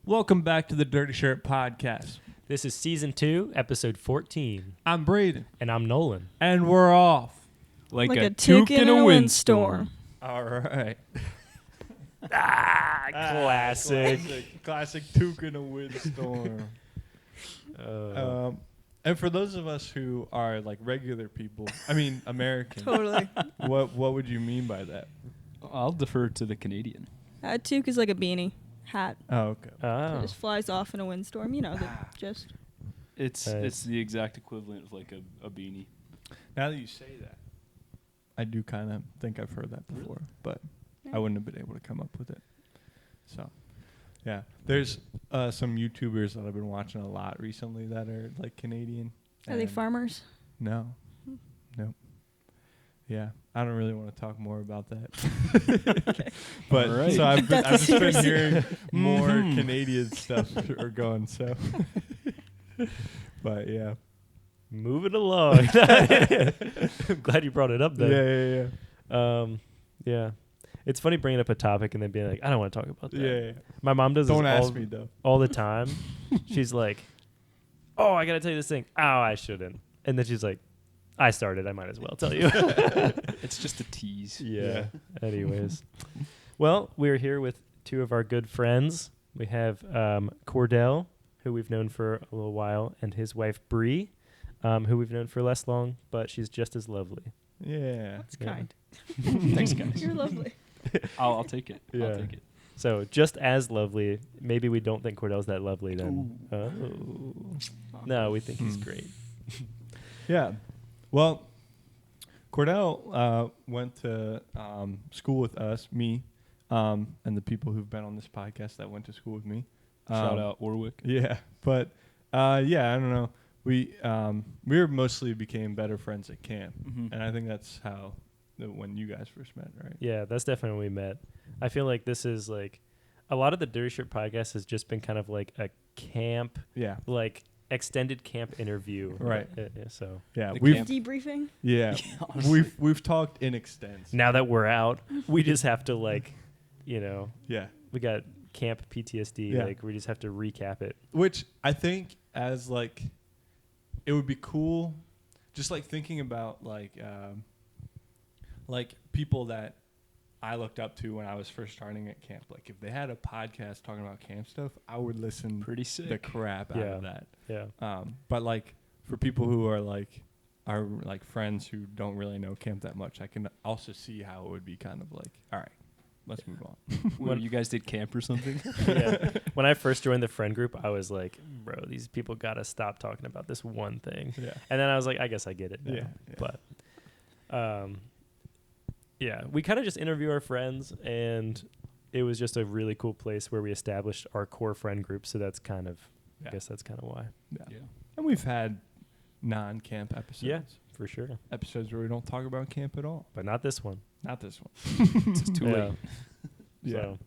Welcome back to the Dirty Shirt Podcast. This is Season 2, Episode 14. I'm Braden. And I'm Nolan. And we're off. Like a toque in a windstorm. All right. Classic. Classic toque in a windstorm. And for those of us who are like regular people, I mean American. Totally. What would you mean by that? I'll defer to the Canadian. A toque is like a beanie hat. Oh, okay. It just flies off in a windstorm. You know, just. It's the exact equivalent of like a beanie. Now that you say that, I do kind of think I've heard that before, but I wouldn't have been able to come up with it. So, yeah. There's some YouTubers that I've been watching a lot recently that are like Canadian. Are they farmers? No. Nope. Yeah. I don't really want to talk more about that. Okay. But right. so I've just been secrecy. hearing more Canadian stuff are going, so. But yeah. Moving along. I'm glad you brought it up then. Yeah. Yeah. It's funny bringing up a topic and then being like, I don't want to talk about that. Yeah. My mom does Don't this ask me though. all the time. She's like, oh, I got to tell you this thing. Oh, I shouldn't. And then she's like, I started. I might as well tell you. It's just a tease. Yeah. Anyways. Well, we're here with two of our good friends. We have Cordell, who we've known for a little while, and his wife, Bree, who we've known for less long, but she's just as lovely. Yeah. That's Yeah. kind. Thanks, guys. You're lovely. I'll take it. Yeah. I'll take it. So just as lovely. Maybe we don't think Cordell's that lovely then. Oh. No, we think he's great. Yeah. Well, Cordell went to school with us, me, and the people who've been on this podcast that went to school with me. Shout out Warwick. Yeah, but I don't know. We mostly became better friends at camp, and I think that's how when you guys first met, right? Yeah, that's definitely when we met. I feel like this is like a lot of the Dirty Shirt podcast has just been kind of like a camp, Yeah, like extended camp interview. Right. So yeah, The we've camp. Debriefing. yeah Honestly. we've talked in extents. now that we're out, we just have to like, Yeah, we got camp PTSD. Yeah. Like we just have to recap it. which I think as like it would be cool, just like thinking about like people that I looked up to when I was first starting at camp. Like if they had a podcast talking about camp stuff, I would listen Pretty sick. the crap out of that. Yeah. But like for people who are like friends who don't really know camp that much, I can also see how it would be kind of like, all right, let's move on. When you guys did camp or something? Yeah. When I first joined the friend group, I was like, bro, these people got to stop talking about this one thing. Yeah. And then I was like, I guess I get it now. Yeah. But, yeah, we kind of just interview our friends, and it was just a really cool place where we established our core friend group. So that's kind of, I guess that's kind of why. Yeah. And we've had non-camp episodes. Yeah, for sure. Episodes where we don't talk about camp at all. But not this one. Not this one. It's just too late. Yeah. So,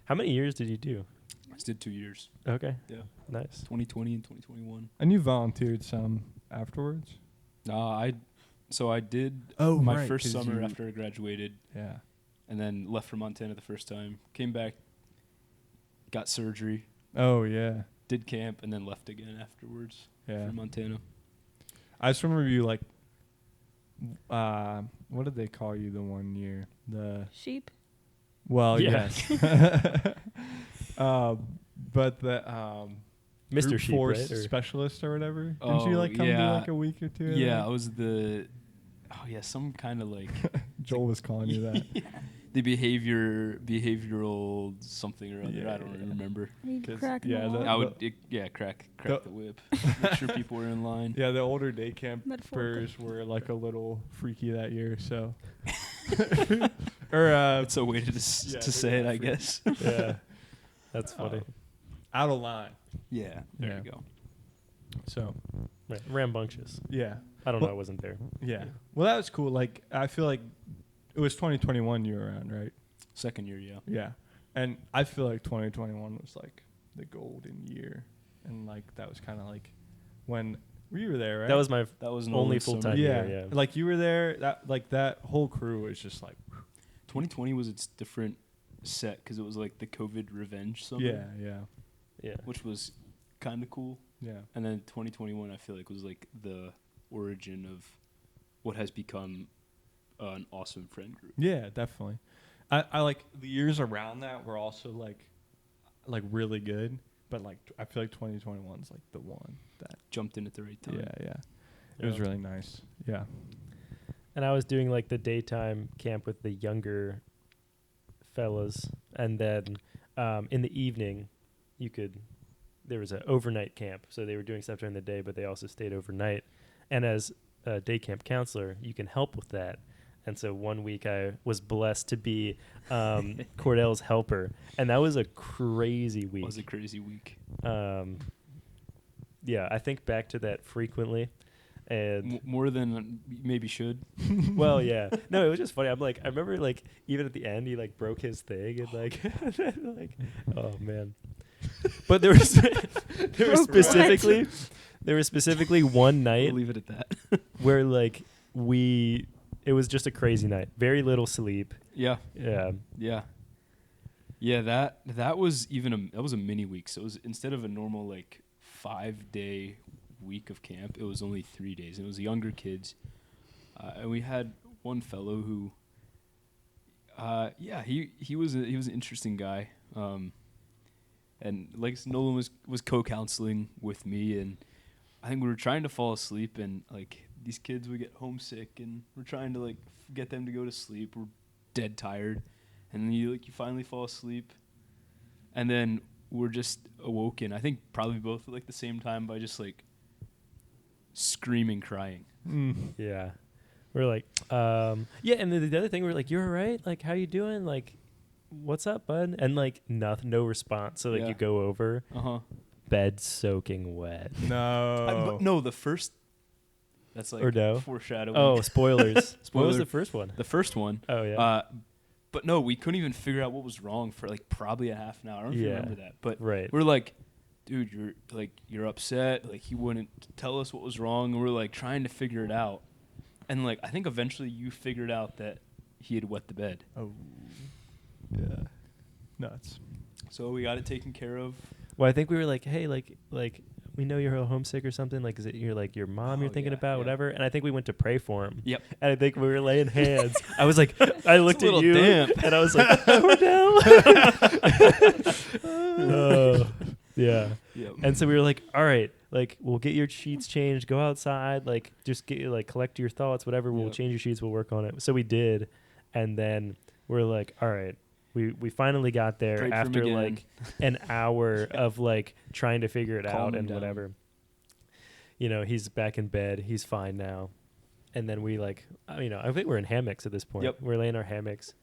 how many years did you do? I just did 2 years. Okay. Yeah. Nice. 2020 and 2021. And you volunteered some afterwards? I did Oh, my right, first 'cause summer you- after I graduated, Yeah. and then left for Montana the first time. Came back, got surgery, Oh, yeah. did camp, and then left again afterwards Yeah. for Montana. I just remember you like, what did they call you the one year? Sheep. Well, Yeah. yes. But the Mr. Group Sheep, Force right? Or- specialist or whatever. Didn't you like come do like a week or two? of Yeah, that? I was some kind of like Joel was calling you that. the behavioral something or other. Yeah, I don't yeah. remember. Cracking yeah, the the- wall. I would crack the- the whip, make sure people were in line. Yeah, the older day campers Metaphorical. were like a little freaky that year, so. Or It's a way to yeah, to they're say it, not I free. guess. Yeah. That's funny. out of line. Yeah, there Yeah. you go. So Right. Rambunctious. yeah, I don't Well- know. I wasn't there. yeah. Well, that was cool. Like I feel like it was 2021 you were around, right? Second year, yeah. Yeah, and I feel like 2021 was like the golden year, and like that was kind of like when you were there, right? That was my That was an only old full summer. time yeah. year. Yeah. Like you were there. That whole crew was just like 2020 was its different set because it was like the COVID revenge summer. yeah, yeah. Yeah. which was kind of cool. Yeah. And then 2021, I feel like was like the origin of what has become an awesome friend group. Yeah, definitely. I like the years around that were also like really good, but like I feel like 2021 is like the one that Jumped in at the right time. yeah. It was really nice. Yeah. And I was doing like the daytime camp with the younger fellas, and then in the evening, there was an overnight camp. So they were doing stuff during the day, but they also stayed overnight. And as a day camp counselor, you can help with that. And so one week I was blessed to be Cordell's helper, and that was a crazy week. It was a crazy week. Yeah, I think back to that frequently. And More than maybe should. well, yeah. No, it was just funny. I remember like even at the end he like broke his thing and like like oh man. But there was specifically one night We'll leave it at that. where like it was just a crazy night. Very little sleep. Yeah. Yeah. Yeah. Yeah, that was that was a mini week. So it was instead of a normal like 5-day week of camp, it was only 3 days, and it was younger kids. And we had one fellow who he was an interesting guy. And like Nolan was co-counseling with me, and I think we were trying to fall asleep, and like these kids would get homesick, and we're trying to like get them to go to sleep. We're dead tired, and then you finally fall asleep, and then we're just awoken. I think probably both at like the same time by just like screaming, crying. Yeah. We're like, yeah, and the other thing, we're like, you're all right? Like, how you doing? Like, what's up, bud? And like nothing, no response. So like Yeah. you go over, bed soaking wet. No. No, the first. That's like Or no? foreshadowing. Oh, spoilers. What was Spoiler. the first one? The first one. Oh yeah. But no, we couldn't even figure out what was wrong for like probably a half an hour. I don't know if you Yeah. remember that. But right. we're like, dude, you're upset. Like he wouldn't tell us what was wrong, and we're like trying to figure it out. And like I think eventually you figured out that he had wet the bed. Oh. Yeah. Nuts. So we got it taken care of. Well, I think we were like, hey, like we know you're homesick or something. Like, is it your mom you're thinking yeah, about, yeah. whatever? And I think we went to pray for him. Yep. And I think we were laying hands. I was like, I looked a at little you, damp. and I was like, Cordell. Oh, yeah. Yep. And so we were like, all right, like we'll get your sheets changed, go outside, like just get like collect your thoughts, whatever. We'll Yep. change your sheets, we'll work on it. So we did, and then we're like, all right. We finally got there Prayed for him after again. like an hour of like trying to figure it Calm out him and down. whatever. You know, he's back in bed. He's fine now. And then we like, I think we're in hammocks at this point. Yep. We're laying our hammocks.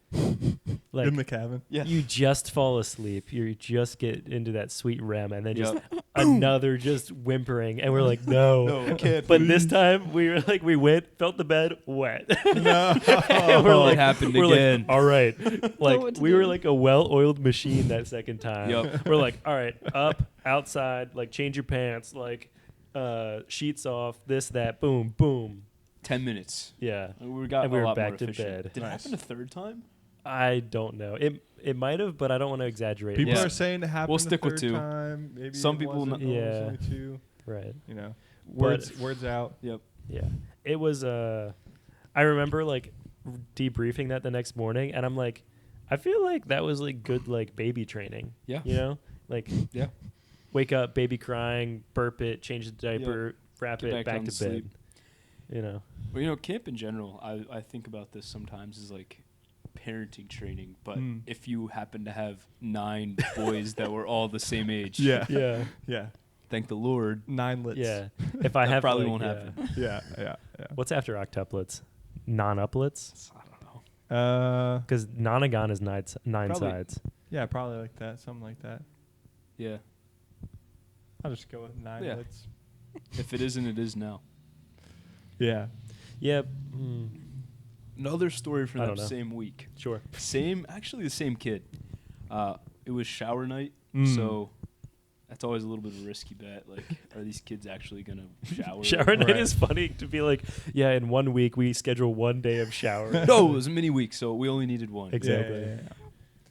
Like, in the cabin. Yeah. You just fall asleep. You just get into that sweet REM, and then just Yep. another just whimpering, and we're like, no. No, can't. But this time we were like, we felt the bed wet. No. And we're like, it happened we're again. like, all right. Like what to we do. were like a well-oiled machine that second time. Yep. We're like, all right, up, outside, like change your pants, like sheets off, this, that, boom, boom. 10 minutes. Yeah. We got And we a were lot back more to efficient. bed. Did Nice. it happen a third time? I don't know. It might have, but I don't want to exaggerate. People Yeah. are saying it happened We'll the stick with third 2. time. Maybe Some it people wasn't, kn- it was Yeah. only 2. Right. You know, But- words out. Yep. Yeah. It was I remember like debriefing that the next morning, and I'm like, I feel like that was like good like baby training. Yeah. You know? Like Yeah. wake up, baby crying, burp it, change the diaper, wrap Get it, back down to to bed. sleep. You know. Well, camp in general, I think about this sometimes as like parenting training, but if you happen to have 9 boys that were all the same age, Yeah. Yeah. Yeah. thank the Lord. 9lets. Yeah. If I That have probably like, won't yeah. happen. Yeah. What's after octuplets? Non-uplets? I don't know. Because nonagon is nine Probably. sides. Yeah, probably like that. Something like that. Yeah. I'll just go with 9lets. If it isn't, it is now. Yeah. Yep. Another story from I that don't know. same week. Sure. Actually the same kid. It was shower night, Mm. so that's always a little bit of a risky bet. Like, are these kids actually gonna shower? Shower night Right. is funny to be like, yeah, in 1 week we schedule 1 day of shower. No, it was a mini week, so we only needed one. Exactly. Yeah.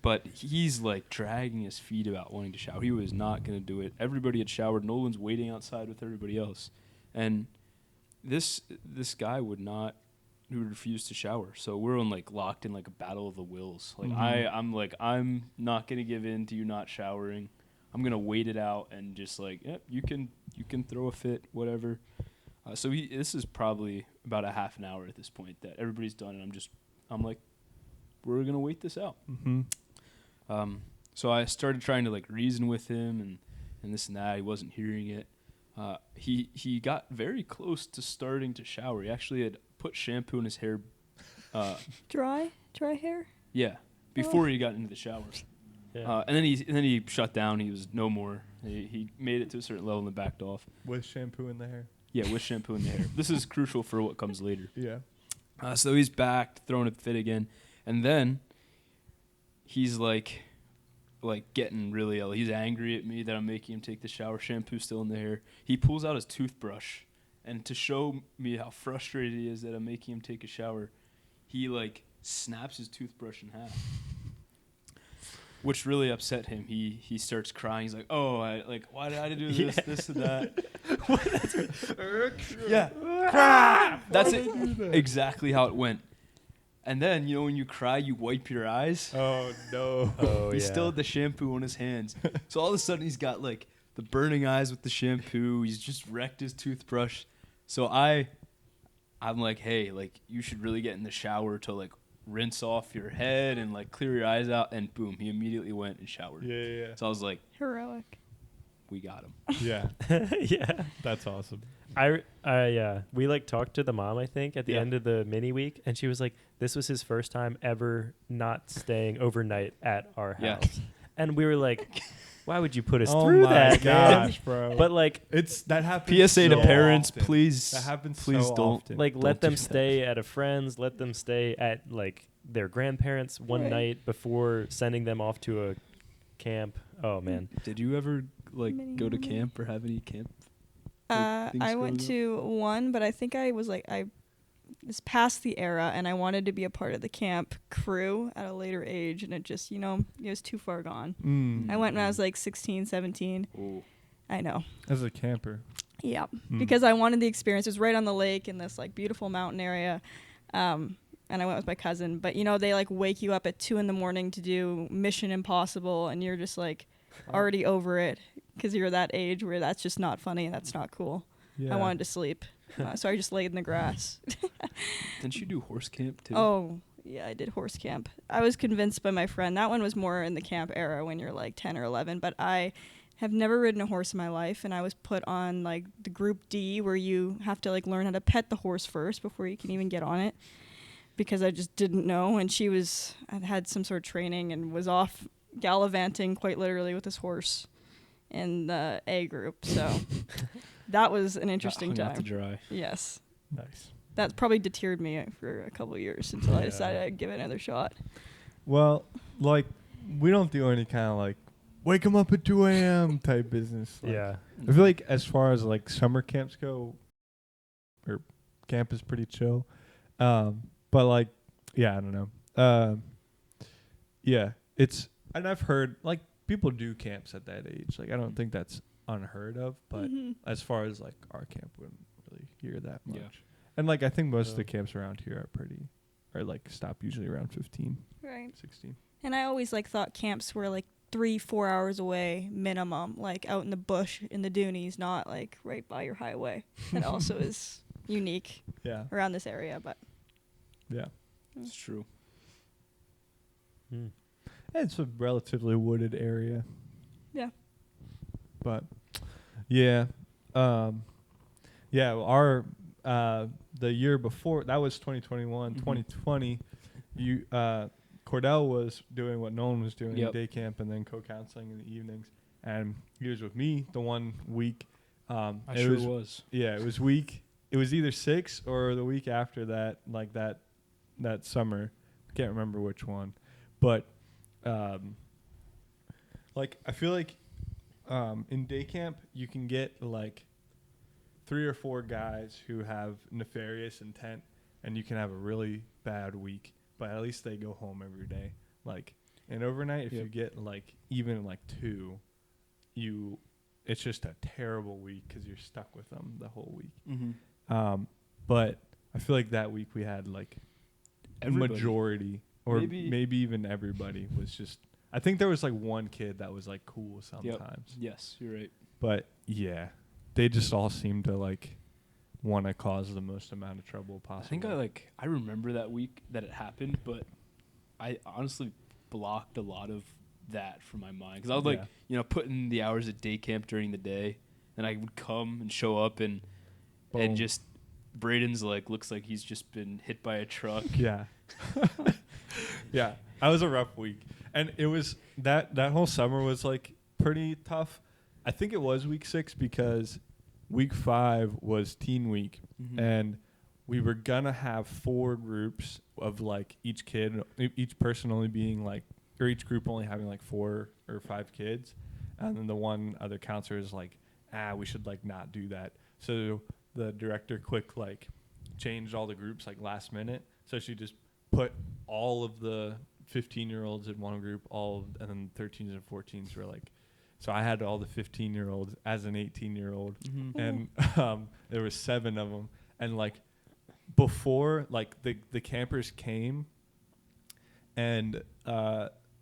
But he's like dragging his feet about wanting to shower. He was not going to do it. Everybody had showered. Nolan's waiting outside with everybody else. And this guy would refuse to shower. So we're locked in like a battle of the wills. Like I'm not going to give in to you not showering. I'm going to wait it out and just you can throw a fit, whatever. So this is probably about a half an hour at this point that everybody's done, and I'm like, we're gonna wait this out. So I started trying to reason with him and this and that. He wasn't hearing it. He got very close to starting to shower. He actually had put shampoo in his hair. Dry hair. Yeah, before he got into the shower. Yeah. And then he shut down. He was no more. He made it to a certain level and then backed off. With shampoo in the hair. Yeah, with shampoo in the hair. This is crucial for what comes later. Yeah. So he's back, throwing a fit again. And then he's getting really ill. He's angry at me that I'm making him take the shower. Shampoo's still in the hair. He pulls out his toothbrush. And to show me how frustrated he is that I'm making him take a shower, he snaps his toothbrush in half. Which really upset him. He starts crying. He's like, "Oh, why did I do this, this and that?" Yeah, that's it. Exactly how it went. And then when you cry, you wipe your eyes. Oh no! Oh, He still had the shampoo on his hands. So all of a sudden, he's got the burning eyes with the shampoo. He's just wrecked his toothbrush. So I'm like, "Hey, you should really get in the shower to rinse off your head and clear your eyes out." And boom, he immediately went and showered. Yeah. So I was like, Heroic. we got him. Yeah. Yeah. That's awesome. We talked to the mom, I think, at the end of the mini week, and she was like, this was his first time ever not staying overnight at our house. Yeah. And we were like, why would you put us through that, gosh, man? bro. But that happens. PSA to so parents, often. please. That happens. Please so don't. often. let Don't them do that. stay at a friend's, let them stay at their grandparents one Right. night before sending them off to a camp. Oh man. Did you ever go to Many. camp or have any camp? things I growing went up? to one, but I think I was it's past the era, and I wanted to be a part of the camp crew at a later age, and it just, it was too far gone. I went when I was 16, 17. Oh. I know. As a camper. Yeah, because I wanted the experience. It was right on the lake in this beautiful mountain area, and I went with my cousin. But they wake you up at 2 a.m. to do Mission Impossible, and you're just already over it because you're that age where that's just not funny and that's not cool. Yeah. I wanted to sleep, so I just laid in the grass. Didn't you do horse camp too? Oh yeah, I did horse camp. I was convinced by my friend that one was more in the camp era when you're 10 or 11, but I have never ridden a horse in my life, and I was put on the group D where you have to learn how to pet the horse first before you can even get on it, because I just didn't know, and had some sort of training and was off gallivanting quite literally with this horse in the A group. So that was an interesting Hung out to time. dry. Yes. Nice. That probably deterred me for a couple of years until I decided I'd give it another shot. Well, we don't do any kind of wake 'em up at 2 a.m. type business. Yeah. I feel as far as summer camps go, or camp is pretty chill. But yeah, I don't know. Yeah, and I've heard people do camps at that age. I don't think that's unheard of, but as far as our camp, wouldn't really hear that much. Yeah. And I think most of the camps around here stop usually around 15, Right. 16. And I always thought camps were 3-4 hours away minimum, out in the bush in the Doonies, not right by your highway. That also is unique Yeah. around this area, but Yeah. It's true. It's a relatively wooded area. yeah. But yeah. Yeah, our the year before, that was 2021, 2020, Cordell was doing what Nolan was doing in day camp and then co-counseling in the evenings, and he was with me the 1 week. I sure was. Yeah, it was week. It was either 6 or the week after that, that summer. I can't remember which one, but I feel in day camp you can get 3 or 4 guys who have nefarious intent, and you can have a really bad week, but at least they go home every day. an overnight. If Yep. you get like even like 2, it's just a terrible week because you're stuck with them the whole week. Mm-hmm. But I feel like that week we had like Everybody. majority or Maybe- maybe even everybody was just. I think there was like one kid that was like cool Yep. sometimes. Yes, you're right. But yeah, they just all seem to like want to cause the most amount of trouble possible. I think I remember that week that it happened, but I honestly blocked a lot of that from my mind because I was Yeah. put in the hours at day camp during the day, and I would come and show up and Boom. just Braden's looks like he's just been hit by a truck. Yeah. Yeah. That was a rough week. And it was that whole summer was like pretty tough. I think it was week 6 because week 5 was teen week Mhm. and we were gonna have 4 groups of like each person only being like, or each group only having like 4 or 5 kids. And then the one other counselor is like, we should like not do that. So the director like changed all the groups like last minute. So she just put all of the 15-year-olds in one group, and then 13s and 14s were like, so I had all the 15-year-olds as an 18-year-old, Mhm. and there was 7 of them, and like before like the campers came, and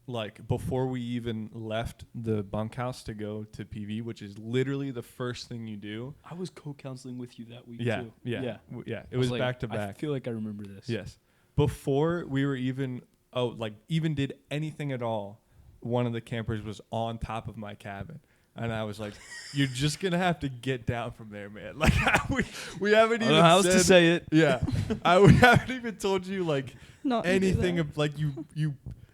like before we even left the bunkhouse to go to PV, which is literally the first thing you do. I was co-counseling with you that week Yeah, too. yeah. It I was like, back to I back. feel like I remember this. Yes. Before we were even did anything at all, one of the campers was on top of my cabin. And I was like, you're just going to have to get down from there, man. Like, we haven't I even don't know how else to say it. Yeah. We haven't even told you, like, Not to do anything. that. Of like,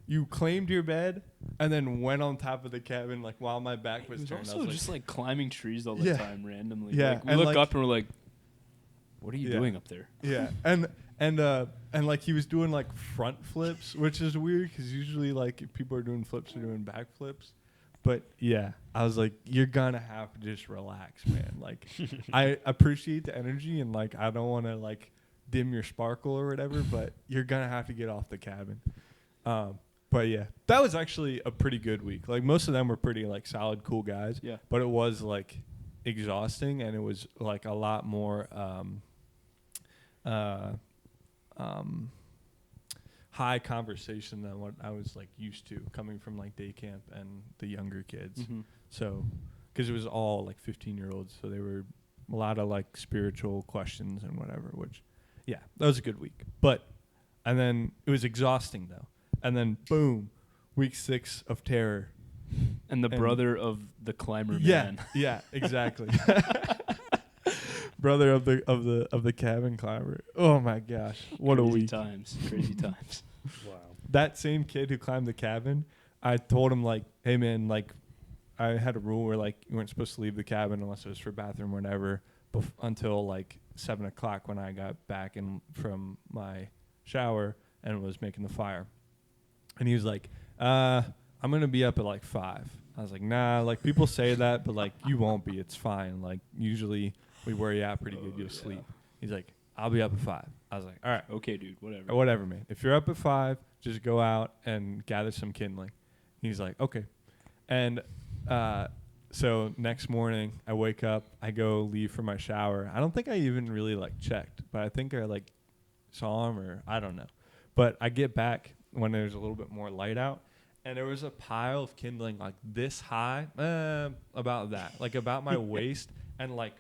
you claimed your bed and then went on top of the cabin, like, while my back It was was turned. I also was like, just like climbing trees all the Yeah. time randomly. Yeah, Like, we and, look like- up and we're like, what are you Yeah. doing up there? yeah. And like he was doing like front flips, which is weird because usually like if people are doing flips, they're doing back flips. But yeah, I was like, you're gonna have to just relax, man. Like, I appreciate the energy and like I don't want to like dim your sparkle or whatever, but you're gonna have to get off the cabin. But yeah, that was actually a pretty good week. Like most of them were pretty like solid, cool guys. Yeah. But it was like exhausting and it was like a lot more high conversation than what I was like used to coming from like day camp and the younger kids. Mm-hmm. So, because it was all like 15-year-olds, so they were a lot of like spiritual questions and whatever. Which, yeah, that was a good week. And then it was exhausting though. And then boom, week 6 of terror. And the And- brother of the climber Yeah, man. yeah, exactly. Brother of the cabin climber. Oh my gosh, what a Crazy week! times. Crazy times. Wow. That same kid who climbed the cabin, I told him like, hey man, like I had a rule where like you weren't supposed to leave the cabin unless it was for bathroom or whatever until like 7 o'clock when I got back from my shower and was making the fire. And he was like, I'm gonna be up at like 5. I was like, nah, like people say that, but like you won't be. It's fine. Like usually we wear you out pretty good. You'll sleep. He's like, I'll be up at 5. I was like, all right. Okay, dude. Whatever. Or whatever, man. If you're up at 5, just go out and gather some kindling. He's like, okay. And so next morning, I wake up, I go leave for my shower. I don't think I even really like checked, but I think I like saw him or I don't know. But I get back when there's a little bit more light out, and there was a pile of kindling like this high, about that, like about my waist, and like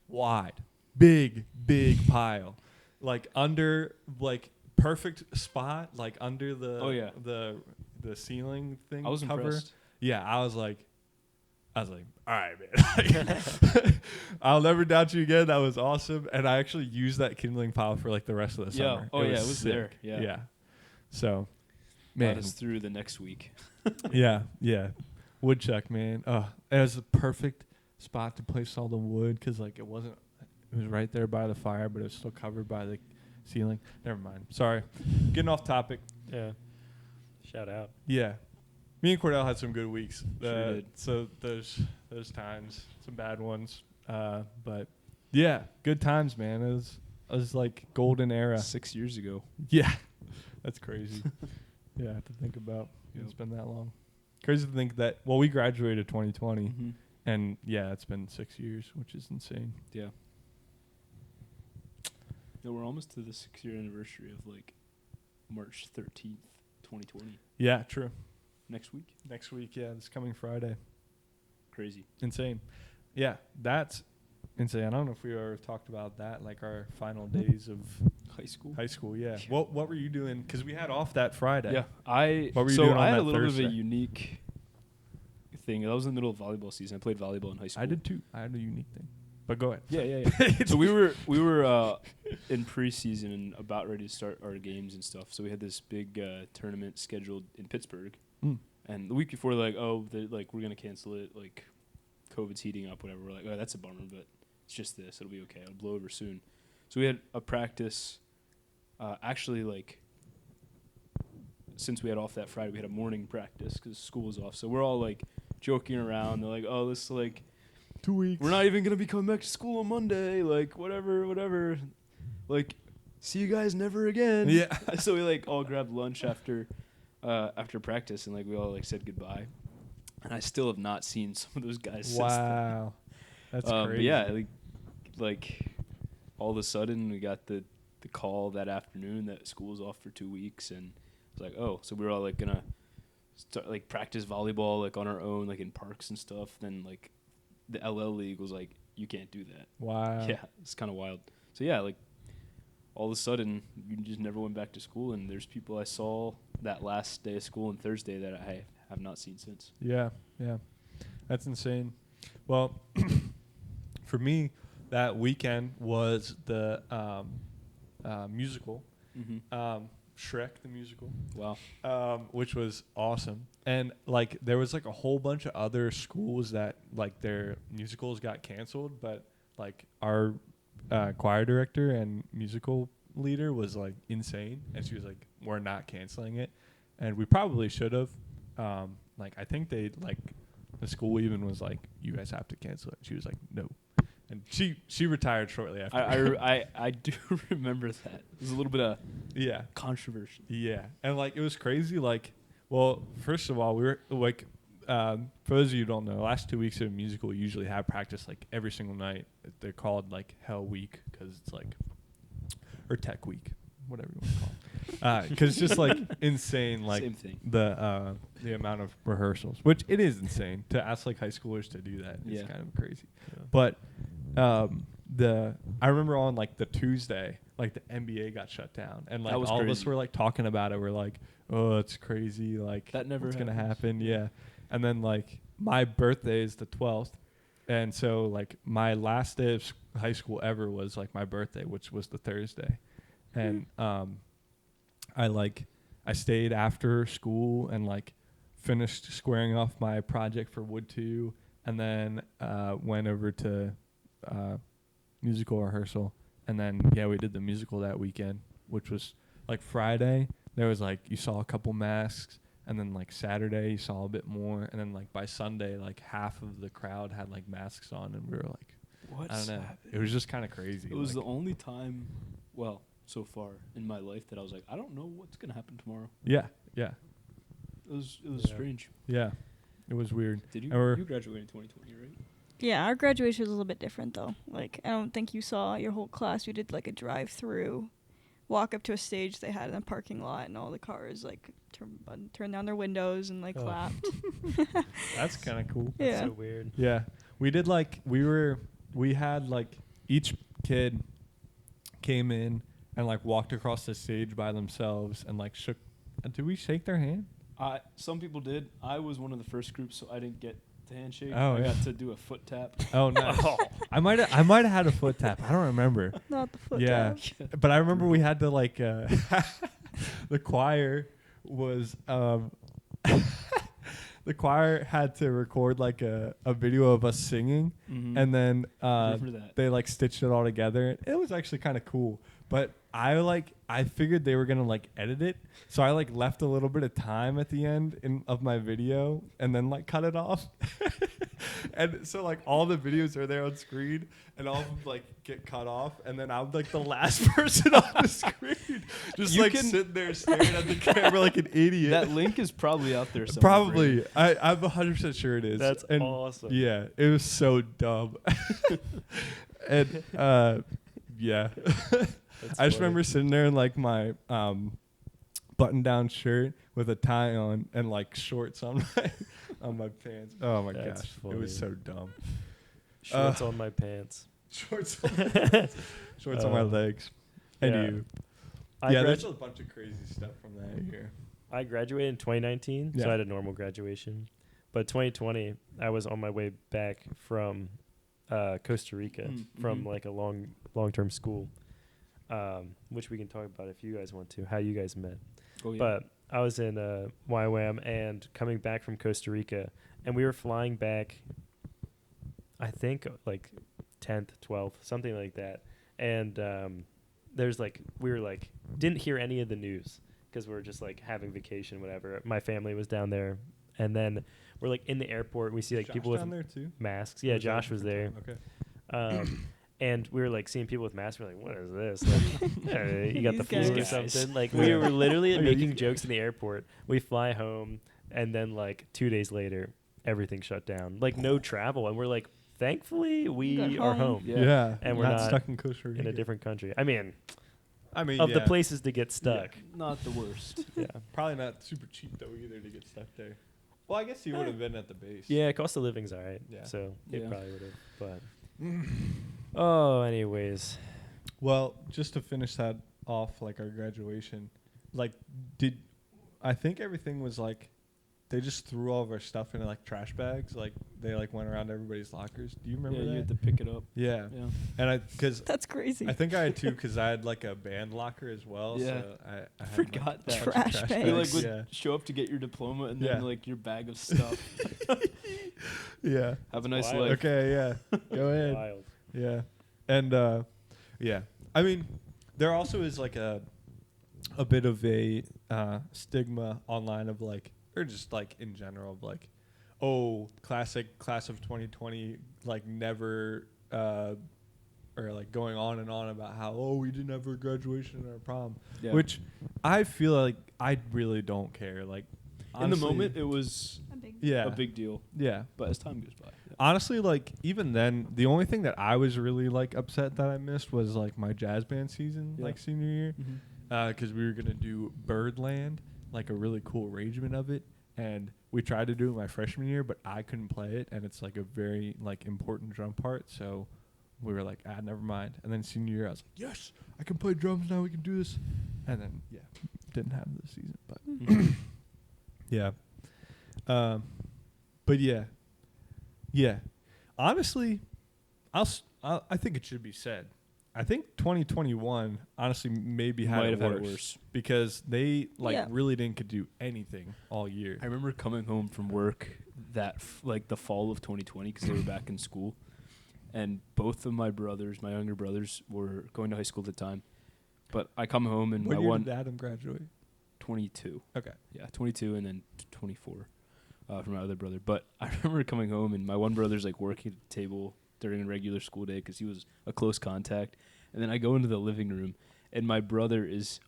wide, big pile, like under like perfect spot, like under the the ceiling thing. I was cover. impressed. Yeah, I was like, all right, man. I'll never doubt you again. That was awesome, and I actually used that kindling pile for like the rest of the Yeah. summer. Oh, yeah, it was sick. there. Yeah. Yeah. So, Got man, us through the next week. yeah. Woodchuck, man. It was the perfect spot to place all the wood because like it was right there by the fire, but it was still covered by the ceiling. Never mind. Sorry, getting off topic. Yeah. Shout out. Yeah, me and Cordell had some good weeks. Sure did. So those times, some bad ones, but yeah, good times, man. It was like golden era. 6 years ago. Yeah, that's crazy. Yeah, to think about. It's been that long. Crazy to think that. Well, we graduated 2020, Mm-hmm. and yeah, it's been 6 years, which is insane. Yeah. No, we're almost to the 6-year anniversary of like March 13th, 2020. Yeah, true. Next week. Next week, yeah, this coming Friday. Crazy. Insane. Yeah, that's insane. I don't know if we ever talked about that, like our final days of High school. Yeah. What were you doing? Because we had off that Friday. Yeah, What were you doing on I had that a little bit of Thursday? a unique thing. That was in the middle of volleyball season. I played volleyball in high school. I did too. I had a unique thing. But go ahead. Yeah. So we were in preseason and about ready to start our games and stuff. So we had this big tournament scheduled in Pittsburgh. Mm. And the week before, we're gonna cancel it. Like, COVID's heating up, whatever. We're like, oh, that's a bummer, but it's just this. It'll be okay. It'll blow over soon. So we had a practice. Actually, like, since we had off that Friday, we had a morning practice because school was off. So we're all like joking around. They're like, oh, this like 2 weeks. we're not even gonna be coming back to school on Monday. Like, whatever. Like, see you guys never again. Yeah. So we like all grabbed lunch after practice and like we all like said goodbye. And I still have not seen some of those guys since then. Wow. That's But crazy. yeah, like all of a sudden we got the call that afternoon that school's off for 2 weeks, and it's like, oh, so we were all like gonna start like practice volleyball like on our own, like in parks and stuff. Then like the LL League was like, you can't do that. Wow. Yeah, it's kind of wild. So yeah, like all of a sudden you just never went back to school, and there's people I saw that last day of school on Thursday that I have not seen since. Yeah. That's insane. Well, for me, that weekend was the musical, Shrek the musical. Wow. Which was awesome. And like there was like a whole bunch of other schools that like their musicals got canceled, but like our choir director and musical leader was like insane, and she was like, we're not canceling it. And we probably should have. Like I think they like the school even was like, you guys have to cancel it. She was like, no. And she retired shortly after. I do remember that. It was a little bit of controversy. Yeah. And like it was crazy. Like, well, first of all, we were like, for those of you who don't know, the last 2 weeks of a musical we usually have practice like every single night. They're called like Hell Week because it's like, or Tech Week, whatever you want to call it. Because it's just like insane, like Same thing. The amount of rehearsals, which it is insane to ask like high schoolers to do that. It's Yeah. kind of crazy. Yeah. But I remember on like the Tuesday, like the NBA got shut down, and like all of us were like talking about it. We're like, oh, it's crazy. Like that never what's gonna happens. happen? Yeah. And then like my birthday is the 12th, and so like my last day of high school ever was like my birthday, which was the Thursday, and I stayed after school and like finished squaring off my project for Wood 2, and then went over to musical rehearsal, and then we did the musical that weekend, which was like Friday there was like you saw a couple masks, and then like Saturday you saw a bit more, and then like by Sunday like half of the crowd had like masks on, and we were like, What's I don't know, happening? it was just kind of crazy. It was like, the only time, well, so far in my life that I was like, I don't know what's gonna happen tomorrow. yeah. It was Yeah. strange. Yeah, it was weird. Did you Or- you graduated in 2020, right? Yeah, our graduation was a little bit different though. Like, I don't think you saw your whole class. We did like a drive-through, walk up to a stage they had in a parking lot, and all the cars like turn down their windows and like Oh. clapped. That's kind of cool. Yeah. That's so weird. Yeah, we did like we had like each kid came in and like walked across the stage by themselves and like shook. Did we shake their hand? Some people did. I was one of the first groups, so I didn't get the handshake. Oh, I yeah. got to do a foot tap. Oh, nice. I might have had a foot tap. I don't remember. Not the foot Yeah. tap. But I remember we had to like the choir was the choir had to record like a video of us singing, Mm-hmm. and then Remember that. they like stitched it all together. It was actually kind of cool. But I figured they were gonna like edit it, so I like left a little bit of time at the end of my video and then like cut it off. And so like all the videos are there on screen and all of them like get cut off, and then I'm like the last person on the screen, just You like can- sitting there staring at the camera like an idiot. That link is probably out there somewhere. Probably. I'm 100% sure it is. That's And awesome. yeah, it was so dumb. And yeah. That's I just funny. remember sitting there in like my button down shirt with a tie on and like shorts on my pants. Oh my That's gosh. It was funny. so dumb. Shorts on my pants. Shorts on my pants. Shorts on my legs. And yeah. you. I Yeah, grad- there's a bunch of crazy stuff from that year. I graduated in 2019, so Yeah. I had a normal graduation. But 2020, I was on my way back from Costa Rica from Mhm. like a long-term school, which we can talk about if you guys want to, how you guys met. Oh, yeah. But I was in YWAM and coming back from Costa Rica, and we were flying back, I think like 10th, 12th, something like that. And there's like, we were like, didn't hear any of the news because we were just like having vacation, whatever. My family was down there. And then we're like in the airport. We see like Josh people with down there too? masks. Or Yeah, was that a Josh was there. different time? Okay. And we were like seeing people with masks. We're like, what is this? Like, you got the These flu or guys. something? Like we Yeah. were literally Okay, making you- jokes in the airport. We fly home, and then like 2 days later, everything shut down. Like no travel, and we're like, thankfully we Got are home. home Yeah. And we're not not stuck in Costa Rica. in a different country. I mean, I mean, of the yeah. places to get stuck. Not the worst. Yeah, Probably not super cheap though either to get stuck there. Well, I guess you would have been at the base. yeah. Cost of living's all right. Yeah. So it Yeah. probably would have. But oh, anyways, Well, just to finish that off, like our graduation, like I think everything was like, they just threw all of our stuff into like trash bags. Like they like went around everybody's lockers. Do you remember Yeah, that? you had to pick it up. Yeah. Yeah. And because That's crazy. I think I had two because I had like a band locker as well. Yeah. So I had Forgot like, that. a bunch of Trash You bags. like would Yeah. show up to get your diploma and Yeah. then like your bag of stuff. Yeah. Have a nice Wild. life. Okay. Yeah. Go ahead. wild. Yeah. And yeah. I mean, there also is like a bit of a stigma online of like, or just like in general of like, oh, class of 2020 like never or like going on and on about how, oh, we didn't have our graduation or prom. Yeah. Which I feel like I really don't care. Like in the honestly, moment it was A big yeah. a big deal, Yeah. but as time goes by, Honestly, like even then, the only thing that I was really like upset that I missed was like my jazz band season, Yeah. like senior year, because we were gonna do Birdland, like a really cool arrangement of it, and we tried to do it my freshman year, but I couldn't play it, and it's like a very like important drum part, so we were like, never mind. And then senior year, I was like, yes, I can play drums now. We can do this, and then yeah, didn't have this season, but yeah, but yeah. Honestly, I think it should be said. I think 2021 honestly maybe Might had have it had it worse worse. because they like Yeah. really didn't could do anything all year. I remember coming home from work like the fall of 2020 because they were back in school, and both of my younger brothers, were going to high school at the time. But I come home and When my year one did Adam graduate? 22, Okay. yeah, 22, and then 24 from my other brother. But I remember coming home and my one brother's like working at the table during a regular school day because he was a close contact, and then I go into the living room and my brother is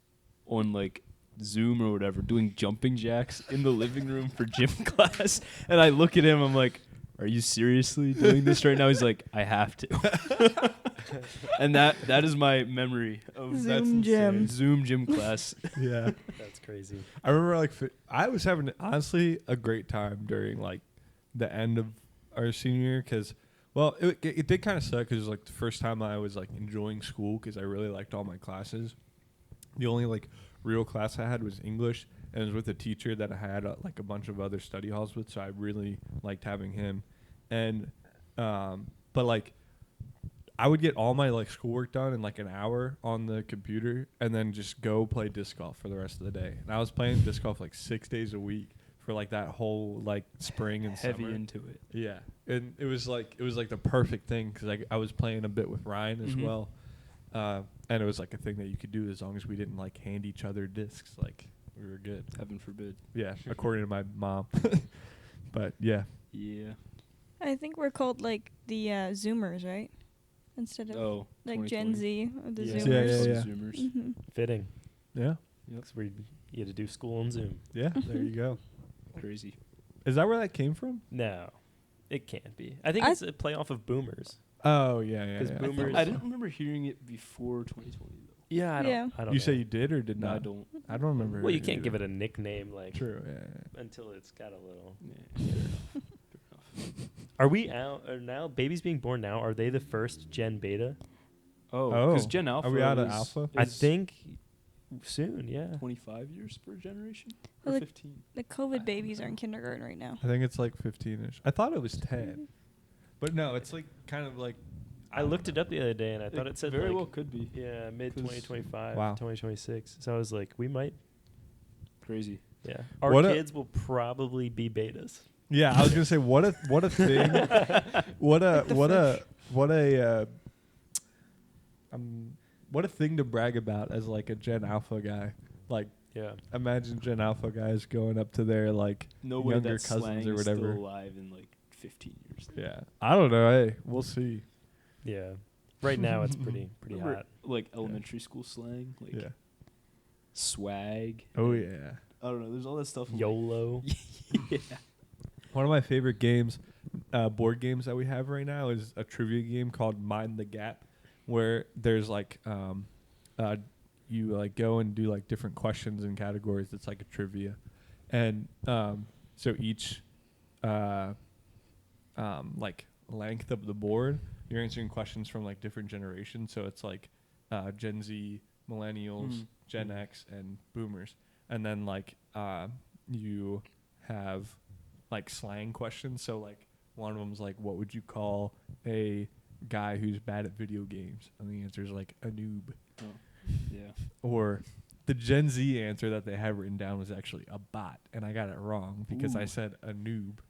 on like Zoom or whatever doing jumping jacks in the living room for gym class, and I look at him, I'm like, are you seriously doing this right now? He's like, I have to. And that is my memory of Zoom gym. Zoom gym class. Yeah. That's crazy. I remember like I was having honestly a great time during like the end of our senior year because, well, it did kind of suck because it was like the first time I was like enjoying school because I really liked all my classes. The only like real class I had was English, and it was with a teacher that I had like a bunch of other study halls with, so I really liked having him. And but like I would get all my like schoolwork done in like an hour on the computer and then just go play disc golf for the rest of the day. And I was playing disc golf like 6 days a week for like that whole like spring and Heavy summer. into it. Yeah. And it was like the perfect thing because I was playing a bit with Ryan as Mhm. well. And it was like a thing that you could do as long as we didn't like hand each other discs. Like we were good. Heaven forbid. Yeah, according to my mom. But yeah. Yeah. I think we're called like the Zoomers, right? Instead of like Gen 2020. Z, or the Yeah. Zoomers. Yeah. Zoomers. hmm Fitting. Yeah. Yep. 'Cause you had to do school on Zoom. Yeah. There you go. Crazy. Is that where that came from? No, it can't be. I think I- it's a playoff of boomers. Oh yeah. 'Cause Yeah. boomers- I didn't remember hearing it before 2020 though. Yeah, I don't. Yeah. I don't You know. say you did or did No, not? I don't. I don't remember. Well, you can't give it a nickname like True. Yeah. until it's got a little. Yeah. Fair enough. Are we out? Are now babies being born now? Are they the first Gen Beta? Oh, because Gen Alpha. Are we out of is- Alpha? I is think soon. Yeah. 25 years per generation Well, or the- 15. The COVID babies are in kindergarten right now. I think it's like 15ish. I thought it was 10, but no, it's like kind of like. I looked it up the other day and I thought it said very like, well could be yeah, mid 2025, Wow. 2026. So I was like, we might. crazy. Yeah. Our What a- kids will probably be betas. Yeah, I was gonna say what a thing, what a thing to brag about as like a Gen Alpha guy. Like Yeah. imagine Gen Alpha guys going up to their like No way younger that cousins slang or is whatever. still alive in like 15 years. Yeah, I don't know. Hey, we'll see. Yeah. Right now it's pretty Remember, hot. like elementary school slang, like Yeah. swag. Oh and- yeah. I don't know. There's all that stuff. I'm like, YOLO. yeah. One of my favorite games, board games that we have right now is a trivia game called Mind the Gap, where there's like, you like go and do like different questions and categories. It's like a trivia, and so each, like length of the board, you're answering questions from like different generations. So it's like, Gen Z, Millennials, Gen X, and Boomers, and then like, you have like slang questions. So like one of them's like, what would you call a guy who's bad at video games? And the answer is like a noob. Oh, yeah. Or the Gen Z answer that they have written down was actually a bot, and I got it wrong because I Ooh. said a noob.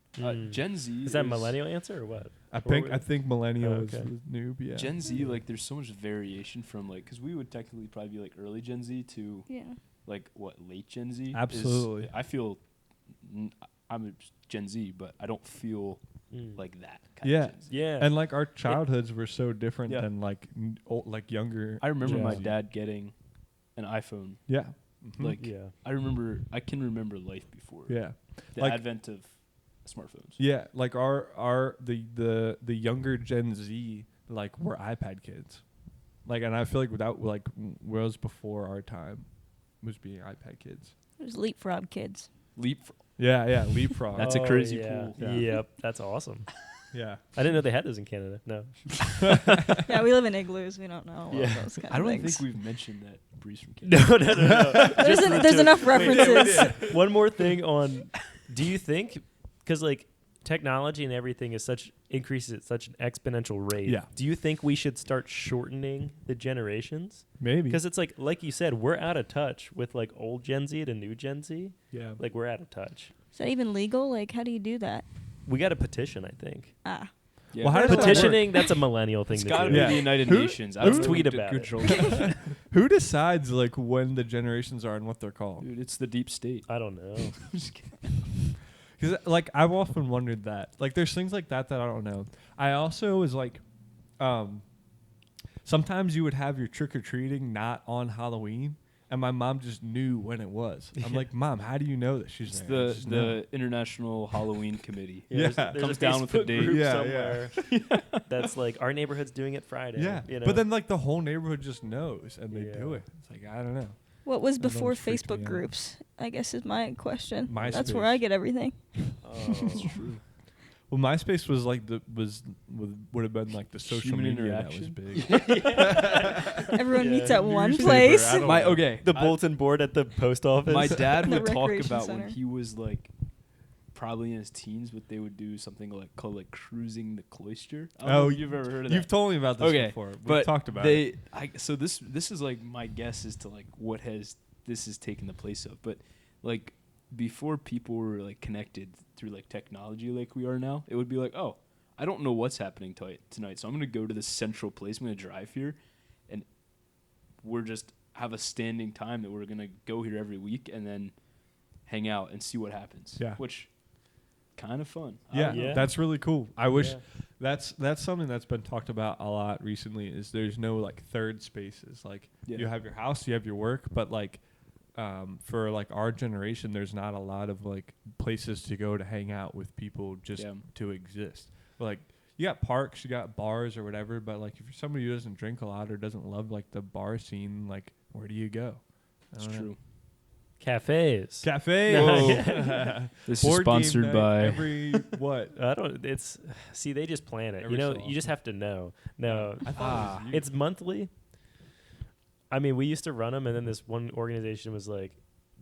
Gen Z Is that millennial answer or what? I Or think millennial Oh, is okay. noob. Yeah. Gen Z, like, there's so much variation from like, because we would technically probably be like early Gen Z to Yeah. like what late Gen Z. Absolutely. I feel I'm a Gen Z, but I don't feel like that kind Yeah. of Gen Z. Yeah. And like our childhoods were so different Yeah. than like like younger. I remember Yeah. my dad getting an iPhone. Yeah. Mhm. Like, yeah. I can remember life before yeah. the like- advent of smartphones. Yeah, like the younger Gen Z like were iPad kids, like, and I feel like without like was before our time was being iPad kids. There's leapfrog kids. Yeah, leapfrog. That's a Oh, crazy yeah. cool. Yeah. Yep. That's awesome. yeah, I didn't know they had those in Canada. No. Yeah, we live in igloos. We don't know all Yeah. those kind I of don't things. think we've mentioned that Breeze from Canada. No. There's enough references. One more thing on, do you think, because like technology and everything is increases at such an exponential rate. Yeah. Do you think we should start shortening the generations? maybe. Because it's like you said, we're out of touch with like old Gen Z to new Gen Z. Yeah, Like we're out of touch. Is that even legal? Like, how do you do that? We got a petition, I think. Ah. Yeah. Well, how does that work? Petitioning, that's a millennial thing It's to got to do. be Yeah. the United Who- Nations. I let's don't know tweet who about it. controls that. Who decides like when the generations are and what they're called? Dude, it's the deep state. I don't know. Because like I've often wondered that. Like there's things like that I don't know. I also was like, sometimes you would have your trick or treating not on Halloween, and my mom just knew when it was. I'm like, Mom, how do you know that? She's It's like, "I the just know." International Halloween Committee. Yeah. There's Comes a down with the Facebook date. group Yeah, somewhere that's like our neighborhood's doing it Friday. Yeah, You know? but then like the whole neighborhood just knows and they do Yeah. it. It's like I don't know. What was That always before freaked me Facebook out. groups? I guess is my question. MySpace. That's where I get everything. oh. Well, MySpace was like would have been like the social Human media that was interaction. big. Everyone Yeah. meets at one Newspaper, place. I don't My know. okay. The I- bulletin board at the post office. My dad The would talk recreation about center. when he was like probably in his teens, but they would do something like called like cruising the cloister. I don't know Oh, if you've ever heard of that. You've told me about this Okay, before. We've but talked about they, it. So this is like my guess as to like what this has taken the place of. But like before people were like connected through like technology like we are now, it would be like, oh, I don't know what's happening tonight, so I'm gonna go to this central place. I'm gonna drive here, and we're just have a standing time that we're gonna go here every week and then hang out and see what happens. Yeah. Which kind of fun. Yeah, Yeah. that's really cool. I wish Yeah. that's something that's been talked about a lot recently. Is there's no like third spaces. Like you have your house, you have your work, but like for like our generation, there's not a lot of like places to go to hang out with people just to exist. Like you got parks, you got bars or whatever, but like if you're somebody who doesn't drink a lot or doesn't love like the bar scene, like where do you go? It's true. Cafes. Cafe. This is sponsored by every what? I don't. It's see, they just plan it. Every You know, so you just have to know. No, I thought it was you. it's monthly. I mean, we used to run them, and then this one organization was like,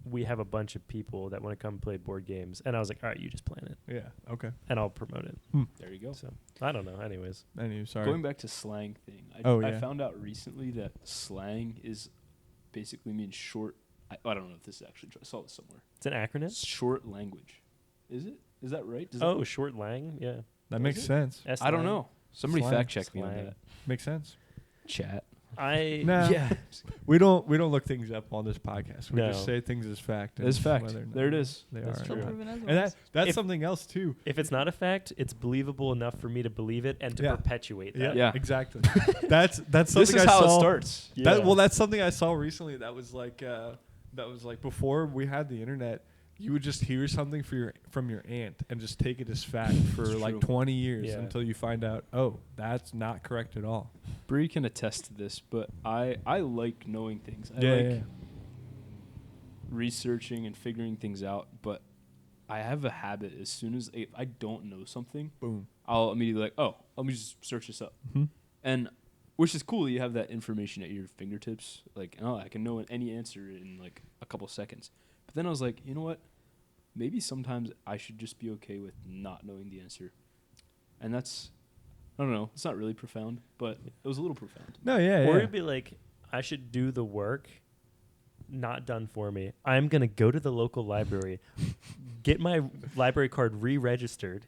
"We have a bunch of people that want to come play board games," and I was like, "All right, you just plan it, Yeah. Okay. and I'll promote it." There you go. So I don't know. Anyways, Anyway, sorry. Going back to slang thing, I found out recently that slang is basically means short. I don't know if this is actually true. I saw this somewhere. it's an acronym. Short language. Is it? Is that right? Does Oh, short lang. Yeah. That makes it? sense. I don't know. Somebody Slang. fact check me on Slang. that. Makes sense. Chat. No. Yeah. We don't look things up on this podcast. We No. just say things as fact. As and fact. whether or not There it is. They That's are. true. or not. Proven And otherwise. that's If- something else too. If it's not a fact, it's believable enough for me to believe it and to Yeah. perpetuate that. Yeah. Exactly. that's something This is I how saw. it starts. That's something I saw recently. That was like before we had the internet. You would just hear something from your aunt and just take it as fact for It's like true. 20 years Yeah. until you find out, oh, that's not correct at all. Bree can attest to this, but I like knowing things. I Yeah, like yeah. researching and figuring things out, but I have a habit as soon as if I don't know something, Boom. I'll immediately like, oh, let me just search this up. And which is cool, you have that information at your fingertips. Like, oh, I can know any answer in like a couple seconds. But then I was like, you know what? Maybe sometimes I should just be okay with not knowing the answer. And that's, I don't know, it's not really profound, but it was a little profound. No, yeah, Or yeah. it'd be like, I should do the work not done for me. I'm going to go to the local library, get my library card re-registered,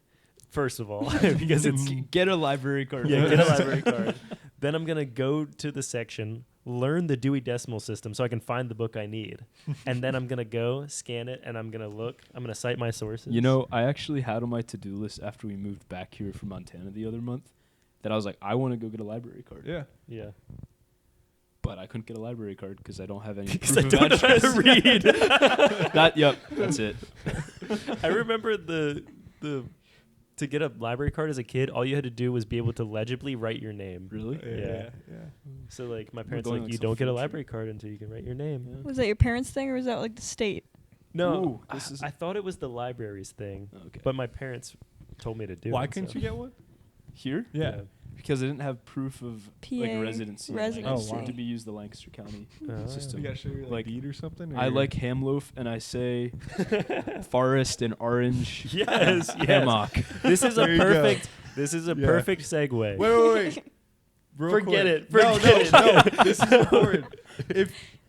first of all, because it's... Get a library card. Yeah, get a library card. Then I'm going to go to the section, learn the Dewey Decimal System so I can find the book I need. And then I'm going to go, scan it, and I'm going to look. I'm going to cite my sources. You know, I actually had on my to-do list after we moved back here from Montana the other month that I was like, I want to go get a library card. Yeah. Yeah. But I couldn't get a library card because I don't have any Because I proof of don't know how to address. read. That's it. I remember the to get a library card as a kid, all you had to do was be able to legibly write your name. Really? Yeah. Yeah. So like my We're parents going like like you some don't get a future. library card until you can write your name. Yeah. Was that your parents' thing or was that like the state? No, Ooh, this is- I thought it was the library's thing, Okay. but my parents told me to do it. Why couldn't so. you get one? Here? Yeah. Because I didn't have proof of like PA residency. residency. Oh, wow. To be used the Lancaster County Oh. system. You gotta show your Like, deed or something. I or- like Hamloaf and I say forest and orange Yes, yes. hammock. This is a There you go. perfect. This is a Yeah. perfect segue. Wait. Real Forget quick. it. No, Forget no. This is important.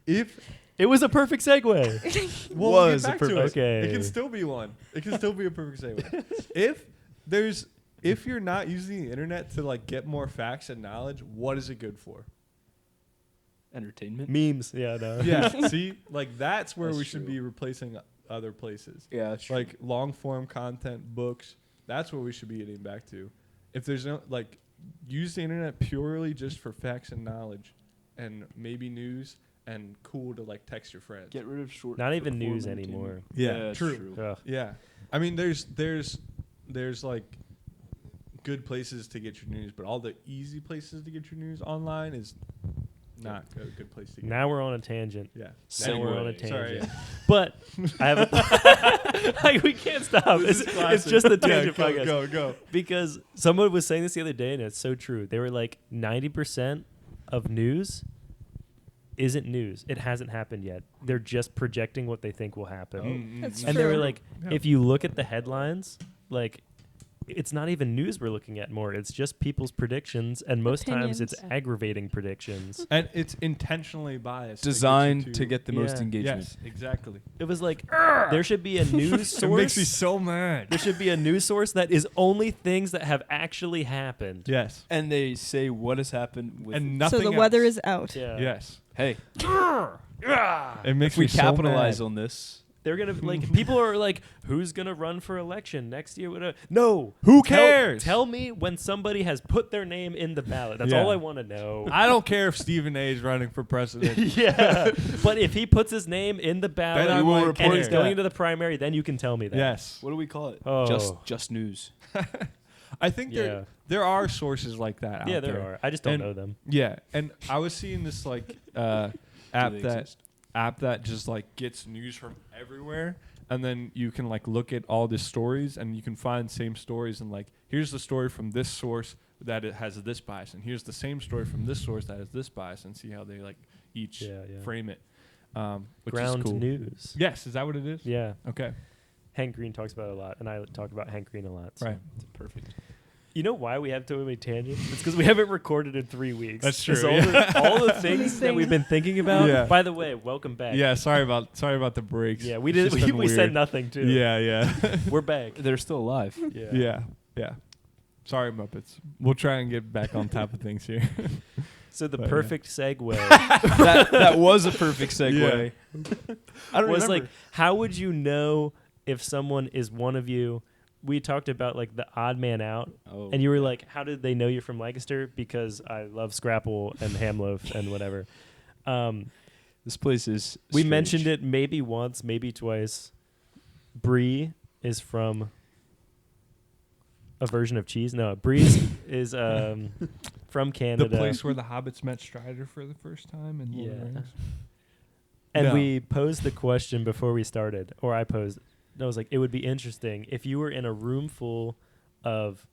If It was a perfect segue. we'll Was get a back to perfect- it. Okay. It can still be one. It can still be a perfect segue. If you're not using the internet to like get more facts and knowledge, what is it good for? Entertainment. Memes. Yeah, no. Yeah. See, like that's where That's we should true. be replacing other places. Yeah, that's Like long form content, books. That's what we should be getting back to. If there's no like, use the internet purely just for facts and knowledge, and maybe news and cool to like text your friends. Get rid of short. Not even form news entertainment. anymore. Yeah, that's true. Ugh. Yeah, I mean, there's like good places to get your news, but all the easy places to get your news online is not a good place to get. Now we're on a tangent. Yeah. Now we're on a Segue. tangent. Sorry. But I have a like, we can't stop. It's just the tangent podcast. Go. Because someone was saying this the other day, and it's so true. They were like, 90% of news isn't news. It hasn't happened yet. They're just projecting what they think will happen. That's And they true. were like, Yeah. if you look at the headlines, like, it's not even news we're looking at more. It's just people's predictions, and most times it's Opinions. aggravating predictions. And it's intentionally biased. Designed to get the most Yeah. engagement. Yes, exactly. It was like there should be a news It makes me source. so mad. There should be a news source that is only things that have actually happened. Yes. And they say what has happened with And So nothing the else. weather is out. Yeah. Yes. hey, It makes if we me so capitalize mad. on this. They're gonna like people are like, who's gonna run for election next year? No, Who Tell- cares? Tell me when somebody has put their name in the ballot. That's Yeah. all I want to know. I don't care if Stephen A. is running for president. Yeah, but if he puts his name in the ballot Then I will might report and care. he's going into the primary, then you can tell me that. Yes. What do we call it? Oh. Just news. I think Yeah. there are sources like that out Yeah, there. there are. I just don't And- know them. Yeah, and I was seeing this like app they that exist? just like gets news from everywhere, and then you can like look at all the stories and you can find same stories and like here's the story from this source that it has this bias, and here's the same story from this source that has this bias, and see how they like each Yeah. frame it. Which Ground is cool. news. Yes, is that what it is? Yeah. Okay. Hank Green talks about it a lot, and I talk about Hank Green a lot. So. Right. Perfect. You know why we have so many tangents? It's because we haven't recorded in 3 weeks. That's It's true, All, all the things that we've been thinking about. Yeah. By the way, welcome back. Yeah. Sorry about the breaks. Yeah, we It's did. just been We said weird. nothing too. Yeah. Yeah. We're back. They're still alive. Yeah. Yeah. Yeah. Sorry, Muppets. We'll try and get back on top of things here. So the But, yeah. perfect segue that was a perfect segue. I don't was remember. like, how would you know if someone is one of you? We talked about like the odd man out, oh. and you were like, how did they know you're from Lancaster? Because I love Scrapple and ham loaf and whatever. This place is We strange. mentioned it maybe once, maybe twice. Brie is from a version of cheese. No, Brie is from Canada. The place where the hobbits met Strider for the first time in Lord of the Yeah. Rings. And No. we posed the question before we started, or I posed. I was like, it would be interesting if you were in a room full of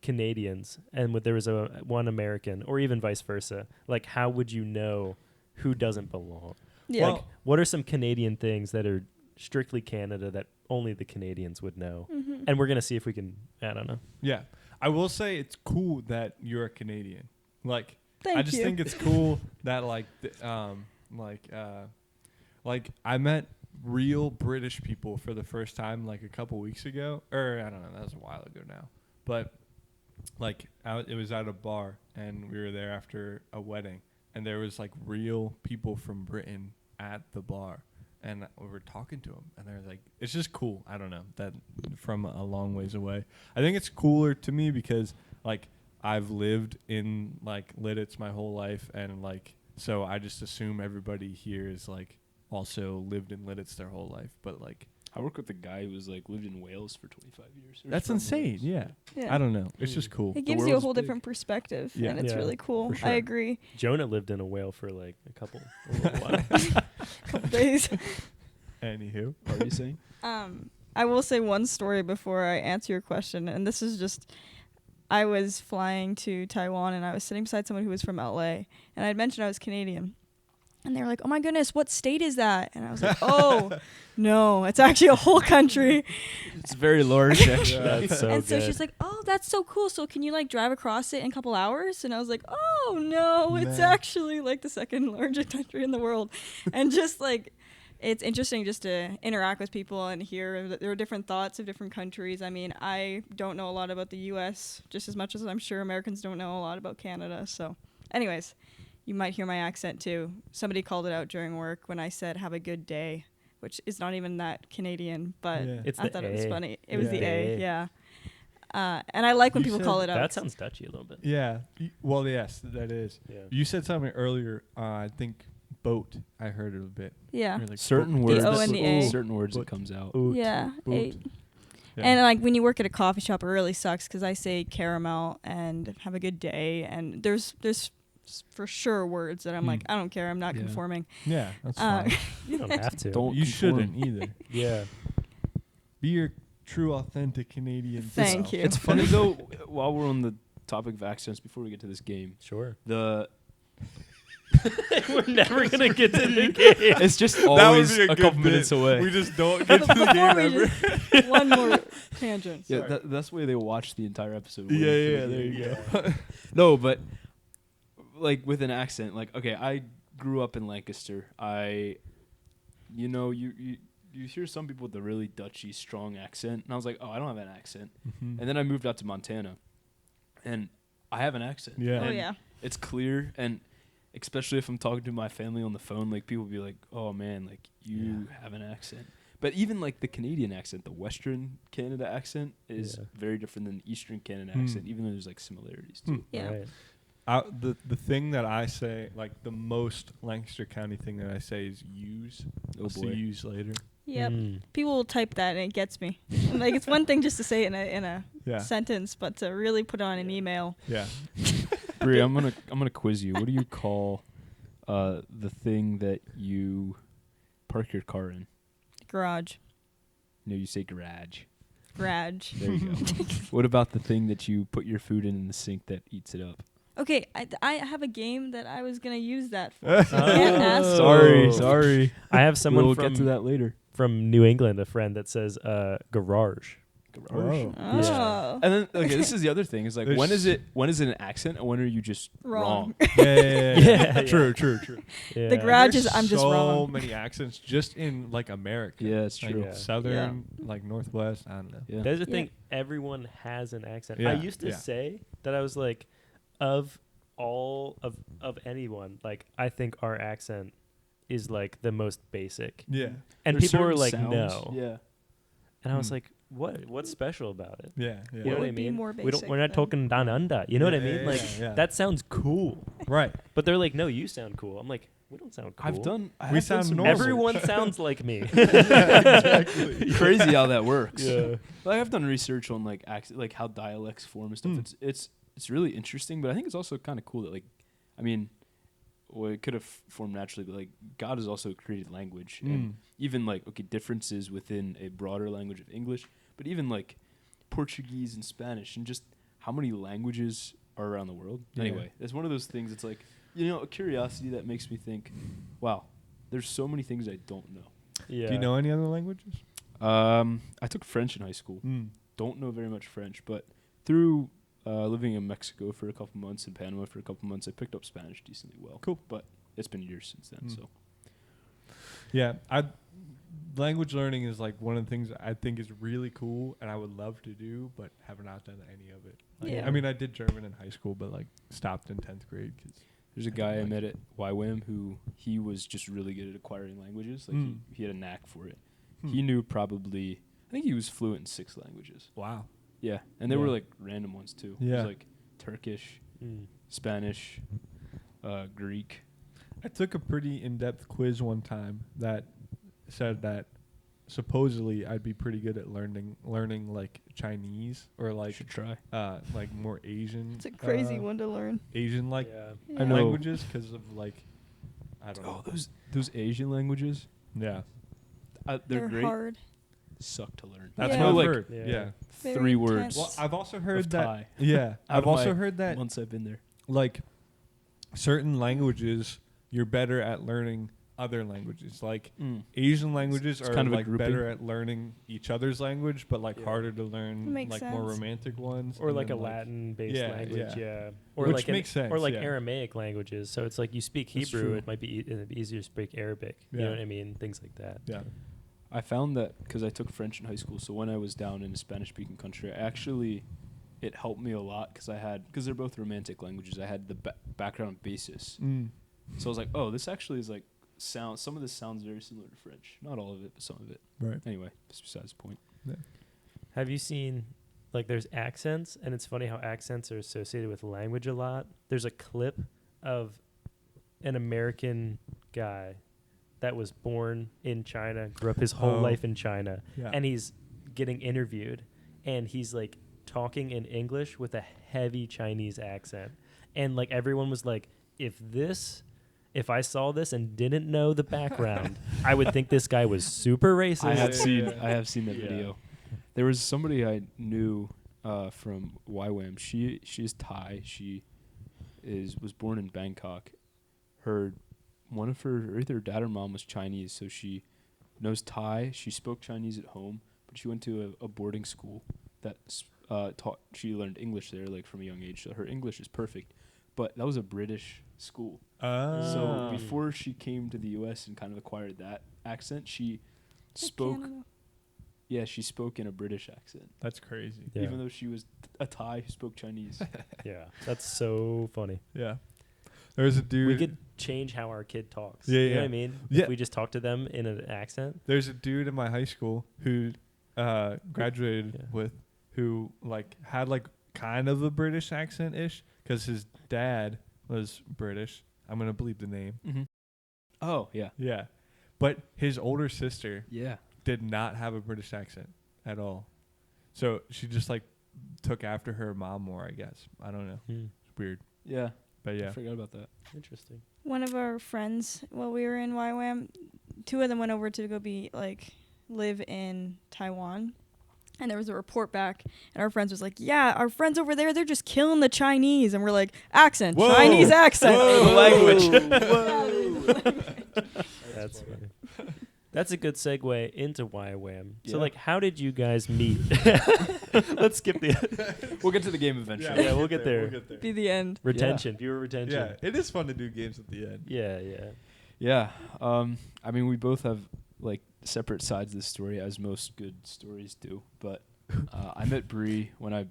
Canadians and there was one American, or even vice versa. Like, how would you know who doesn't belong? Yeah. Like, what are some Canadian things that are strictly Canada that only the Canadians would know? Mhm. And we're gonna see if we can. I don't know. Yeah. I will say it's cool that you're a Canadian. Like, Thank I just you. think it's cool that like I met real British people for the first time like a couple weeks ago, or I don't know, that was a while ago now. But like it was at a bar and we were there after a wedding, and there was like real people from Britain at the bar, and we were talking to them, and they're like, it's just cool. I don't know, that from a long ways away. I think it's cooler to me because like I've lived in like Lidditz my whole life, and like so I just assume everybody here is like also lived in Lidditz their whole life. But like I work with a guy who was like lived in Wales for 25 years. or that's from insane. Wales. Yeah. Yeah. I don't know. It's just cool. It gives you a world's whole big. different perspective, Yeah. and it's Yeah, really cool. for sure. I agree. Jonah lived in a whale for like a little while. Couple days. Anywho. What are you saying? I will say one story before I answer your question, and this is just, I was flying to Taiwan, and I was sitting beside someone who was from LA, and I had mentioned I was Canadian. And they were like, oh my goodness, what state is that? And I was like, oh, no, it's actually a whole country. It's very large, actually. That's so and so good. she's like, oh, that's so cool. So can you like drive across it in a couple hours? And I was like, oh, no, it's Man. actually like the second largest country in the world. And just like, it's interesting just to interact with people and hear that there are different thoughts of different countries. I mean, I don't know a lot about the U.S. just as much as I'm sure Americans don't know a lot about Canada. So anyways, you might hear my accent too. Somebody called it out during work when I said, have a good day, which is not even that Canadian, but Yeah. It's I the thought it was A. funny. It was Yeah. the A, A. yeah. And I like when You people said call it out. That sounds Dutchy a little bit. Yeah. Well, yes, that is. Yeah. You said something earlier. I think boat. I heard it a bit. Yeah. You're like, Certain boat. words. O and the A. Certain words Boot. it comes out. Oot. Yeah. Boot. A. Yeah. And like when you work at a coffee shop, it really sucks because I say caramel and have a good day, and there's for sure words that I'm like, I don't care, I'm not Yeah. conforming. Yeah, that's Uh, fine. You don't have to. Don't You conform. shouldn't either. Yeah. Be your true, authentic Canadian Thank self. you. It's funny though. While we're on the topic of accents, before we get to this game, Sure. the We're never gonna get to the game. It's just That would always be a good couple bit. minutes away. We just don't get to the Before game we ever. just one more tangent. Yeah, Sorry. that's the way they watch the entire episode. Yeah, waiting yeah, for the there game. you go. No, but like with an accent, like okay, I grew up in Lancaster. You hear some people with a really Dutchy, strong accent, and I was like, oh, I don't have an accent. Mhm. And then I moved out to Montana, and I have an accent. Yeah. Oh And yeah. it's clear, and especially if I'm talking to my family on the phone, like people be like, oh man, like you have an accent. But even like the Canadian accent, the Western Canada accent is very different than the Eastern Canada accent, even though there's like similarities too. Yeah. Right. The thing that I say, like the most Lancaster County thing that I say is use. Oh I'll see boy. use later. Yep. Mm. People will type that and it gets me. Like it's one thing just to say it in a Yeah. sentence, but to really put it on an email. Yeah. Bree, I'm gonna quiz you. What do you call the thing that you park your car in? Garage. No, you say garage. Garage. There you go. What about the thing that you put your food in the sink that eats it up? Okay, I have a game that I was gonna use that for. So you can't ask. Oh. Sorry. I have someone We'll from get to that later. from New England, a friend that says garage. Whoa. Oh. And then okay, this is the other thing. Is like when is There's- it an accent and when are you just wrong? Yeah. Yeah. True. Yeah. The garage There's is I'm just so wrong. many accents just in like America. Yeah, it's Like, true. Yeah. Southern, like Northwest. I don't know. Yeah. There's a Yeah. thing. Everyone has an accent. Yeah, I used to yeah. say that I was like, of all of anyone, like I think our accent is like the most basic. Yeah. And There's people were certain like, sounds- no. Yeah. And I was Hmm. like, what? What's special about it? Yeah. Yeah. You know What what I would be mean? more We're not basic talking down under. You know what I mean? Yeah, Like yeah. that sounds cool. Right. But they're like, no, you sound cool. I'm like, we don't sound cool. I We have done sound some normal. Everyone sounds like me. Exactly. crazy how that works. Yeah. Like I've done research on like like how dialects form and stuff. Mm. It's really interesting, but I think it's also kind of cool that like, I mean, well, it could have formed naturally, but like God has also created language, and even like okay differences within a broader language of English, but even like Portuguese and Spanish, and just how many languages are around the world. Yeah. Anyway, it's one of those things. It's like a curiosity that makes me think, wow, there's so many things I don't know. Yeah. Do you know any other languages? I took French in high school. Don't know very much French, but through living in Mexico for a couple months and Panama for a couple months, I picked up Spanish decently well. Cool. But it's been years since then, so. Yeah, language learning is like one of the things I think is really cool, and I would love to do, but have not done any of it. Like, Yeah. I mean, I did German in high school, but like stopped in 10th grade. There's a I guy I don't met at YWAM who he was just really good at acquiring languages. Like he had a knack for it. He knew probably, I think he was fluent in 6 languages. Wow. Yeah, and they Yeah. were like random ones too. It Yeah. was like Turkish, Spanish, Greek. I took a pretty in-depth quiz one time that said that supposedly I'd be pretty good at learning like Chinese or like Should try. like more Asian. It's a crazy one to learn. Asian like Yeah. Yeah. know. languages because of like I don't Oh, know. those Asian languages, Yeah, they're great. hard. Suck to learn. that's Yeah. what Like, I've heard. Yeah. Yeah. Very 3 intense. words. Well, I've also heard of that. Thai. Yeah, Out I've of also my heard that once I've been there. like certain languages you're better at learning other languages. Like Asian languages It's are kind of a like grouping. better at learning each other's language, but like Yeah. harder to learn Makes like more sense. romantic ones. Or and like a then, Latin-based yeah, language, yeah. yeah. Or Which like makes sense, Or like yeah. Aramaic languages. So it's like you speak That's Hebrew, true. it might be easier to speak Arabic. You Yeah. know what I mean? Things like that. Yeah. I found that because I took French in high school, so when I was down in a Spanish-speaking country, it helped me a lot because they're both romantic languages. I had the background basis, so I was like, oh, this actually is like some of this sounds very similar to French. Not all of it, but some of it. Right. Anyway, that's besides the point. Have you seen, like, there's accents, and it's funny how accents are associated with language a lot. There's a clip of an American guy that was born in China, grew up his whole Oh. life in China, Yeah. and he's getting interviewed, and he's, like, talking in English with a heavy Chinese accent. And, like, everyone was like, if I saw this and didn't know the background, I would think this guy was super racist. I have Yeah. seen that Yeah. video. There was somebody I knew from YWAM. She's Thai. She was born in Bangkok, one of her either dad or mom was Chinese, so she knows Thai. She spoke Chinese at home, but she went to a boarding school that taught. She learned English there, like from a young age. So her English is perfect. But that was a British school. So before she came to the U.S. and kind of acquired that accent, she spoke. Canada. Yeah, she spoke in a British accent, That's crazy. Yeah. even though she was a Thai who spoke Chinese. Yeah, that's so funny. Yeah. There's a dude. We could change how our kid talks. Yeah, You know yeah. what I mean? Yeah. If we just talk to them in an accent. There's a dude in my high school who graduated Yeah. with who like had like kind of a British accent ish because his dad was British. I'm gonna bleep the name. Mm-hmm. Oh yeah, Yeah, but his older sister yeah. did not have a British accent at all. So she just like took after her mom more, I guess. I don't know. It's weird, Yeah, but yeah. I forgot about that. Interesting. One of our friends, while we were in YWAM, 2 of them went over to go live in Taiwan. And there was a report back, and our friends was like, yeah, our friends over there, they're just killing the Chinese. And we're like, accent, Whoa. Chinese accent. Whoa. Language. That's funny. That's a good segue into YWAM. Yeah. So, like, how did you guys meet? Let's skip the We'll get to the game eventually. Yeah, we'll get there. Be the end. retention, viewer Yeah, retention. it is fun to do games at the end. Yeah, yeah. Yeah. I mean, we both have like separate sides of the story, as most good stories do. But I met Bree when I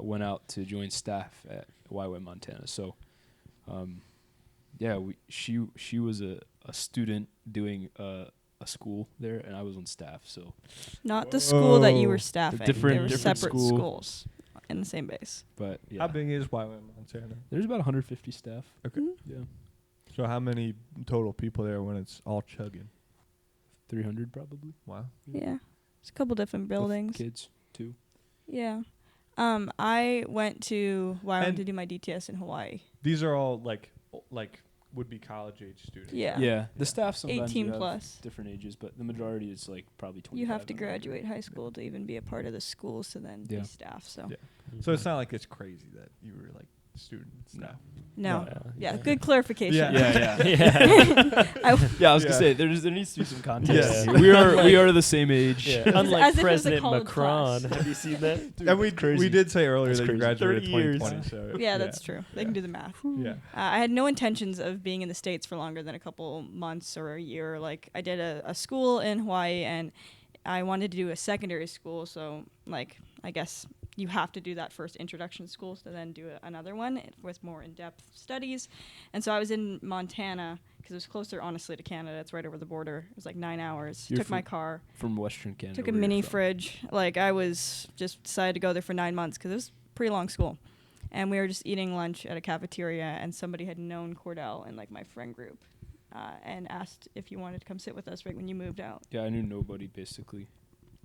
went out to join staff at YWAM Montana. So, yeah, she was a student doing a school there, and I was on staff. So Not the school that you were Whoa. staffing. different- they were different separate school. schools in the same base. but yeah, How big is YWAM Montana? there's about 150 staff. Okay. Mhm. Yeah, So how many total people there when it's all chugging? 300 probably. Wow. Yeah. There's a couple different With buildings. kids too. Yeah. I went to YWAM And- to do my DTS in Hawaii. These are all like would be college age students. Yeah. Yeah, the staff sometimes 18 you have plus. different ages, but the majority is like probably 25. You have to and over. graduate high school to even be a part of the school, to then Yeah. be staff. So Yeah. So it's not like it's crazy that you were like students No. now. no, No, yeah, yeah. good clarification. Yeah. Yeah, yeah. Yeah. Yeah, I was Yeah. gonna say there needs to be some context. Yeah. here. We are the same age. Yeah. As Unlike if it was a President college Macron. class. Have you seen that? Dude, And we crazy. did say earlier That's that you crazy. graduated 30 years. 2020. So Yeah, that's true. They can do the math. Yeah. I had no intentions of being in the States for longer than a couple months or a year. Like, I did a school in Hawaii, and I wanted to do a secondary school. So, like, I guess you have to do that first introduction to schools to then do another one with more in-depth studies. And so I was in Montana because it was closer, honestly, to Canada. It's right over the border. It was like 9 hours. You're Took my from- car. from Western Canada. Took a where you're mini from. fridge. Like, I was just decided to go there for 9 months because it was a pretty long school. And we were just eating lunch at a cafeteria, and somebody had known Cordell in, like, my friend group and asked if you wanted to come sit with us right when you moved out. Yeah, I knew nobody basically,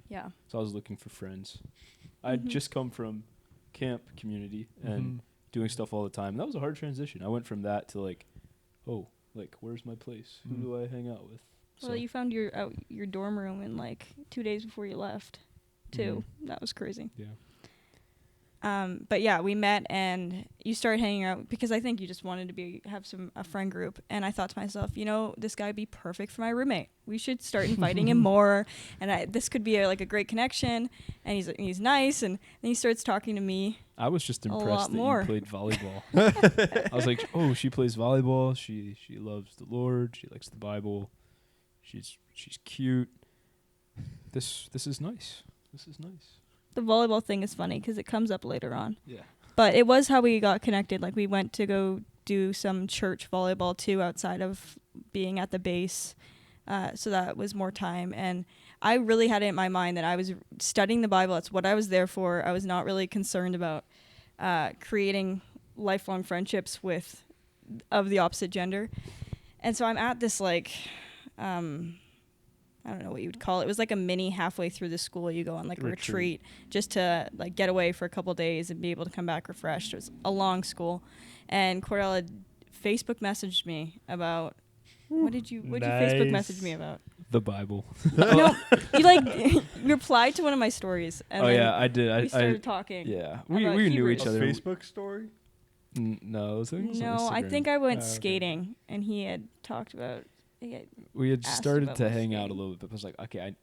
Yeah. so I was looking for friends. I'd Mhm. just come from camp community and Mhm. doing stuff all the time. That was a hard transition. I went from that to like, oh, like where's my place? Mhm. Who do I hang out with? Well, you found your dorm room in, like, 2 days before you left, too. That was crazy. Yeah. But yeah, we met and you started hanging out because I think you just wanted to have a friend group. And I thought to myself, this guy would be perfect for my roommate. We should start inviting him more. And this could be a great connection. And he's nice. And then he starts talking to me. I was just A lot impressed that more. you played volleyball. I was like, oh, she plays volleyball. She loves the Lord. She likes the Bible. She's cute. This is nice. This is nice. The volleyball thing is funny because it comes up later on. Yeah. But it was how we got connected. Like, we went to go do some church volleyball too outside of being at the base. So that was more time. And I really had it in my mind that I was studying the Bible. That's what I was there for. I was not really concerned about creating lifelong friendships of the opposite gender. And so I'm at this, like, I don't know what you would call it. It was like a mini halfway through the school. You go on like a retreat just to like get away for a couple days and be able to come back refreshed. It was a long school. And Cordell had Facebook messaged me about, what did you Facebook message me about? The Bible. No, you replied to one of my stories. And Oh then yeah, I did. we I started talking. yeah. about We knew Hebrews. each A other. Facebook story? No, I think it was on No, I Instagram. think I went Oh, okay. skating, and he had talked about. We had asked started about to my hang out a skating. little bit, but I was like, okay,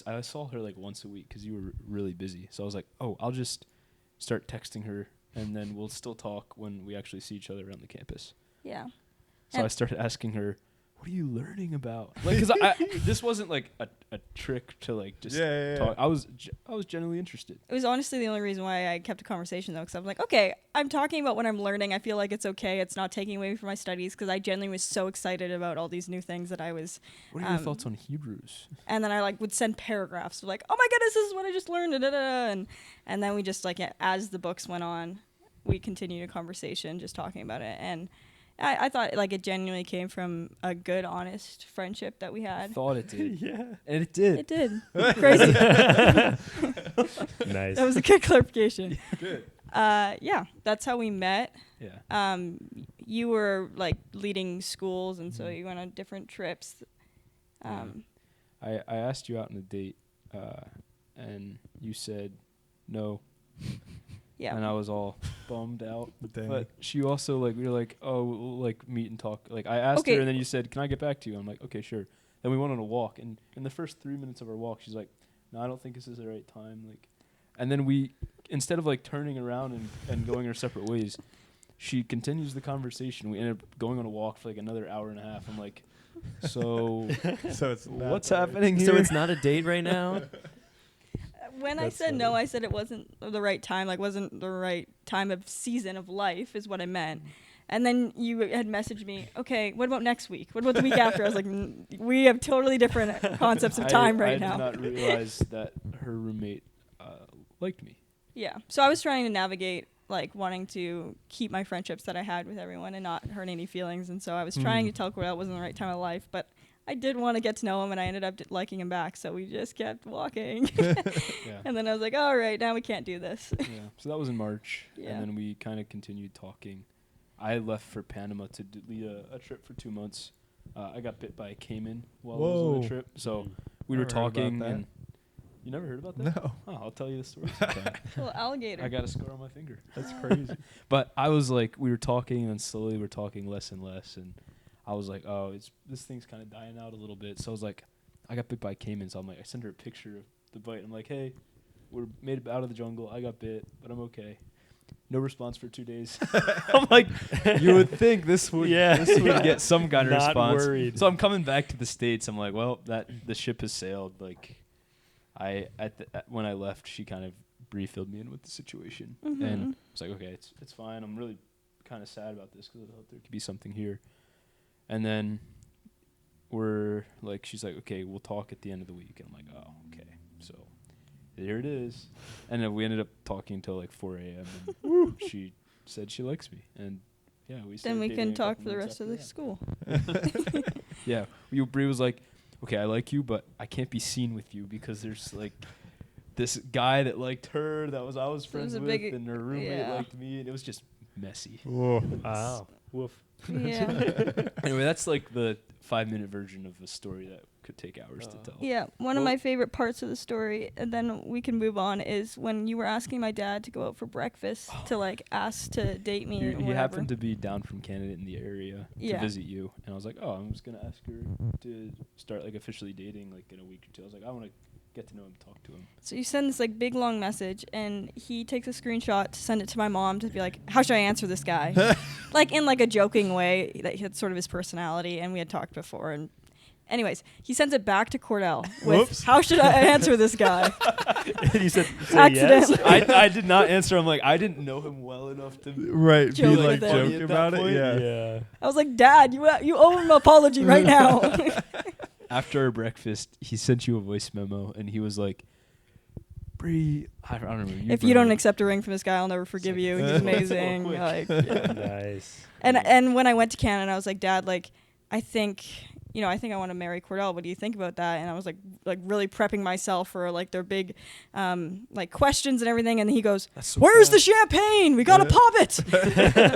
I saw her like once a week because you were really busy. So I was like, oh, I'll just start texting her, and then we'll still talk when we actually see each other around the campus. Yeah. So And- I started asking her, what are you learning about? Like, because this wasn't like a trick to like just talk. I was genuinely interested. It was honestly the only reason why I kept a conversation though, because I was like, okay, I'm talking about what I'm learning. I feel like it's okay. It's not taking away from my studies because I genuinely was so excited about all these new things that I was. What are your thoughts on Hebrews? And then I like would send paragraphs of like, oh my goodness, this is what I just learned, da, da, da, and then we just like as the books went on, we continued a conversation just talking about it, and I thought like it genuinely came from a good, honest friendship that we I had. thought it did. Yeah. And it did. It did. Crazy. Nice. That was a good clarification. Good. Yeah, that's how we met. Yeah. You were like leading schools, and so Mhm. you went on different trips. I asked you out on a date, and you said no. Yeah. And I was all bummed out. Dang. But she also like we were like, oh, we'll like meet and talk. Like I asked Okay. her, and then you said, "Can I get back to you?" I'm like, "Okay, sure." Then we went on a walk, and in the first 3 minutes of our walk, she's like, "No, I don't think this is the right time." Like, and then we, instead of like turning around and going our separate ways, she continues the conversation. We ended up going on a walk for like another hour and a half. I'm like, so So it's not what's the- happening here? So it's not a date right now? When I That's said no, funny. I said it wasn't the right time, like wasn't the right time of season of life is what I meant. And then you had messaged me, okay, what about next week? What about the week after? I was like, we have totally different concepts of time right now. I did not realize that her roommate liked me. Yeah. So I was trying to navigate like wanting to keep my friendships that I had with everyone and not hurt any feelings. And so I was trying to tell Cordell it wasn't the right time of life, but I did want to get to know him, and I ended up liking him back. So we just kept walking. Yeah. And then I was like, all right, now we can't do this. Yeah. So that was in March, Yeah. and then we kind of continued talking. I left for Panama to lead a trip for 2 months. I got bit by a caiman while I was on Whoa. the trip, so Mm. we were Never heard about talking, that. and you never heard about that? No. Oh, I'll tell you the story sometime. Little alligator. I got a scar on my finger. That's crazy. But I was like, we were talking, and then slowly we're talking less and less, and I was like, oh, this thing's kind of dying out a little bit. So I was like, I got bit by a caiman, so I'm like, I sent her a picture of the bite. I'm like, hey, we're made it out of the jungle. I got bit, but I'm okay. No response for 2 days. I'm like, you would think this would get some kind of Not response. worried. So I'm coming back to the States. I'm like, well, the ship has sailed. Like, when I left, she kind of filled me in with the situation, Mm-hmm. and I was like, okay, it's fine. I'm really kind of sad about this because I thought there could be something here. And then we're like, she's like, okay, we'll talk at the end of the week. And I'm like, oh, okay. So here it is. And then we ended up talking until like 4 a.m. and she said she likes me. And yeah, we Then started we dating can a talk couple for the months rest of the after school. that. Yeah. Bree was like, okay, I like you, but I can't be seen with you because there's like this guy that liked her that I was friends a with, big- and her roommate yeah. liked me, and it was just messy. Whoa. Wow. Woof. Yeah. Anyway, that's like the 5-minute version of a story that could take hours to tell. Yeah, one of Well- my favorite parts of the story, and then we can move on, is when you were asking my dad to go out for breakfast to like ask to date me. or He whatever. happened to be down from Canada in the area Yeah. to visit you, and I was like, oh, I'm just gonna ask her to start like officially dating like in a week or two. I was like, I want to get to know him, talk to him. So you send this like big long message, and he takes a screenshot to send it to my mom to be like, how should I answer this guy? Like in like a joking way that that's sort of his personality, and we had talked before. And anyways, he sends it back to Cordell with, Whoops. how should I answer this guy? And you said, say Accidentally. yes? I did not answer. I'm like, I didn't know him well enough to. Right. Joke be with like it. joke At that about it. point, Yeah. Yeah. I was like, Dad, you owe him an apology right now. After our breakfast, he sent you a voice memo, and he was like, Bree, I don't remember. If you don't accept a ring from this guy, I'll never forgive like, you. He's so amazing. quick. Like, yeah. Nice. And when I went to Canada, I was like, Dad, like, I think I want to marry Cordell. What do you think about that? And I was like really prepping myself for like their big, like questions and everything. And he goes, so "Where's fast. the champagne? We gotta pop it."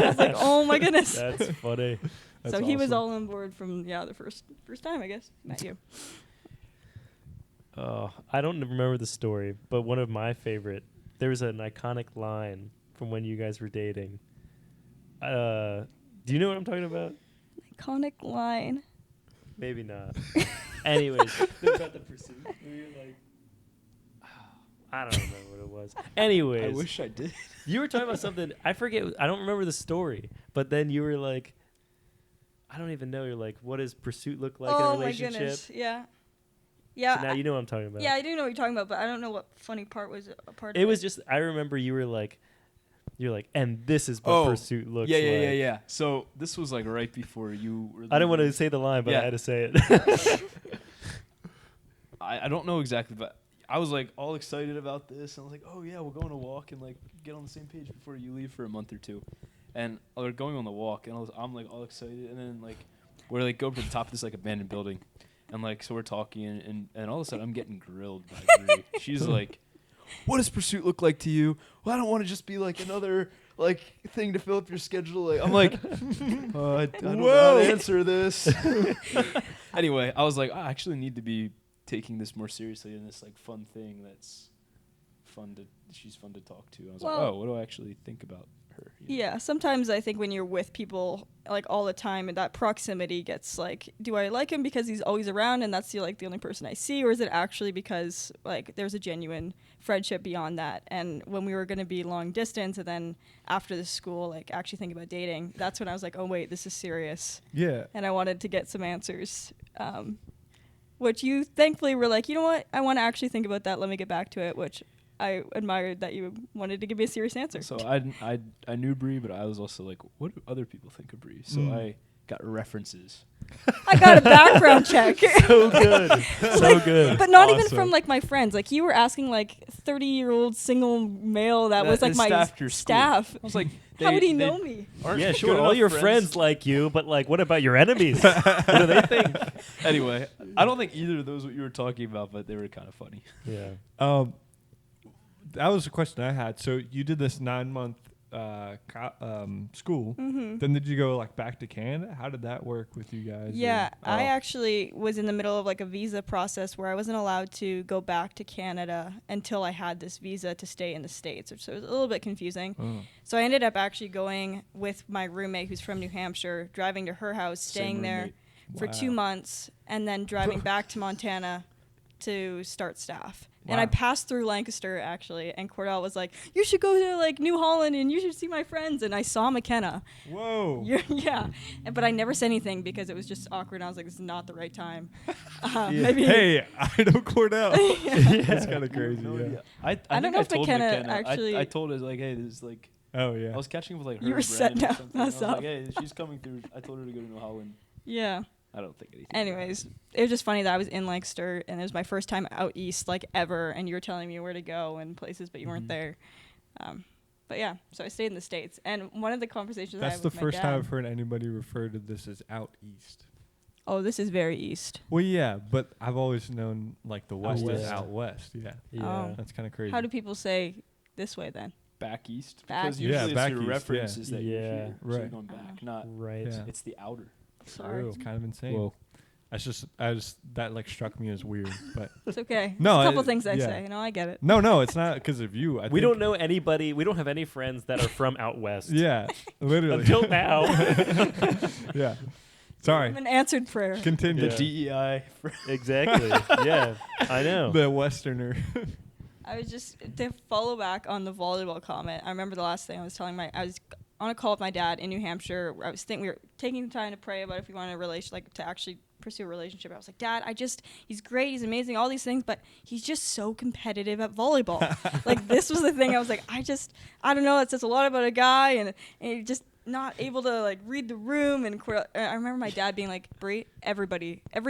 I was like, "Oh my goodness!" That's funny. That's So he was awesome. all on board from the first time I guess met you. I don't remember the story, but one of my favorite, there was an iconic line from when you guys were dating. Do you know what I'm talking about? Iconic line. Maybe not. Anyways, about the pursuit. Where you're like, I don't remember what it was. Anyways, I wish I did. you were talking about something. I forget. I don't remember the story. But then you were like, I don't even know. You're like, what does pursuit look like in a relationship? My goodness. Yeah. Yeah. So now you know what I'm talking about. Yeah, I do know what you're talking about, but I don't know what funny part was a part of It it. was just, I remember you're like, and this is what pursuit looks like. Yeah. So this was like right before you were I didn't want to leaving. say the line, but Yeah. I had to say it. I don't know exactly, but I was like all excited about this. And I was like, oh yeah, we're going to walk and like get on the same page before you leave for a month or two. And we're going on the walk, and I'm like all excited. And then like we're like go up to the top of this like abandoned building, and like so we're talking, and all of a sudden I'm getting grilled by Bree. She's like, what does pursuit look like to you? Well, I don't want to just be like another like thing to fill up your schedule. Like I'm like, I don't know how to answer this. Anyway, I was like, I actually need to be taking this more seriously and this like fun thing that's she's fun to talk to. I was like, oh, what do I actually think about her? You know? Yeah, sometimes I think when you're with people like all the time, and that proximity gets like, do I like him because he's always around and that's the only person I see, or is it actually because like there's a genuine friendship beyond that? And when we were going to be long distance, and then after the school, like actually think about dating, that's when I was like, oh wait, this is serious. Yeah. And I wanted to get some answers. Which you thankfully were like, you know what, I want to actually think about that. Let me get back to it, which I admired that you wanted to give me a serious answer. So I knew Bree, but I was also like, what do other people think of Bree? So I got references. I got a background check. So good. So good. But not even Awesome. from like my friends. Like you were asking like 30-year-old single male that was like my staff. I was like, How would he know me? Yeah, sure. All your friends like you, but like, what about your enemies? What do they think? Anyway, I don't think either of those what you were talking about, but they were kind of funny. Yeah. That was a question I had. So you did this 9-month school. Mm-hmm. Then did you go like back to Canada? How did that work with you guys? Yeah, Or- I actually was in the middle of like a visa process where I wasn't allowed to go back to Canada until I had this visa to stay in the States, so it was a little bit confusing. Oh. So I ended up actually going with my roommate who's from New Hampshire, driving to her house, staying Same there roommate. for 2 Wow. months, and then driving back to Montana to start staff. And I Wow. passed through Lancaster actually, and Cordell was like, "You should go to like New Holland and you should see my friends." And I saw McKenna. Whoa. Yeah. But I never said anything because it was just awkward. And I was like, "This is not the right time." Yeah. Maybe. Hey, I know Cordell. Yeah. That's kind of crazy. No Yeah. idea. I I don't think know I if told McKenna actually- I told her like, hey, this is like. Oh yeah. I was catching up with like her. You were and setting Brandon or up something. I us was up. like, hey, she's coming through. I told her to go to New Holland. Yeah. I don't think anything. Anyways, it was just funny that I was in Lancaster and it was my first time out east like ever, and you were telling me where to go and places, but you weren't there. But yeah, so I stayed in the States, and one of the conversations I That's had the with my first time dad- I've heard anybody refer to this as out east. Oh, this is very east. Well, yeah, but I've always known like the west is west. out west. Yeah. Yeah. Oh. That's kind of crazy. How do people say this way then? Back east. Back Because east. usually Yeah, it's back your east, yeah. references that you Yeah. hear. So Right. you're going back, not. Right. Yeah. It's the outer. Sorry. It's kind of insane. Whoa. That's just that like struck me as weird, but It's okay. No, There's a couple I- thing I yeah. say. I get it. no, it's not because of you. We don't know anybody. We don't have any friends that are from out west. Yeah, literally. Until now. Yeah. Sorry. I'm an answered prayer. Continue. Yeah. DEI. Exactly. Yeah. I know. The Westerner. I was just to follow back on the volleyball comment. I remember the last thing I was telling I was on a call with my dad in New Hampshire. Where I was thinking we were taking time to pray about if we wanted a to actually pursue a relationship. I was like, Dad, he's great, he's amazing, all these things, but he's just so competitive at volleyball. Like this was the thing. I was like, I don't know. It says a lot about a guy, and he just not able to like read the room. And I remember my dad being like, Bree, every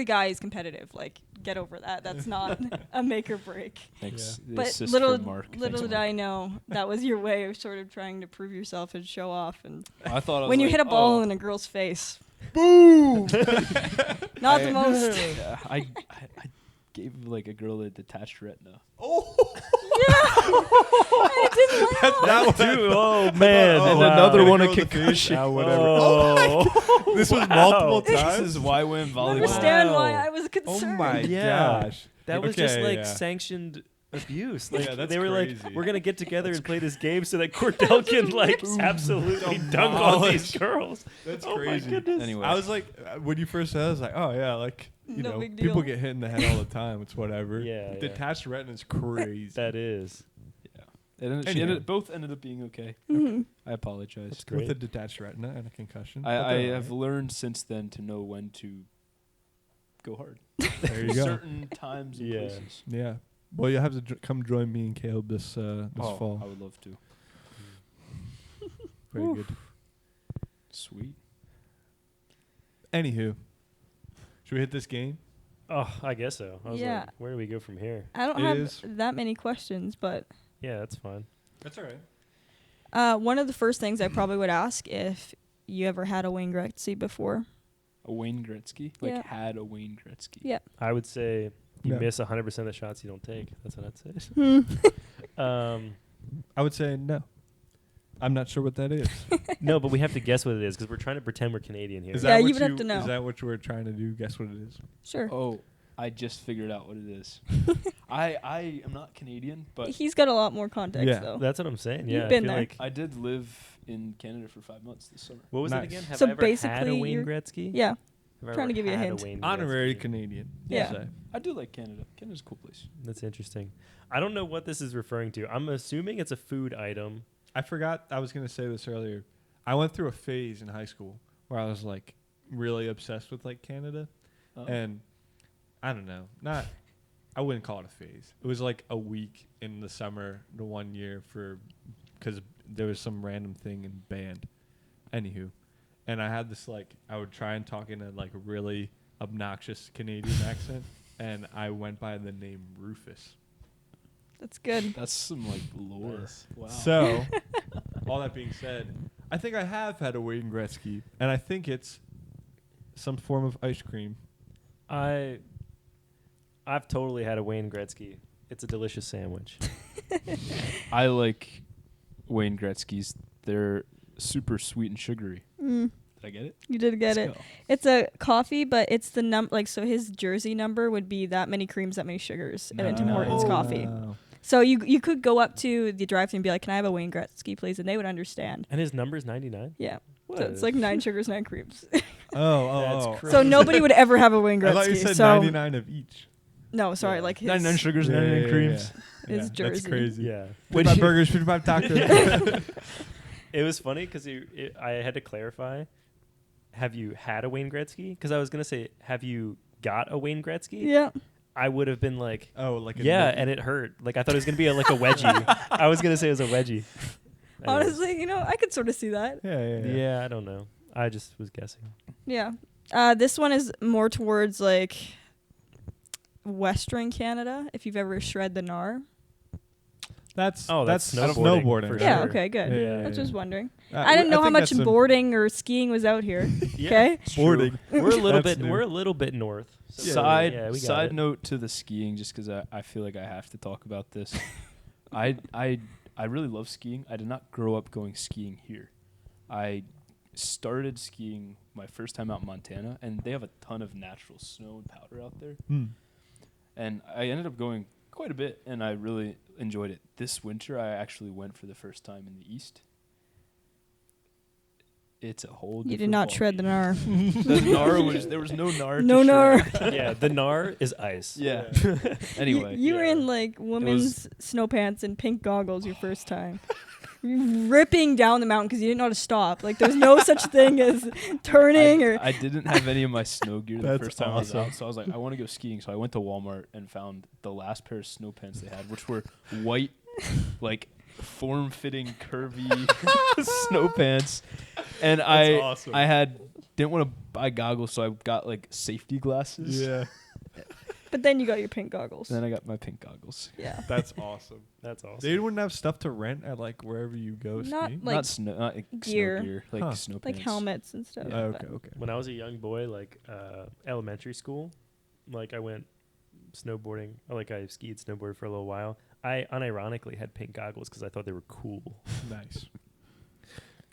guy is competitive. Like, get over that. That's not a make or break. Thanks. Yeah. But Assist little from Mark. little Thanks, did Mark. I know that was your way of sort of trying to prove yourself and show off. And I thought I was when you like, hit a ball oh. in a girl's face, Boom. not the most. I gave like a girl a detached retina. I didn't laugh. That was Dude, oh man. Oh, and wow. another Gonna one go a with the concussion. fish. Whatever. Oh. This was multiple This times. is why we're in volleyball. Understand Wow. why I was Oh concerned. my Yeah. gosh. That was just Okay, like yeah. sanctioned abuse. Like Yeah, that's they were crazy. like, we're gonna get together and play this game so that Cordell can like absolutely dunk on these girls. That's Oh crazy. my goodness. Anyway, I was like, when you first said it, I was like, oh yeah, like, you No know, big people deal. get hit in the head all the time. It's whatever. Yeah, yeah. Detached retina is crazy. That is. Anyway. both ended up being okay. Mhm. I apologize. That's great. With a detached retina and a concussion. I But they're have all learned since then to know when to go hard. right. There you go. Certain times and Yeah. places. Yeah. Well, you have to come join me and Caleb this fall. I would love to. Very good. Sweet. Anywho, should we hit this game? Oh, I guess so. I was Yeah. like, where do we go from here? I don't It have is. that many questions, but Yeah, that's fine. That's all right. one of the first things I probably would ask if you ever had a Wayne Gretzky before. A Wayne Gretzky? Like, Yeah. had a Wayne Gretzky. Yeah. I would say you No. miss 100% of the shots you don't take. That's what I'd say. I would say no. I'm not sure what that is. No, but we have to guess what it is because we're trying to pretend we're Canadian here. Is Yeah, that you what would have to know. Is that what you were trying to do? Guess what it is? Sure. Oh, I just figured out what it is. I am not Canadian, but He's got a lot more context, Yeah. though. That's what I'm saying. You've Yeah, I been feel there. like I did live in Canada for 5 months this summer. what was Nice. it again? Have So I ever had a basically Wayne you're- Gretzky? Yeah. Have I trying ever to give you a had hint. Wayne Honorary Gretzky? Canadian. Yeah. Say. I do like Canada. Canada's a cool place. That's interesting. I don't know what this is referring to. I'm assuming it's a food item. I forgot. I was going to say this earlier. I went through a phase in high school where I was like really obsessed with like Canada, and I don't know. Not. I wouldn't call it a phase. It was like a week in the summer, the one year because there was some random thing in band. Anywho, and I had this like I would try and talk in a like really obnoxious Canadian accent, and I went by the name Rufus. That's good. That's some like lore. Nice. Wow. So, all that being said, I think I have had a Wayne Gretzky, and I think it's some form of ice cream. I've totally had a Wayne Gretzky. It's a delicious sandwich. I like Wayne Gretzky's. They're super sweet and sugary. Mm, Did I get it? you did get Let's it. go. It's a coffee, but it's the so his jersey number would be that many creams, that many sugars, and it's Tim Hortons coffee. Wow. So you could go up to the drive-thru and be like, "Can I have a Wayne Gretzky, please?" And they would understand. And his number's 99? Yeah. What? So it's like 9 sugars, 9 creams. That's Oh. crazy. So nobody would ever have a Wayne Gretzky. I thought you said so 99 of each. no, sorry, Yeah. like his 99 sugars, Yeah, 99 yeah, creams. His That's jersey. crazy. Yeah. 55 burgers, 55 tacos. It was funny because I had to clarify. Have you had a Wayne Gretzky? Because I was going to say, have you got a Wayne Gretzky? Yeah. I would have been like, Oh, like a yeah, nugget. and it hurt. Like I thought it was going to be like a wedgie. I was going to say it was a wedgie. Anyways. Honestly, I could sort of see that. Yeah, I don't know. I just was guessing. Yeah. This one is more towards like Western Canada. If you've ever shred the gnar. That's that's snowboarding. for Yeah. sure. Okay. Good. Yeah, I was just wondering. Uh, I didn't know how think much that's some boarding or skiing was out here. Yeah. Okay. boarding. We're a little That's bit. new. We're a little bit north. So Side yeah, we got side it. note to the skiing, just because I feel like I have to talk about this. I really love skiing. I did not grow up going skiing here. I started skiing my first time out in Montana, and they have a ton of natural snow and powder out there. Hmm. And I ended up going quite a bit, and I really enjoyed it. This winter, I actually went for the first time in the East. It's a whole. You did different not shred the ballgame. gnar. The gnar was there was no gnar. to No shred. gnar. Yeah, the gnar is ice. Yeah. Anyway, You were yeah. in like women's snow pants and pink goggles your first time. Ripping down the mountain because you didn't know how to stop. Like there's no such thing as turning or. I didn't have any of my snow gear the That's first time I was awesome. out, so I was like, I want to go skiing. So I went to Walmart and found the last pair of snow pants they had, which were white, like form-fitting, curvy snow pants. And awesome. I didn't want to buy goggles, so I got like safety glasses. Yeah, But then you got your pink goggles. Then I got my pink goggles. Yeah. that's awesome. That's awesome. They wouldn't have stuff to rent at like wherever you go Not skiing. like not snow, not like gear. snow gear, like Huh. snow like pants. helmets and stuff. Oh, okay, but- okay. When I was a young boy, like elementary school, like I went snowboarding, or like I skied snowboard for a little while. I unironically had pink goggles because I thought they were cool. Nice.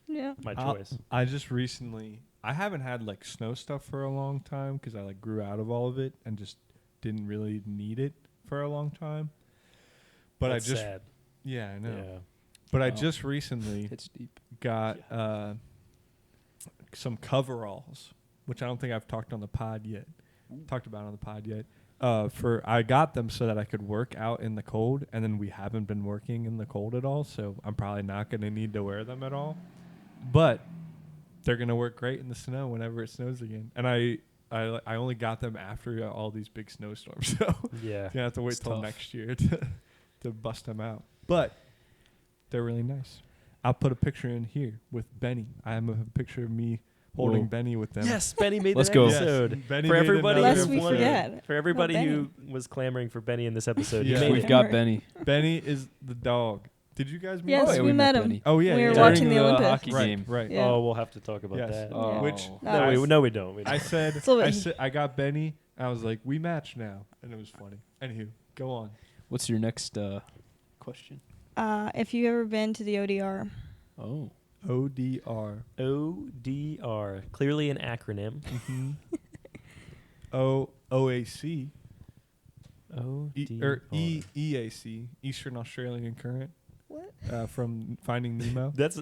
Yeah. My I'll- choice. I just recently, I haven't had like snow stuff for a long time because I like grew out of all of it and just didn't really need it for a long time. But That's I just sad. I know. Yeah. But I Wow. just recently It's deep. got some coveralls, which I don't think I've talked on the pod yet. Talked about on the pod yet. I got them so that I could work out in the cold, and then we haven't been working in the cold at all, so I'm probably not going to need to wear them at all. But they're going to work great in the snow whenever it snows again. And I only got them after all these big snowstorms, so Yeah. gonna have to wait It's till tough. next year to bust them out. But they're really nice. I'll put a picture in here with Benny. I have a picture of me holding Whoa. Benny with them. Yes, Benny made Let's that go. episode. Yes, Benny For made everybody another Lest we episode. forget. For everybody about who was clamoring for Benny in this episode, Yeah. he made We've it. got Benny. Benny is the dog. Did you guys meet? Yes, Oh, yeah, we we met met him. Benny. Oh yeah, We were yeah. watching During the Olympics. hockey right, game. right. Yeah. Oh, we'll have to talk about Yes. that. Oh. Which No, No, we don't. We I don't. said, It's a little bit- I got Benny. And I was like, we match now, and it was funny. Anywho, go on. What's your next question? If you've ever been to the ODR, Oh. ODR. ODR, clearly an acronym. Mm-hmm. OAC. EAC, Eastern Australian Current. What? From Finding Nemo. That's.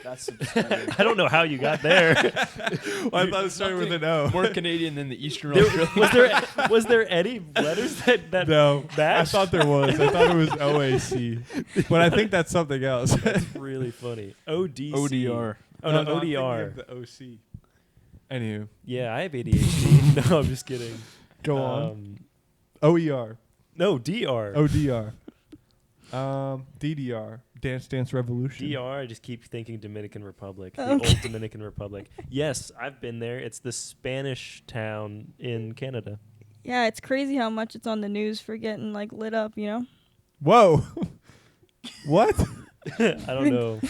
That's I don't know how you got there. I thought it started with an O. more Canadian than the Eastern There- Australian. was there any letters that No, I matched? thought there was. I thought it was OAC, but I think that's something else. That's really funny. ODC. ODR. Oh no, I'm thinking ODR. of the OC. Anywho, Yeah, I have ADHD. No, I'm just kidding. go on. OER, No, DR. ODR, DDR, Dance Dance Revolution. DR, I just keep thinking Dominican Republic, the Okay. old Dominican Republic. Yes, I've been there. It's the Spanish town in Canada. Yeah, it's crazy how much it's on the news for getting like lit up, you know? Whoa, what? I don't know.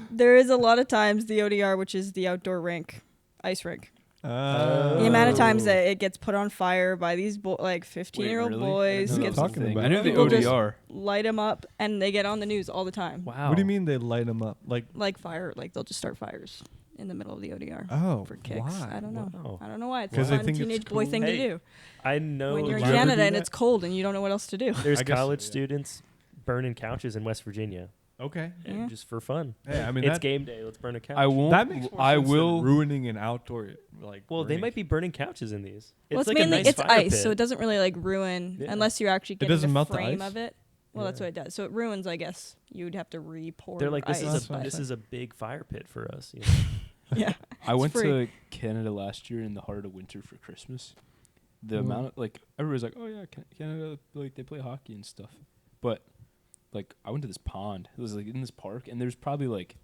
There is a lot of times the ODR, which is the outdoor rink, ice rink. The amount of times Oh. that it gets put on fire by these 15-year-old Wait, really? boys, I didn't know gets that was a thing. I knew the People just- ODR. light them up, and they get on the news all the time. Wow. What do you mean they light them up? Like fire, like they'll just start fires in the middle of the ODR Oh, for kicks. why? I don't know. Wow. I don't know why. It's 'Cause a they fun think it's teenage boy cool? thing Hey, to do I know. when you're in Would you ever Canada do and that? it's cold and you don't know what else to do. There's I guess so, college yeah. students burning couches in West Virginia Okay. Yeah. just for fun. Hey, I mean it's that, game day. Let's burn a couch. I won't. that makes more I sense will. than ruining an outdoor like. Well, they rink. might be burning couches in these. Well, it's like mainly a nice it's fire ice, pit. so it doesn't really like ruin Yeah. unless you actually get doesn't the melt the frame ice? of it. Well, that's Yeah. what it does. So it ruins, I guess. You'd have to re-pour. They're like, ice, but- this is a big fire pit for us. You know? yeah. I went free. to Canada last year in the heart of winter for Christmas. The Mm. amount of like everybody's like, oh yeah, Canada, like they play hockey and stuff. But like I went to this pond. It was like in this park, and there's probably like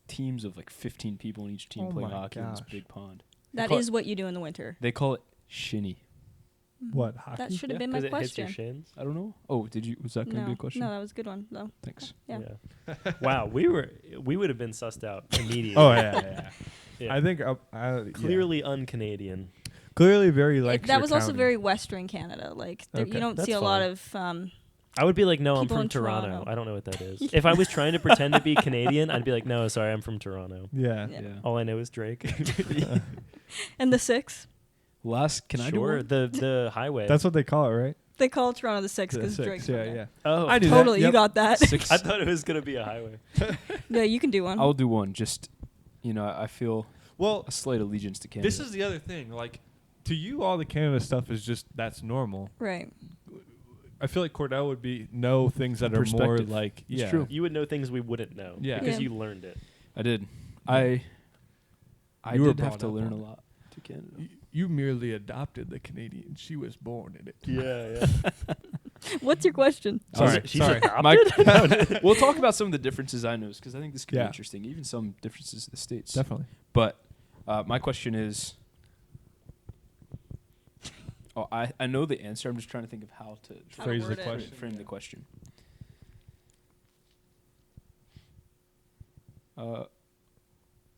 teams of like 15 people in each team Oh playing my hockey in this gosh. big pond. That Call- is what you do in the winter. They call it shinny. What hockey? That should have Yeah, been my 'Cause it hits your question. shins. I don't know. Oh, did you? Was that going to No, be a question? no, that was a good one though. Thanks. Yeah. Wow, we would have been sussed out immediately. Oh yeah. Yeah. I think Clearly un-Canadian. clearly very like. That was also very Western Canada. Like Okay, you don't that's see a lot fine. of. I would be like, no, I'm People from in Toronto. Toronto. I don't know what that is. If I was trying to pretend to be Canadian, I'd be like, no, sorry, I'm from Toronto. Yeah. Yeah. All I know is Drake. And the Six, Last, can I do sure, one? the highway. That's what they call it, right? they call Toronto the Six The because six, Drake's yeah, from there. yeah. Oh, I do that, Totally, you yep. got that. 6. I thought it was gonna be a highway. Yeah, you can do one. I'll do one. Just I feel Well, a slight allegiance to Canada. this is the other thing. Like, to you, all the Canada stuff is just that's normal. Right. I feel like Cordell would know things that are more Perspective. like It's yeah. true. You would know things we wouldn't know. Yeah. Because Yeah. you learned it. I did. I You were did have brought to up learn on a it. lot to Canada. You merely adopted the Canadian. She was born in it. Yeah. What's your question? Sorry, She's sorry. adopted? We'll talk about some of the differences I know because I think this could Yeah. be interesting. Even some differences in the states. Definitely. But my question is. Oh, I know the answer. I'm just trying to think of how to How to Phrase the word it. question. frame the question.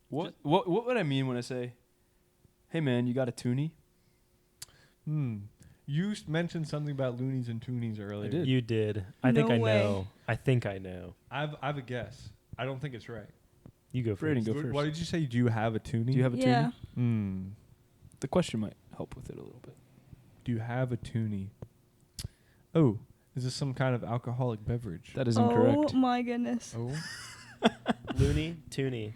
What would I mean when I say, "Hey man, you got a toonie"? You mentioned something about loonies and toonies earlier. did. You did. I think No I way. know. I think I know. I've a guess. I don't think it's right. You go Braden, first. go first. What did you say? Do you have a toonie? Do you have a Yeah. toonie? The question might help with it a little bit. Do you have a toonie? Oh, Is this some kind of alcoholic beverage? That is Oh incorrect. my goodness. Oh. Looney Tooney.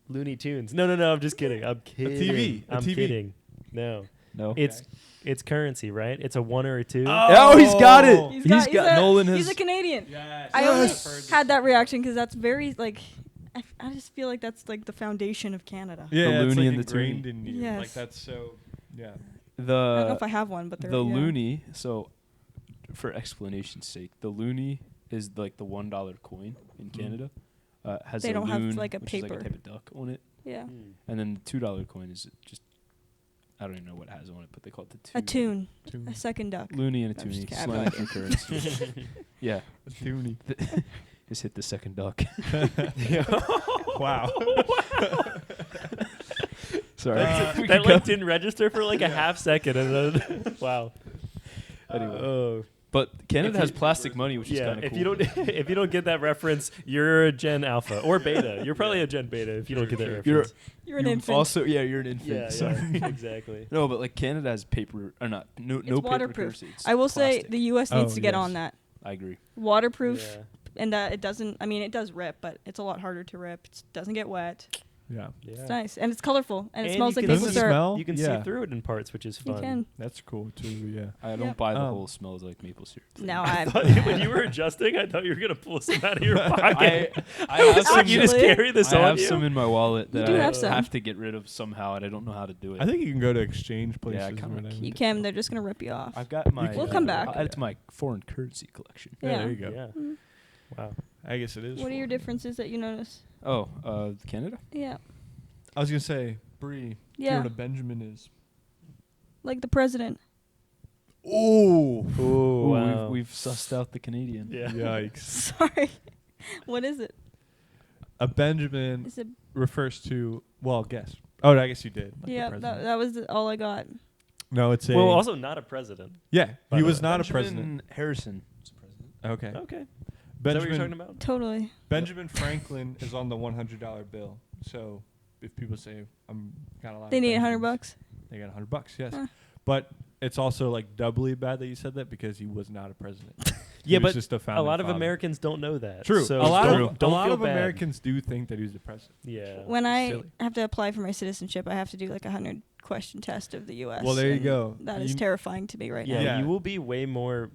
Looney Tunes. No, I'm just kidding. I'm kidding. TV. I'm TV. kidding. No. No. It's currency, right? It's a 1 or a 2. Oh, he's got it. He's He's got Nolan He's has a Canadian. Yes. I only Yes. had that reaction because that's very like. I just feel like that's like the foundation of Canada. Yeah, The it's loony like and the ingrained toony. in you. Yes. Like that's so. Yeah. I don't know the if I have one, but they're the yeah. loony. So, for explanation's sake, the loony is like the $1 coin in Canada. Has They a don't have, loon, like, a which is like paper. a type of duck on it, Yeah. and then the $2 coin is just I don't even know what it has on it, but they call it the A tune. Tune. A second duck. loony and a I'm just toonie, kidding. slang for currency. Yeah, A toonie. just hit the second duck. Wow. Sorry. That like didn't register for like a half second, and then wow. Anyway. But Canada has plastic money, which is Yeah, kind of if cool. you don't if you don't get that reference, you're a Gen Alpha or Beta. You're probably a Gen Beta if you don't get that You're- reference. You're an You infant. Also, yeah, you're an infant. Yeah, Sorry. yeah, exactly. No, but like Canada has paper or not no paper waterproof. currency. It's I will say plastic. the U.S. needs Oh, to get yes. on that. I agree. Waterproof, Yeah. and it doesn't. I mean, it does rip, but it's a lot harder to rip. It doesn't get wet. Yeah. Yeah. It's nice, and it's colorful, and it And smells you like can maple Doesn't see- it syrup. smell? You can Yeah. see through it in parts, which is You fun. can. That's cool too. Yeah. I Yep. don't buy the Um, whole smells like maple syrup. thing. No, I I. thought when you were adjusting, I thought you were gonna pull some out of your pocket. I have some. You just Actually- carry this I on have you. some in my wallet You that do I have some. have to get rid of somehow, and I don't know how to do it. I think you can go to exchange places. Yeah, I kinda or whatever. You can. They're just gonna rip you off. I've got my. We'll come back. I'll add it to my foreign currency collection. Yeah, there you go. Yeah. Mm. Wow. I guess it is. What are your foreign. differences that you notice? Oh, Canada. Yeah, I was gonna say, Bree. Do you Yeah. know what a Benjamin is? like the president. Oh. Oh, Ooh, wow. we've sussed out the Canadian. Yeah. Yikes. Sorry. What is it? A Benjamin Is it? refers to. Well, guess. Oh, I guess you did. Like the Yeah, president. that was all I got. No, it's a. Well, also not a president. yeah, by he the was way. not a Benjamin president. Harrison was president. Okay. Okay. Is that what Benjamin you're talking about? Totally. Benjamin Franklin is on the $100 bill. So if people say I'm got a lot, They of need Benjamins, $100. They got $100. Yes, Huh. but it's also like doubly bad that you said that because he was not a president. Yeah, He was but just a a founding lot of father. Americans don't know that. True. So a lot don't feel of bad. Americans do think that he's the president. Yeah. When I Silly. have to apply for my citizenship, I have to do like a 100-question test of the U.S. Well, there you and go. That is You- terrifying to me right Yeah, now. Yeah. you will be way more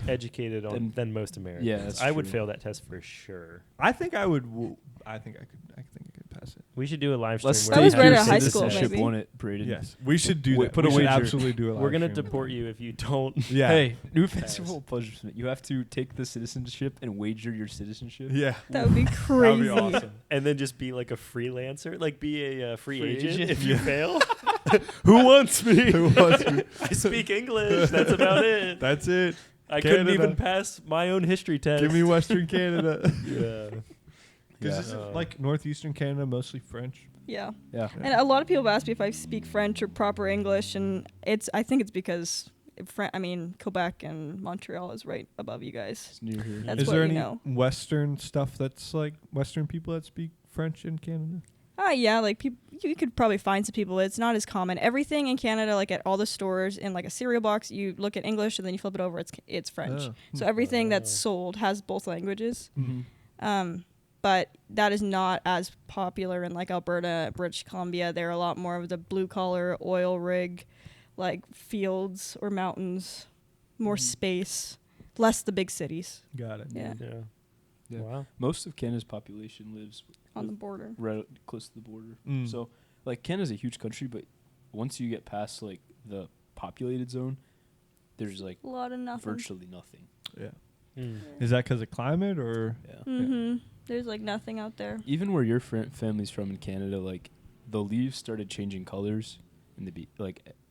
educated than most Americans. Yeah, that's I would true. fail that test for sure. I think I would. I think I could. I think I could pass it. We should do a live stream. Let's where That we was have right your out of high school, citizenship. maybe. on it, Braden. Yes, we should do Wait, that. put we a should wager. absolutely do a live We're gonna stream. deport you if you don't. Yeah. Hey, new Pass. festival punishment. You have to take the citizenship and wager your citizenship. Yeah. That would be That crazy. would be awesome. And then just be like a freelancer, like be a free, Free agent, agent? if you fail. Who wants me? Who wants me? I speak English. That's about it. That's it. I couldn't Canada. even pass my own history test. Give me Western Canada. Yeah. Because Yeah. isn't like northeastern Canada mostly French? Yeah. Yeah. And a lot of people have asked me if I speak French or proper English, and I think it's because Quebec and Montreal is right above you guys. It's near here. That's Is what there we any know. Western stuff that's like Western people that speak French in Canada? Yeah, like you could probably find some people. It's not as common. Everything in Canada, like at all the stores, in like a cereal box, you look at English and then you flip it over. It's French. Oh. So everything that's Oh. sold has both languages. Mm-hmm. But that is not as popular in like Alberta, British Columbia. They're a lot more of the blue collar oil rig, like fields or mountains, more space, less the big cities Got it. Yeah. Yeah. Yeah. Wow. Most of Canada's population lives on the border. right close to the border. Mm. So, like, Canada's a huge country, but once you get past like the populated zone, there's like A lot of nothing. virtually nothing. Yeah. Mm. Is that because of climate or? Yeah. Mm-hmm. There's like nothing out there. Even where your family's from in Canada, like the leaves started changing colors in the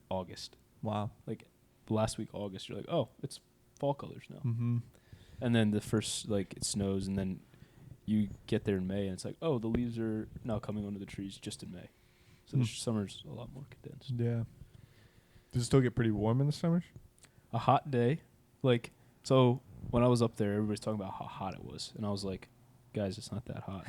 August. Wow. Like last week August, you're like, oh, it's fall colors now. Mm-hmm. And then the first like it snows, and then you get there in May, and it's like, oh, the leaves are now coming onto the trees just in May. So the summer's a lot more condensed. Yeah. Does it still get pretty warm in the summers? A hot day, like so when I was up there, everybody's talking about how hot it was, and I was like, guys, it's not that hot.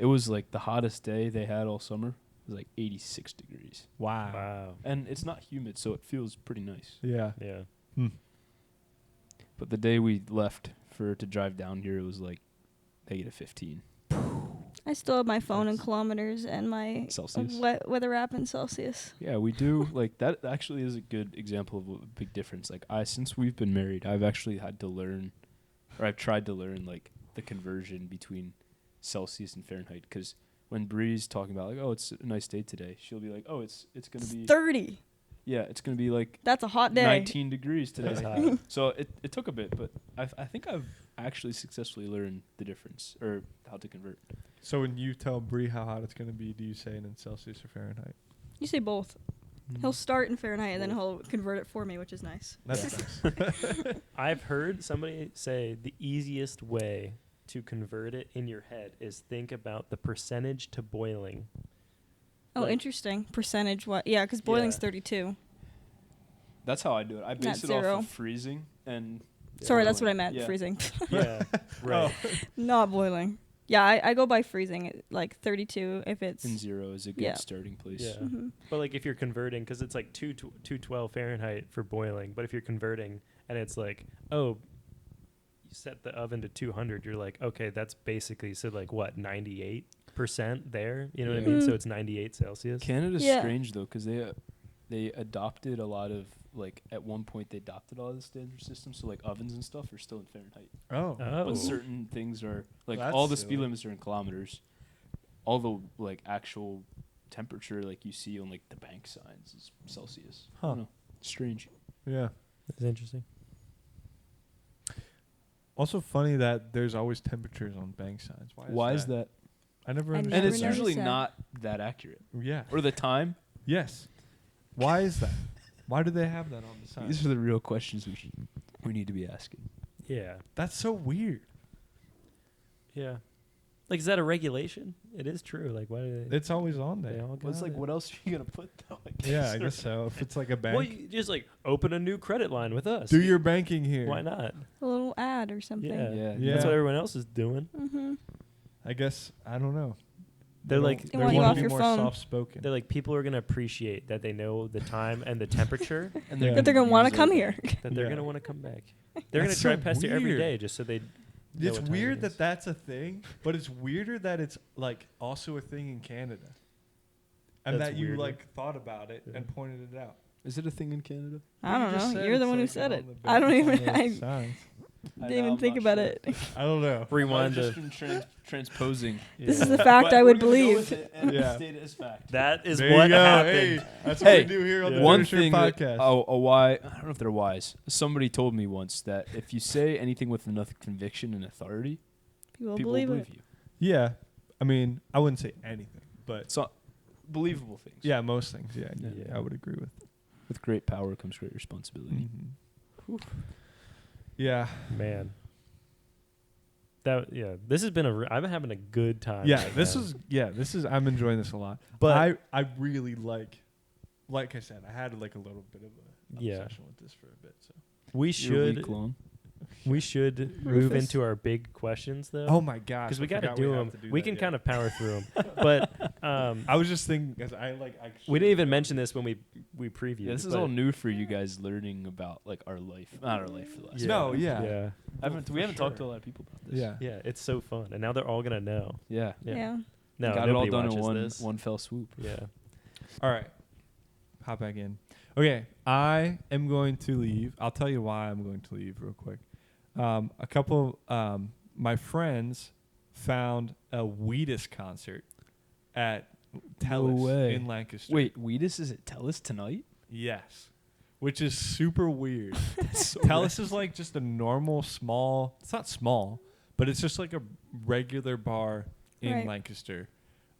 It was like the hottest day they had all summer. It was like 86 degrees, Wow. Wow. and it's not humid, so it feels pretty nice. Yeah. Yeah. Hmm. But the day we left to drive down here, it was like -15 I still have my phone in kilometers and my Celsius. weather app in Celsius. Yeah, we do. Like, that actually is a good example of a big difference. Like, since we've been married, I've actually had to learn, or I've tried to learn, like, the conversion between Celsius and Fahrenheit. Because when Bree's talking about, like, oh, it's a nice day today, she'll be like, oh, it's going to be 30. Yeah, it's going to be like That's a hot day. 19 degrees today. That's hot. So it took a bit, but I think I've actually successfully learned the difference, or how to convert. So when you tell Bree how hot it's going to be, do you say it in Celsius or Fahrenheit? You say both. He'll start in Fahrenheit and then he'll convert it for me, which is nice. That's Yeah. nice. I've heard somebody say the easiest way to convert it in your head is think about the percentage to boiling. Oh, Like- interesting. Percentage what? Yeah, because boiling's Yeah. 32. That's how I do it. I base it zero. off of freezing and Sorry, that's what I meant. Yeah. Freezing. Yeah, right. Not boiling. Yeah, I go by freezing. Like 32 if it's. and 0 is a good Yeah. starting place. Yeah. Mhm. But like if you're converting, because it's like 212 Fahrenheit for boiling, but if you're converting and it's like, oh, you set the oven to 200, you're like, okay, that's basically, so like what, 98% there? You know what I mean? Yeah. So it's 98 Celsius. Canada's Yeah. strange though, because they adopted a lot of, like, at one point they adopted all the standard systems, so like ovens and stuff are still in Fahrenheit. Oh. Oh. But certain things are like That's all the silly. speed limits are in kilometers. All the like actual temperature like you see on like the bank signs is Celsius. I Huh. don't know. Strange. Yeah. That's interesting. Also funny that there's always temperatures on bank signs. Why is that? I never I understood And it's never that. usually noticed that. not that accurate. Yeah. Or the time. Yes. Why is that? Why do they have that on the sign? These are the real questions we need to be asking. Yeah. That's so weird. Yeah. Like, is that a regulation? It is true. Like, why do they? It's always on They there. all Well, it's got like, it. what else are you gonna put though? Yeah, I guess so. If it's like a bank, Well, you just like open a new credit line with us. do your banking here. Why not? A little ad or something. Yeah. Yeah. That's what everyone else is doing. Mm-hmm. I guess I don't know. They're like, They want you wanna off be your more phone. soft-spoken. they're like, people are gonna appreciate that they know the time and the temperature, And Yeah. That they're going to want to use come it. here. that they're Yeah. gonna want to come back. They're gonna That's drive so past you every weird. day just so they. It's weird that that's a thing, but it's weirder that it's like also a thing in Canada, and That's that you weirder. like thought about it Yeah. and pointed it out. Is it a thing in Canada? I don't You just know. said You're the it's one who like said on it. the I don't back even. on the I signs. didn't even think about it. I don't know. Rewind I've to. just been transposing. This is Yeah. the fact I would believe. Yeah. State it as fact. That is There what you go. happened. Hey, that's Hey, what we do here on yeah. the One Finisher thing that, podcast. a why, I don't know if they're wise. Somebody told me once that if you say anything with enough conviction and authority, People people believe will it. believe you. Yeah, I mean, I wouldn't say anything, but So, believable things. yeah, most things. Yeah, Yeah. I would agree with. With great power comes great responsibility. Yeah, Man. This has been I've been having a good time. yeah. right This now. is. I'm enjoying this a lot. But I really like I said, I had like a little bit of a Yeah. obsession with this for a bit. So. we You're should week long. move Rufus. into our big questions though. Oh my gosh! because we got to forgot do have them. to We that, can yeah. kind of power through them. But I was just thinking because I we didn't even mention this when we previewed. Yeah, this is but- all new for you guys learning about like our life. Not our life for the last. Yeah. No, yeah. Yeah. We haven't talked to a lot of people about this. Yeah. Yeah, it's so fun, and now they're all gonna know. Yeah. Yeah. No, Got it all nobody done in watches this. one fell swoop. Yeah. All right. Hop back in. Okay, I am going to leave. I'll tell you why I'm going to leave real quick. A couple my friends found a Wheatus concert at Tellus way. in Lancaster. Wait, Wheatus is at Tellus tonight? Yes. Which is super weird. So Tellus is like just a normal small, it's not small, but it's just like a regular bar in Right. Lancaster.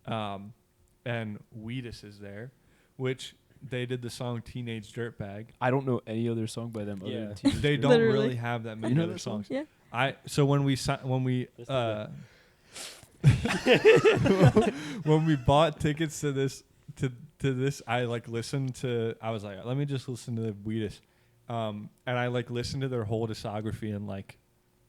And Wheatus is there, which they did the song Teenage Dirtbag. I don't know any other song by them other Yeah. than Teenage They Dirtbag. don't Literally. really have that many You know other that song? songs. Yeah. So when we This is when we bought tickets to this I like listened to, I was like, let me just listen to Wheatus. And I like listened to their whole discography in like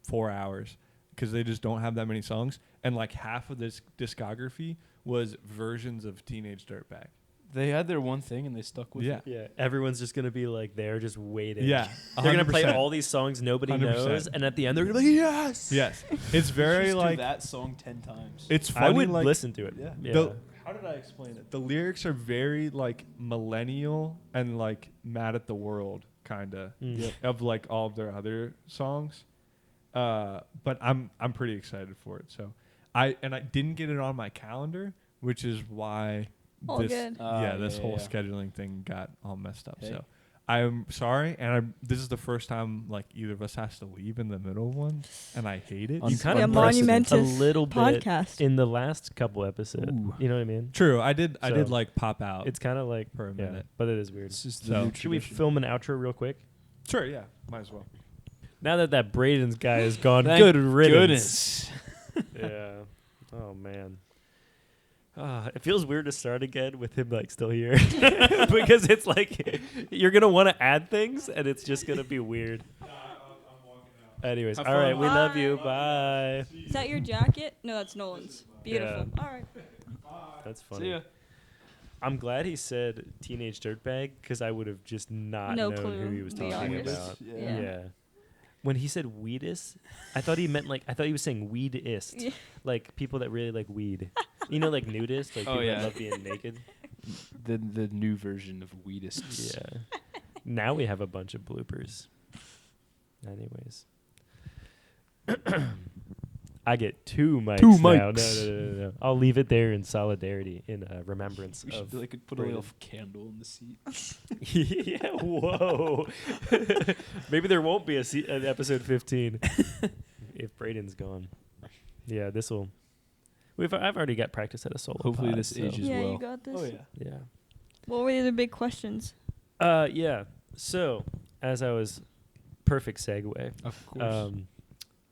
4 hours because they just don't have that many songs. And like half of this discography was versions of Teenage Dirtbag. They had their one thing and they stuck with Yeah. it. Yeah, everyone's just gonna be like there, just waiting. Yeah, they're gonna play 100%. all these songs nobody 100%. knows, and at the end they're gonna be like, yes. Yes, it's very Just like do that song 10 times. it's funny. I would like, listen to it. Yeah. Yeah. how did I explain it? The lyrics are very like millennial and like mad at the world kind of Mm. of like all of their other songs. But I'm pretty excited for it. So I didn't get it on my calendar, which is why All this good. this whole yeah. scheduling thing got all messed up. Hey. So I'm sorry, and this is the first time like either of us has to leave in the middle of one, and I hate it. You kind Yeah, of monumentous a little bit podcast. in the last couple episodes. Ooh. You know what I mean? True, I did So, like pop out. It's kind of like For a yeah, minute. but it is weird. It's just So, the new Should we tradition. film an outro real quick? Sure, yeah, might as well. Now that Braden's guy is gone, Thank good riddance. goodness. Yeah. Oh man. It feels weird to start again with him like still here because it's like you're gonna want to add things and it's just gonna be weird. Anyways, Have all right, fun. we love Bye. you. Bye. Is that your jacket? No, that's Nolan's. Beautiful. All right. That's See funny. ya. I'm glad he said teenage dirtbag because I would have just not No known clue. who he was Be talking honest. about. Yeah. Yeah. When he said weedist, I thought he meant I thought he was saying weedist, Yeah. like people that really like weed. You know, like nudists, like Oh, people yeah. that love being naked. The new version of Weedists. Yeah. Now we have a bunch of bloopers. Anyways. I get two mics Two now. mics. No. I'll leave it there in solidarity, in remembrance We of. should like put a Braden. little candle in the seat. Yeah, whoa. Maybe there won't be an episode 15 if Braden's gone. Yeah, this will. I've already got practice at a solo. Hopefully pod, this so- ages Yeah, well. you got this. Yeah. What were the other big questions? Yeah. So, as I was, perfect segue. Of course.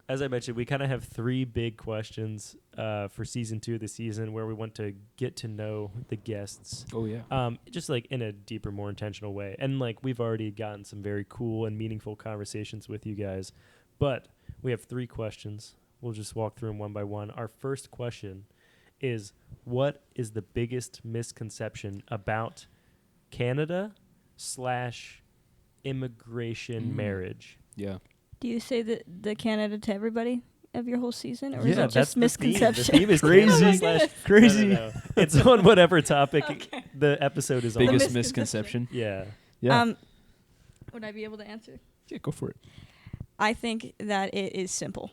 As I mentioned, we kind of have three big questions for season 2 of the season where we want to get to know the guests, Oh yeah. just like in a deeper, more intentional way. And like we've already gotten some very cool and meaningful conversations with you guys, but we have three questions. We'll just walk through them one by one. Our first question is, what is the biggest misconception about Canada/immigration marriage? Yeah. Do you say the Canada to everybody of your whole season, or is Yeah, it that's just the misconception? theme. The theme is Crazy. Canada Oh my slash- goodness. Crazy. No. It's on whatever topic Okay. the episode is on. Biggest misconception. misconception. Yeah. Yeah. Would I be able to answer? Yeah. Go for it. I think that it is simple.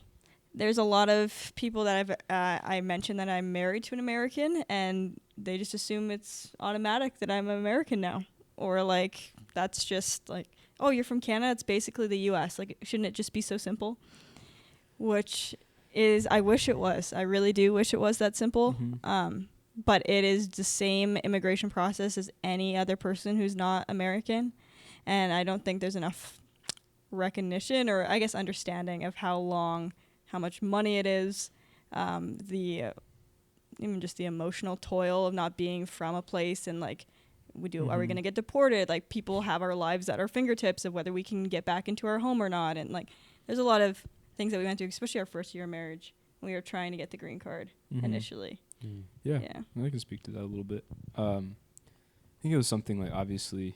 There's a lot of people that I mentioned that I'm married to an American, and they just assume it's automatic that I'm American now, or like that's just like, oh, you're from Canada. It's basically the U.S. Like, shouldn't it just be so simple? Which is, I wish it was. I really do wish it was that simple. Mhm. But it is the same immigration process as any other person who's not American, and I don't think there's enough recognition or I guess understanding of how much money it is, even just the emotional toil of not being from a place, and like are we Mhm. going to get deported? Like, people have our lives at our fingertips of whether we can get back into our home or not, and like there's a lot of things that we went through, especially our first year of marriage. We were trying to get the green card Mhm. initially. Yeah. Yeah. I can speak to that a little bit. I think it was something like, obviously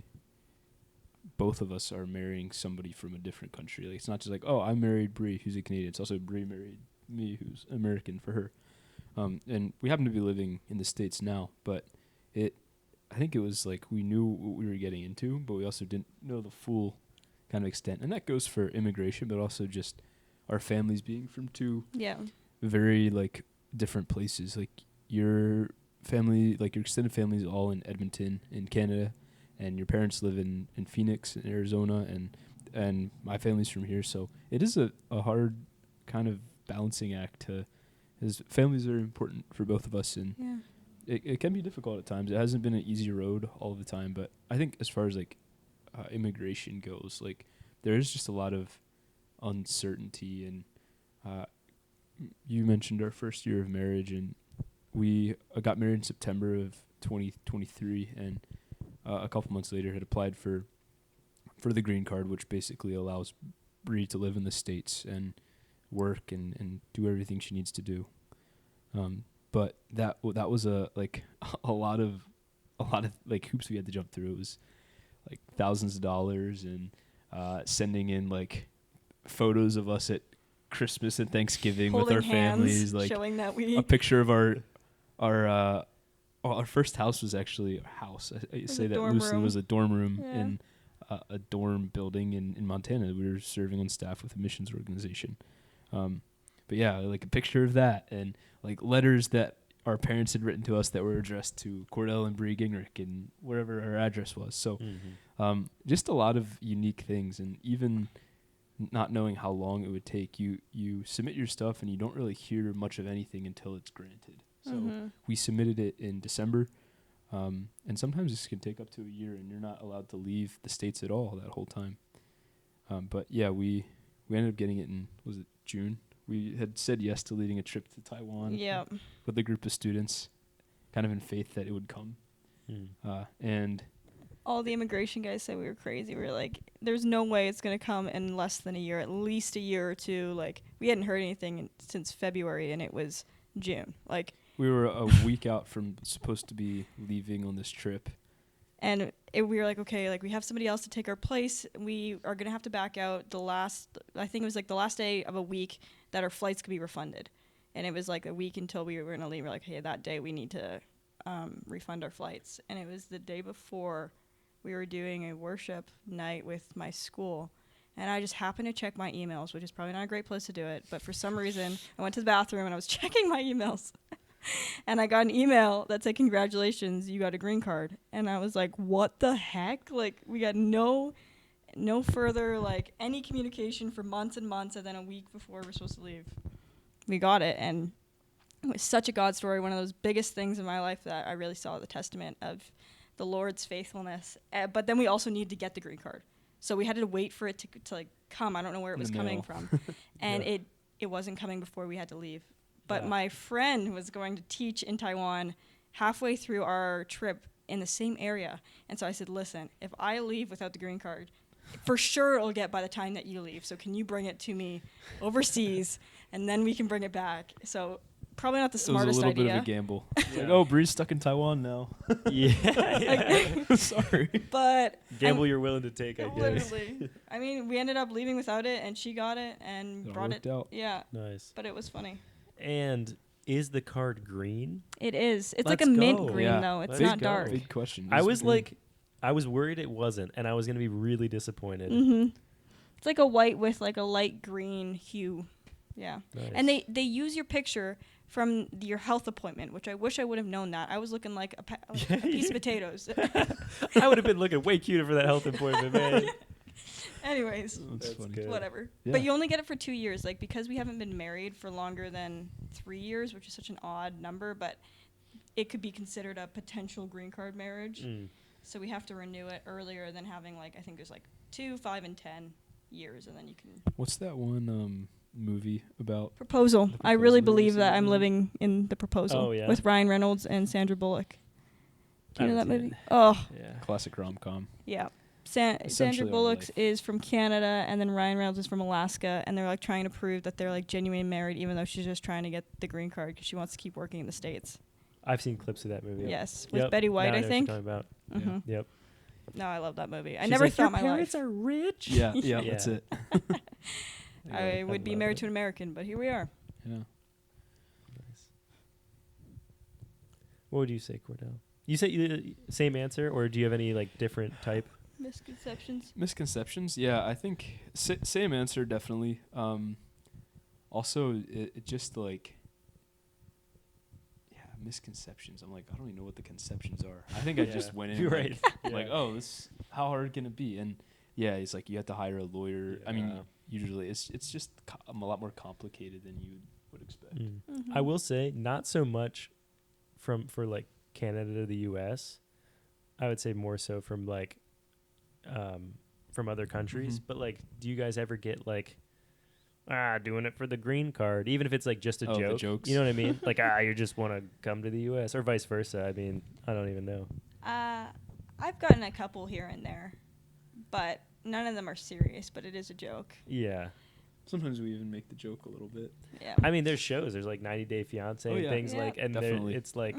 both of us are marrying somebody from a different country. Like, it's not just like, oh, I married Bree, who's a Canadian. It's also Bree married me, who's American, for her. And we happen to be living in the States now, but I think it was like we knew what we were getting into, but we also didn't know the full kind of extent. And that goes for immigration, but also just our families being from two Yeah. very like different places. Like, your family, like your extended family is all in Edmonton in Canada, and your parents live in Phoenix in Arizona, and my family's from here. So it is a hard kind of balancing act because families are important for both of us, and Yeah. it can be difficult at times. It hasn't been an easy road all the time, but I think as far as like immigration goes, like there is just a lot of uncertainty. And you mentioned our first year of marriage, and we got married in September of 2023, and a couple months later had applied for the green card, which basically allows Bree to live in the States and work and do everything she needs to do. But that was a lot of a lot of like hoops we had to jump through. It was like thousands of dollars, and sending in like photos of us at Christmas and Thanksgiving Holding with our hands, families, like showing that we a picture of our first house was actually a house. I was say a that dorm loosely. room. It was a dorm room Yeah. in a dorm building in Montana. We were serving on staff with a missions organization. But yeah, like a picture of that, and like letters that our parents had written to us that were addressed to Cordell and Bree Gingrich and wherever our address was. So just a lot of unique things, and even not knowing how long it would take. You submit your stuff and you don't really hear much of anything until it's granted. So we submitted it in December, and sometimes this can take up to a year, and you're not allowed to leave the States at all that whole time. But yeah, we ended up getting it in, was it June? We had said yes to leading a trip to Taiwan with a group of students, kind of in faith that it would come. And all the immigration guys said we were crazy. We were like, there's no way it's going to come in less than a year, at least a year or two. Like, we hadn't heard anything since February, and it was June. Like, we were a week out from supposed to be leaving on this trip. And we were like, okay, like we have somebody else to take our place. We are going to have to back out I think it was like the last day of a week that our flights could be refunded. And it was like a week until we were going to leave. We're like, hey, that day we need to refund our flights. And it was the day before we were doing a worship night with my school. And I just happened to check my emails, which is probably not a great place to do it. But for some reason, I went to the bathroom and I was checking my emails. And I got an email that said, congratulations, you got a green card. And I was like, what the heck? Like, we got no further, like, any communication for months and months. And then a week before we're supposed to leave, we got it. And it was such a God story, one of those biggest things in my life that I really saw the testament of the Lord's faithfulness. But then we also needed to get the green card. So we had to wait for it to like, come. I don't know where it was coming from. And it wasn't coming before we had to leave. But my friend was going to teach in Taiwan halfway through our trip in the same area. And so I said, listen, if I leave without the green card, for sure it'll get by the time that you leave. So can you bring it to me overseas, and then we can bring it back? So probably not the smartest idea. It was a little bit of a gamble. Like, oh, Bree's stuck in Taiwan now. Sorry. But gamble you're willing to take, I guess. Literally. I mean, we ended up leaving without it, and she got it and brought it. Out. Yeah. Nice. But it was funny. And is the card green? It is. It's like Let's a mint go. green, though. It's Let's not go. dark. Big question. I was worried it wasn't, and I was going to be really disappointed. Mm-hmm. It's like a white with like a light green hue. Yeah. Nice. And they use your picture from your health appointment, which I wish I would have known that. I was looking like a piece of potatoes. I would have been looking way cuter for that health appointment, man. Anyways, That's funny. good. whatever. Yeah. But you only get it for 2 years, like because we haven't been married for longer than 3 years, which is such an odd number, but it could be considered a potential green card marriage. So we have to renew it earlier than having like, I think there's like 2, 5, and 10 years, and then you can. What's that one movie about? Proposal. I really Proposal. believe Have you that seen I'm that living in The Proposal Oh, yeah? with Ryan Reynolds and Sandra Bullock. Do you know that haven't seen movie? it. Oh, Yeah. Classic rom-com. yeah. Sandra Essentially our Bullock life. is from Canada, and then Ryan Reynolds is from Alaska, and they're like trying to prove that they're like genuinely married, even though she's just trying to get the green card because she wants to keep working in the States. I've seen clips of that movie. Yes, with Yep. Betty White, Now I know what think. you're talking about. Mm-hmm. Yep. No, I love that movie. I She's never like, thought your my parents life are rich. Yeah, Yeah. that's it. I would be love married it. to an American, but here we are. Yeah. Nice. What would you say, Cordell? You say same answer, or do you have any like different type? Misconceptions. Misconceptions? Yeah, I think same answer, definitely. Also, it just like, yeah, misconceptions. I'm like, I don't even know what the conceptions are. I think I just went in You're like, right. like, oh, how hard can it be? And yeah, it's like you have to hire a lawyer. I mean, Yeah. usually it's just a lot more complicated than you would expect. Mm-hmm. I will say not so much for like Canada to the U.S. I would say more so from like from other countries. Mhm. But like, do you guys ever get like doing it for the green card, even if it's like just a Oh, the joke? jokes. You know what I mean? Like you just want to come to the U.S. or vice versa. I mean, I don't even know. I've gotten a couple here and there, but none of them are serious, but it is a joke. Yeah. Sometimes we even make the joke a little bit. Yeah. I mean, there's shows. There's like 90 Day Fiance Oh, and yeah. things Yeah. like, and Definitely. it's like,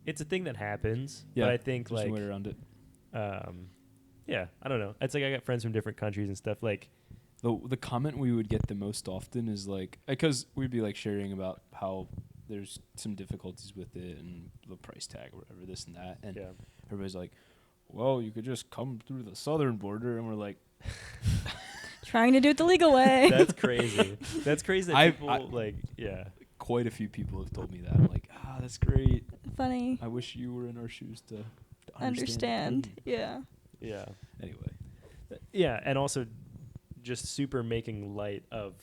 it's a thing that happens. Yeah, but I think there's like no way around it. Yeah, I don't know. It's like I got friends from different countries and stuff. Like, The comment we would get the most often is like, because we'd be like sharing about how there's some difficulties with it and the price tag or whatever, this and that, and yeah, everybody's like, well, you could just come through the southern border, and we're like, Trying to do it the legal way. that's crazy. That's crazy that people like, yeah, quite a few people have told me that. I'm like, that's great. Funny. I wish you were in our shoes to Understand. the pain." Yeah. yeah, Anyway, yeah, and also just super making light of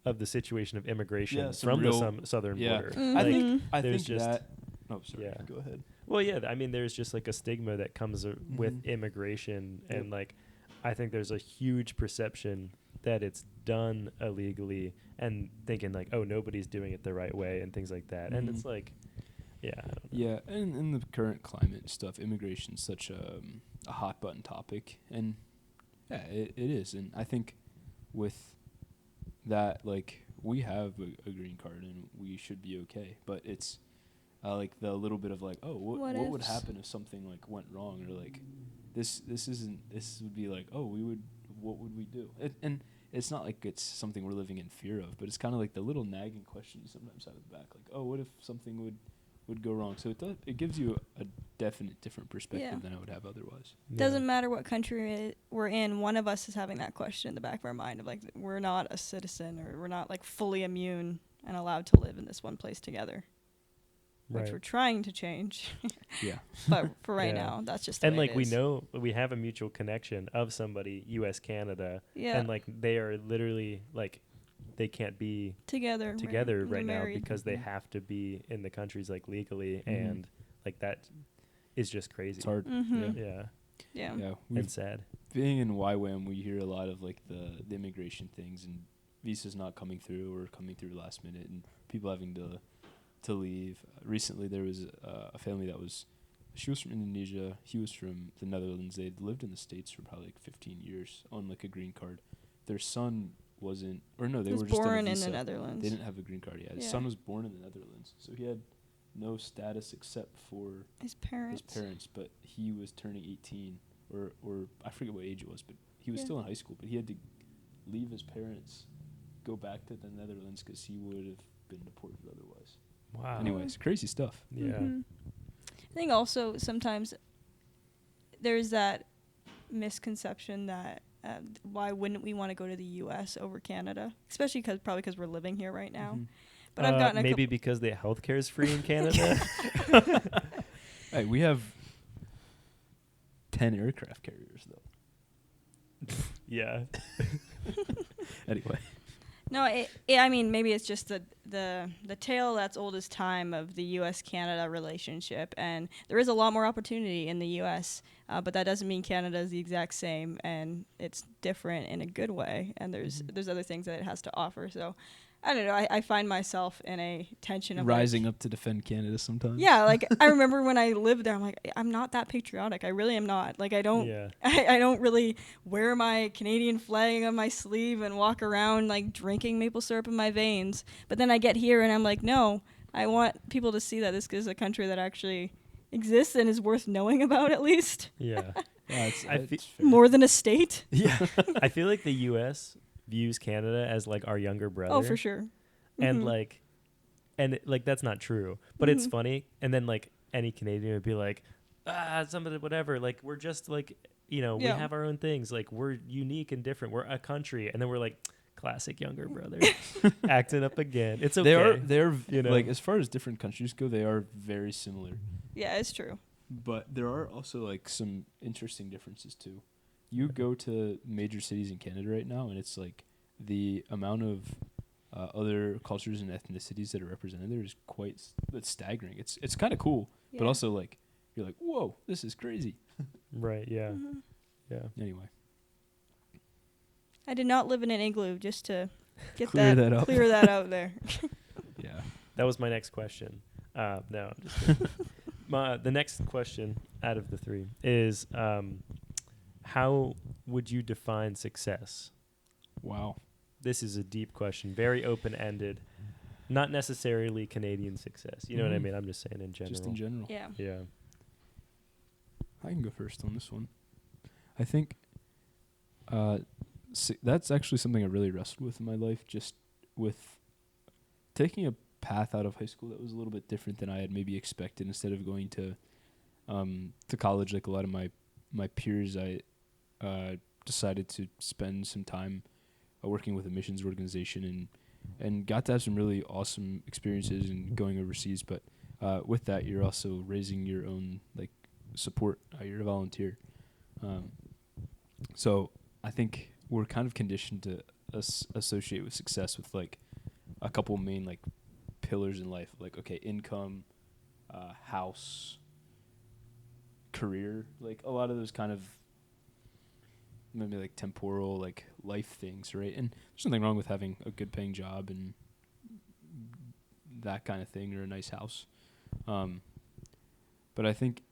the situation of immigration Yeah, some from the real- southern yeah. border. Mhm. I there's think just- that. Oh, sorry. Yeah. Go ahead. Well, yeah, I mean, there's just like a stigma that comes with Mhm. immigration, and Yep. like, I think there's a huge perception that it's done illegally, and thinking like, oh, nobody's doing it the right way, and things like that. And it's Mhm. like, yeah, I don't know. Yeah, and in the current climate and stuff, immigration's such a hot button topic, and yeah, it is. And I think with that, like, we have a green card and we should be okay. But it's like the little bit of like, oh, what would ifs? happen if something like went wrong, or like this would be like, oh, what would we do? And it's not like it's something we're living in fear of, but it's kind of like the little nagging question you sometimes have in the back, like, oh, what if something would go wrong? So it gives you a definite different perspective Yeah. than I would have otherwise. Doesn't matter what country we're in, one of us is having that question in the back of our mind of like, we're not a citizen, or we're not like fully immune and allowed to live in this one place together, which Right. we're trying to change. Yeah. But for right Yeah. now, that's just the And way like it we is. know we have a mutual connection of somebody, U.S. Canada, Yeah. and like they are literally like they can't be together together they're right now married. because they Mhm. have to be in the countries like legally, Mhm. and like that is just crazy. It's hard. Mhm. Yeah, Yeah. Yeah. and sad. Being in YWAM, we hear a lot of like the immigration things and visas not coming through or coming through last minute, and people having to leave. Recently, there was a family she was from Indonesia, he was from the Netherlands. They'd lived in the States for probably like 15 years on like a green card. Their son wasn't, or no, they was were just on a born in visa. the Netherlands. They didn't have a green card yet. His Yeah. son was born in the Netherlands, so he had no status except for His parents. his parents, but he was turning 18, or I forget what age it was, but he was Yeah. still in high school, but he had to leave his parents, go back to the Netherlands because he would have been deported otherwise. Wow. Anyways, crazy stuff. Yeah. Mhm. I think also sometimes there's that misconception that why wouldn't we want to go to the U.S. over Canada, especially probably because we're living here right now. Mhm. But I've gotten maybe because the healthcare is free in Canada. Hey, we have 10 aircraft carriers though. Yeah. Anyway, No, I mean, maybe it's just the tale that's old as time of the U.S.-Canada relationship, and there is a lot more opportunity in the U.S., but that doesn't mean Canada is the exact same, and it's different in a good way, and there's other things that it has to offer. So, I don't know. I find myself in a tension of rising like, up to defend Canada sometimes. Yeah, like I remember when I lived there, I'm like, I'm not that patriotic. I really am not. Like I don't. Yeah. I don't really wear my Canadian flag on my sleeve and walk around like drinking maple syrup in my veins. But then I get here and I'm like, no, I want people to see that this is a country that actually exists and is worth knowing about at least. Yeah. Yeah, it's I fair. More than a state. Yeah. I feel like the U.S. views Canada as like our younger brother. Oh, for sure. And Mhm. like, like that's not true, but it's Mhm. funny. And then like any Canadian would be like, somebody, whatever. Like we're just like, we Yeah. have our own things. Like we're unique and different. We're a country. And then we're like, classic younger brother, acting up again. It's okay. They're you know? like, as far as different countries go, they are very similar. Yeah, it's true. But there are also like some interesting differences too. You go to major cities in Canada right now, and it's like the amount of other cultures and ethnicities that are represented there is it's staggering. It's kind of cool, but Yeah. also like you're like, whoa, this is crazy. Right. Yeah. Mhm. Yeah. Anyway, I did not live in an igloo just to get Clear that up. clear that out there. yeah. That was my next question. No, I'm just kidding. The next question out of the three is, how would you define success? Wow. This is a deep question, very open-ended. Not necessarily Canadian success. You know what I mean? I'm just saying in general. Just in general. Yeah. Yeah. I can go first on this one. I think that's actually something I really wrestled with in my life, just with taking a path out of high school that was a little bit different than I had maybe expected. Instead of going to college like a lot of my peers, I decided to spend some time working with a missions organization and got to have some really awesome experiences and going overseas. But with that, you're also raising your own like support. You're a volunteer. So I think we're kind of conditioned to associate with success with like a couple main like pillars in life, like okay, income, house, career, like a lot of those kind of maybe like temporal like life things, right? And there's nothing wrong with having a good paying job and that kind of thing, or a nice house. But I think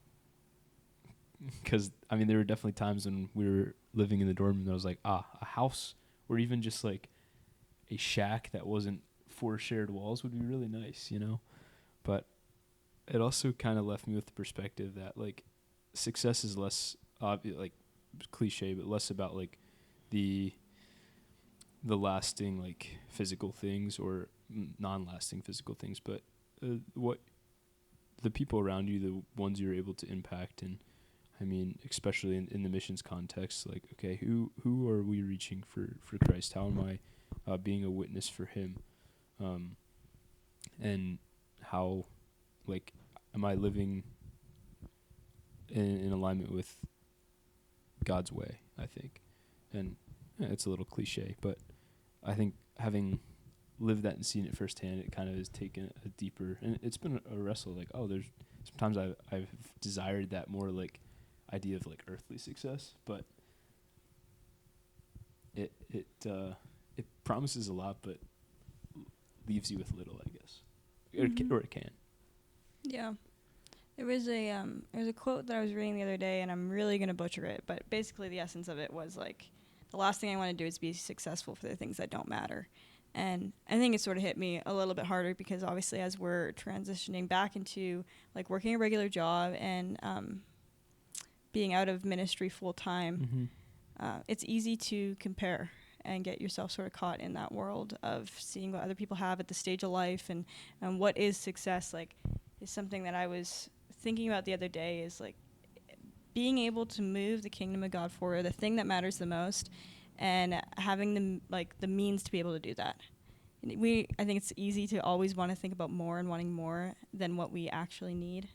because I mean there were definitely times when we were living in the dorm and I was like, a house or even just like a shack that wasn't 4 shared walls would be really nice, you know? But it also kind of left me with the perspective that like success is less like cliche, but less about like the lasting like physical things or non-lasting physical things, but what the people around you, the ones you're able to impact. And I mean, especially in the missions context, like, okay, who are we reaching for Christ? How am I being a witness for him? And how, like, am I living in alignment with God's way, I think. And it's a little cliche, but I think having lived that and seen it firsthand, it kind of has taken a deeper, and it's been a wrestle, like, there's sometimes I've desired that more, like, idea of, like, earthly success, but it promises a lot, but leaves you with little, I guess. Or it can. Yeah. There was a quote that I was reading the other day, and I'm really going to butcher it, but basically the essence of it was, like, the last thing I want to do is be successful for the things that don't matter. And I think it sort of hit me a little bit harder because obviously as we're transitioning back into, like, working a regular job and being out of ministry full-time, it's easy to compare and get yourself sort of caught in that world of seeing what other people have at the stage of life and what is success. Like, is something that I was thinking about the other day is, like, being able to move the kingdom of God forward, the thing that matters the most, and having the means to be able to do that. I think it's easy to always want to think about more and wanting more than what we actually need.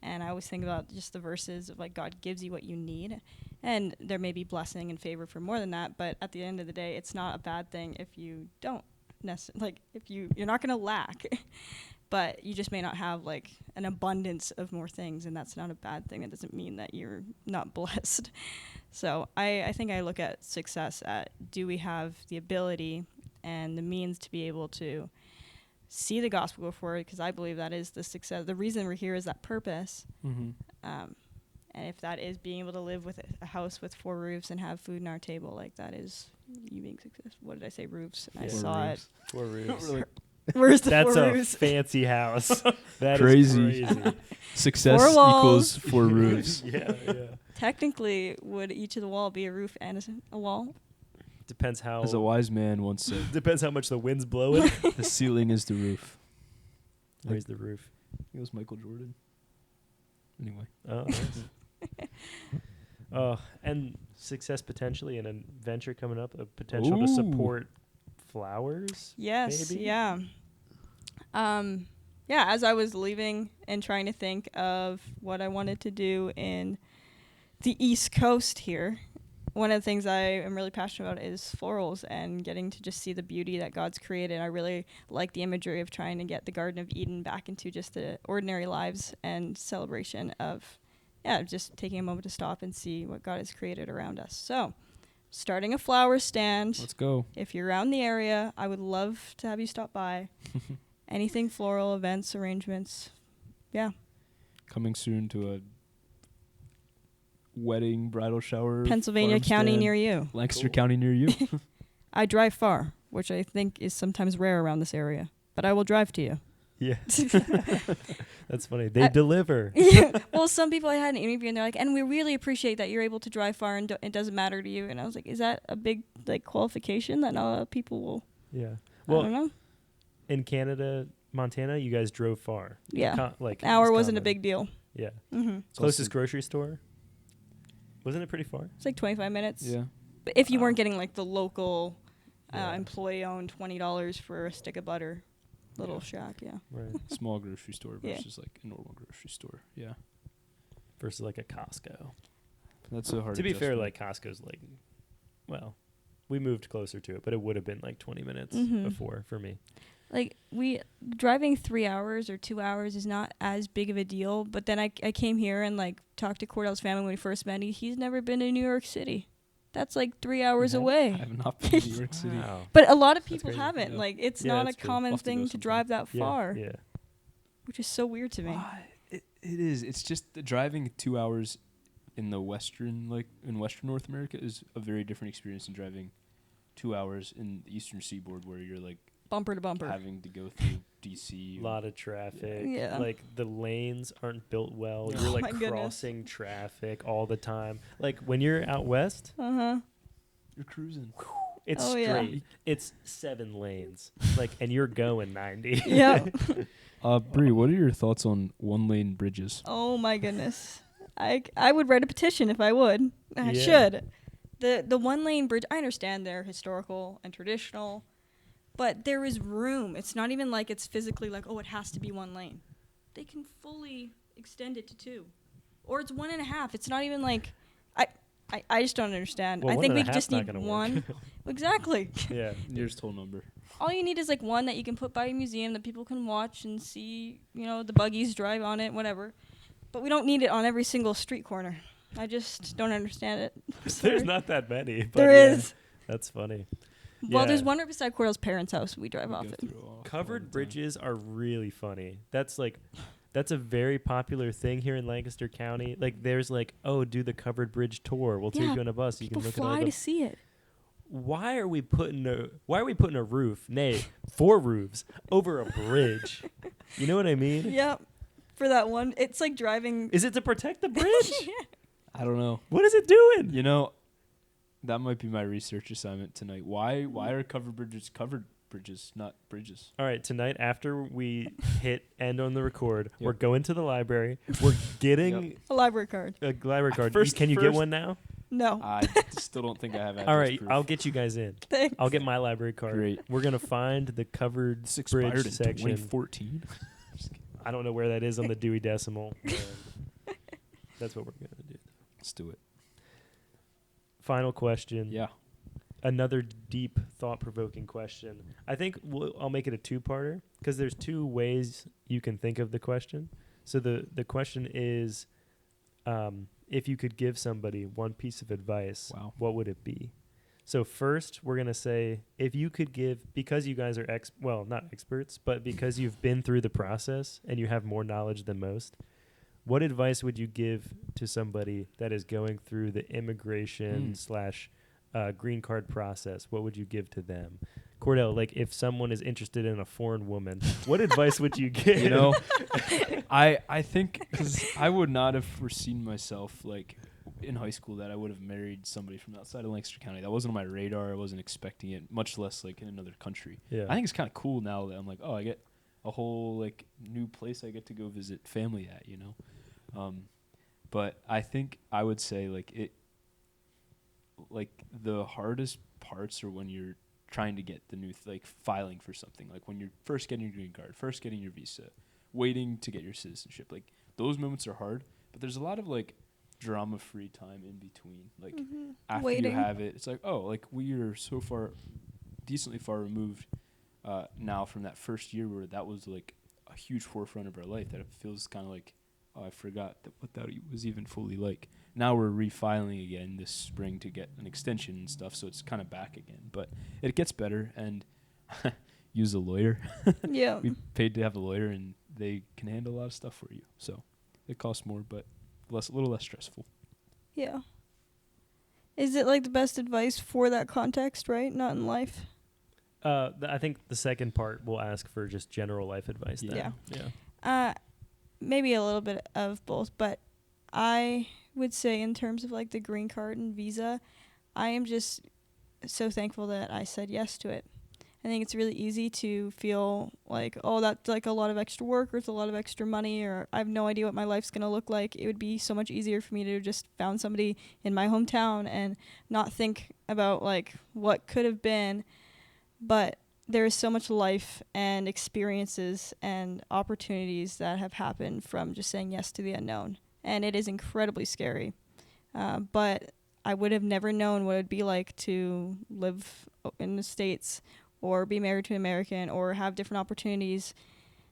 And I always think about just the verses of, like, God gives you what you need, and there may be blessing and favor for more than that, but at the end of the day, it's not a bad thing if you don't necessarily, like, if you're not going to lack, but you just may not have, like, an abundance of more things, and that's not a bad thing. That doesn't mean that you're not blessed. So I think I look at success at, do we have the ability and the means to be able to see the gospel go forward, because I believe that is the success. The reason we're here is that purpose. And if that is being able to live with a house with 4 roofs and have food on our table, like, that is you being successful. What did I say? Roofs. Yeah. I saw it. 4 roofs. Where's the That's 4 a roofs? fancy house. That Crazy. is crazy. Success 4 walls. equals 4 roofs. Yeah. Technically, would each of the wall be a roof and a wall? Depends how. As a wise man once said, Depends how much the wind's blowing. the ceiling is the roof. Raise the roof. It was Michael Jordan. Anyway. Oh, nice. And success potentially in a venture coming up, a potential to support flowers. Yes. maybe? Yeah. As I was leaving and trying to think of what I wanted to do in the East Coast here, one of the things I am really passionate about is florals and getting to just see the beauty that God's created. I really like the imagery of trying to get the Garden of Eden back into just the ordinary lives and celebration of, just taking a moment to stop and see what God has created around us. So, starting a flower stand. Let's go. If you're around the area, I would love to have you stop by. Anything floral, events, arrangements. Yeah. Coming soon to a wedding, bridal shower. Pennsylvania County stand, near you. Lancaster County near you. I drive far, which I think is sometimes rare around this area. but I will drive to you. Yeah. That's funny. They deliver. Yeah. Well, some people I had an interview and they're like, and we really appreciate that you're able to drive far and it doesn't matter to you. And I was like, is that a big like qualification that not a lot of people will? Yeah. I Well, don't know. in Canada, Montana, you guys drove far. Yeah. Like An hour it's wasn't a common. big deal. Yeah. Mm-hmm. Closest grocery store? Wasn't it pretty far? It's like 25 minutes. Yeah. But if you Wow. weren't getting like the local Yeah. employee-owned $20 for a stick of butter, little Yeah. shack, yeah. Right. Small grocery store Yeah. versus like a normal grocery store. Yeah. Versus like a Costco. That's a hard. To be fair, adjustment. like Costco's like, well, we moved closer to it, but it would have been like 20 minutes Mhm. before for me. Like driving 3 hours or 2 hours is not as big of a deal. But then I came here and like talked to Cordell's family when we first met. He's never been to New York City. That's like 3 hours have? I away. have not been to New York City. Wow. But a lot of That's people crazy. haven't. Yeah. Like it's Yeah, not a that's true. common I'll have to go thing to sometime. drive that Yeah, far, Yeah. which is so weird to me. It is. It's just the driving 2 hours in the Western North America is a very different experience than driving 2 hours in the Eastern Seaboard, where you're like Bumper to bumper. having to go through DC. A lot of traffic. Yeah. Like the lanes aren't built well. Yeah. You're Oh like my goodness. crossing traffic all the time. Like when you're out west, Uh-huh. You're cruising. it's Oh, yeah. straight. It's 7 lanes. Like and you're going 90. Yeah. Bree, what are your thoughts on one-lane bridges? Oh my goodness. I would write a petition if I would. I Yeah. should. The one lane bridge, I understand they're historical and traditional, but there is room. It's not even like it's physically like, oh, it has to be one lane. They can fully extend it to 2. Or it's 1.5. It's not even like I just don't understand. Well, I think we 1.5 just not need gonna work. one. Exactly. Yeah. Nearest total number. All you need is like one that you can put by a museum that people can watch and see, the buggies drive on it, whatever. But we don't need it on every single street corner. I just don't understand it. There's not that many. But There yeah, is. That's funny. Well, there's Yeah. one right beside Cordell's parents' house we drive We off go it. through all the Covered time. bridges are really funny. That's a very popular thing here in Lancaster County. Like there's like, oh, do the covered bridge tour. We'll take Yeah, you on a bus. You People can look at all fly the to see it. why are we putting a roof, nay, 4 roofs over a bridge? You know what I mean? Yep. For that one, it's like driving. Is it to protect the bridge? I don't know. What is it doing? That might be my research assignment tonight. Why are covered bridges, not bridges? All right, tonight after we hit end on the record, Yep. we're going to the library. We're getting A library card. a library card. Can you get First- one now? No. I still don't think I have address All right, proof. I'll get you guys in. Thanks. I'll get my library card. Great. We're gonna find the covered This expired bridge in section. 2014. I don't know where that is on the Dewey Decimal. That's what we're gonna do. Let's do it. Final question. Yeah. Another deep, thought-provoking question. I think I'll make it a 2-parter because there's 2 ways you can think of the question. So the question is, if you could give somebody one piece of advice, Wow. what would it be? So first, we're gonna say if you could give, because you guys are not experts, but because you've been through the process and you have more knowledge than most, what advice would you give to somebody that is going through the immigration / green card process? What would you give to them? Cordell, like if someone is interested in a foreign woman, what advice would you give? I think because I would not have foreseen myself like in high school that I would have married somebody from outside of Lancaster County. That wasn't on my radar. I wasn't expecting it, much less like in another country. Yeah. I think it's kind of cool now that I'm like, oh, I get a whole like new place I get to go visit family at, But I think I would say the hardest parts are when you're trying to get the new filing for something, like when you're first getting your green card, first getting your visa, waiting to get your citizenship. Like those moments are hard, but there's a lot of like drama-free time in between. Like after Waiting. you have it, it's like, oh, like we are so far, decently far removed now from that first year where that was like a huge forefront of our life, that it feels kind of like, oh, I forgot what that was even fully like. Now we're refiling again this spring to get an extension and stuff, so it's kind of back again. But it gets better, and use a lawyer. Yeah. We paid to have a lawyer, and they can handle a lot of stuff for you. So it costs more, but a little less stressful. Yeah. Is it like the best advice for that context, right? Not in life. I think the second part we'll ask for just general life advice. Then. Yeah. Maybe a little bit of both, but I would say in terms of like the green card and visa, I am just so thankful that I said yes to it. I think it's really easy to feel like, oh, that's like a lot of extra work or it's a lot of extra money or I have no idea what my life's going to look like. It would be so much easier for me to just found somebody in my hometown and not think about like what could have been. But there is so much life and experiences and opportunities that have happened from just saying yes to the unknown. And it is incredibly scary. But I would have never known what it would be like to live in the States or be married to an American or have different opportunities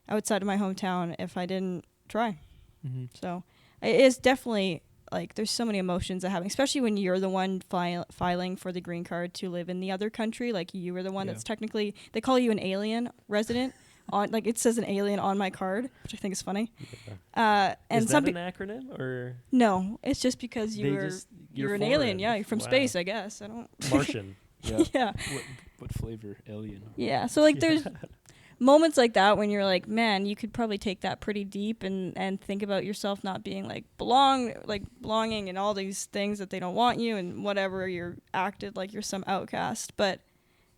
outside of my hometown if I didn't try. Mm-hmm. So it is definitely like there's so many emotions that happen, especially when you're the one filing for the green card to live in the other country. Like you were the one that's technically, they call you an alien resident. On like it says an alien on my card, which I think is funny. Yeah. And is that an acronym or no? It's just because you're an alien. Yeah, you're from space, I guess. I don't Martian. Yeah. What flavor? Alien. Yeah. So like there's moments like that when you're like, man, you could probably take that pretty deep and think about yourself not being like belonging and all these things that they don't want you and whatever, you're acted like you're some outcast. But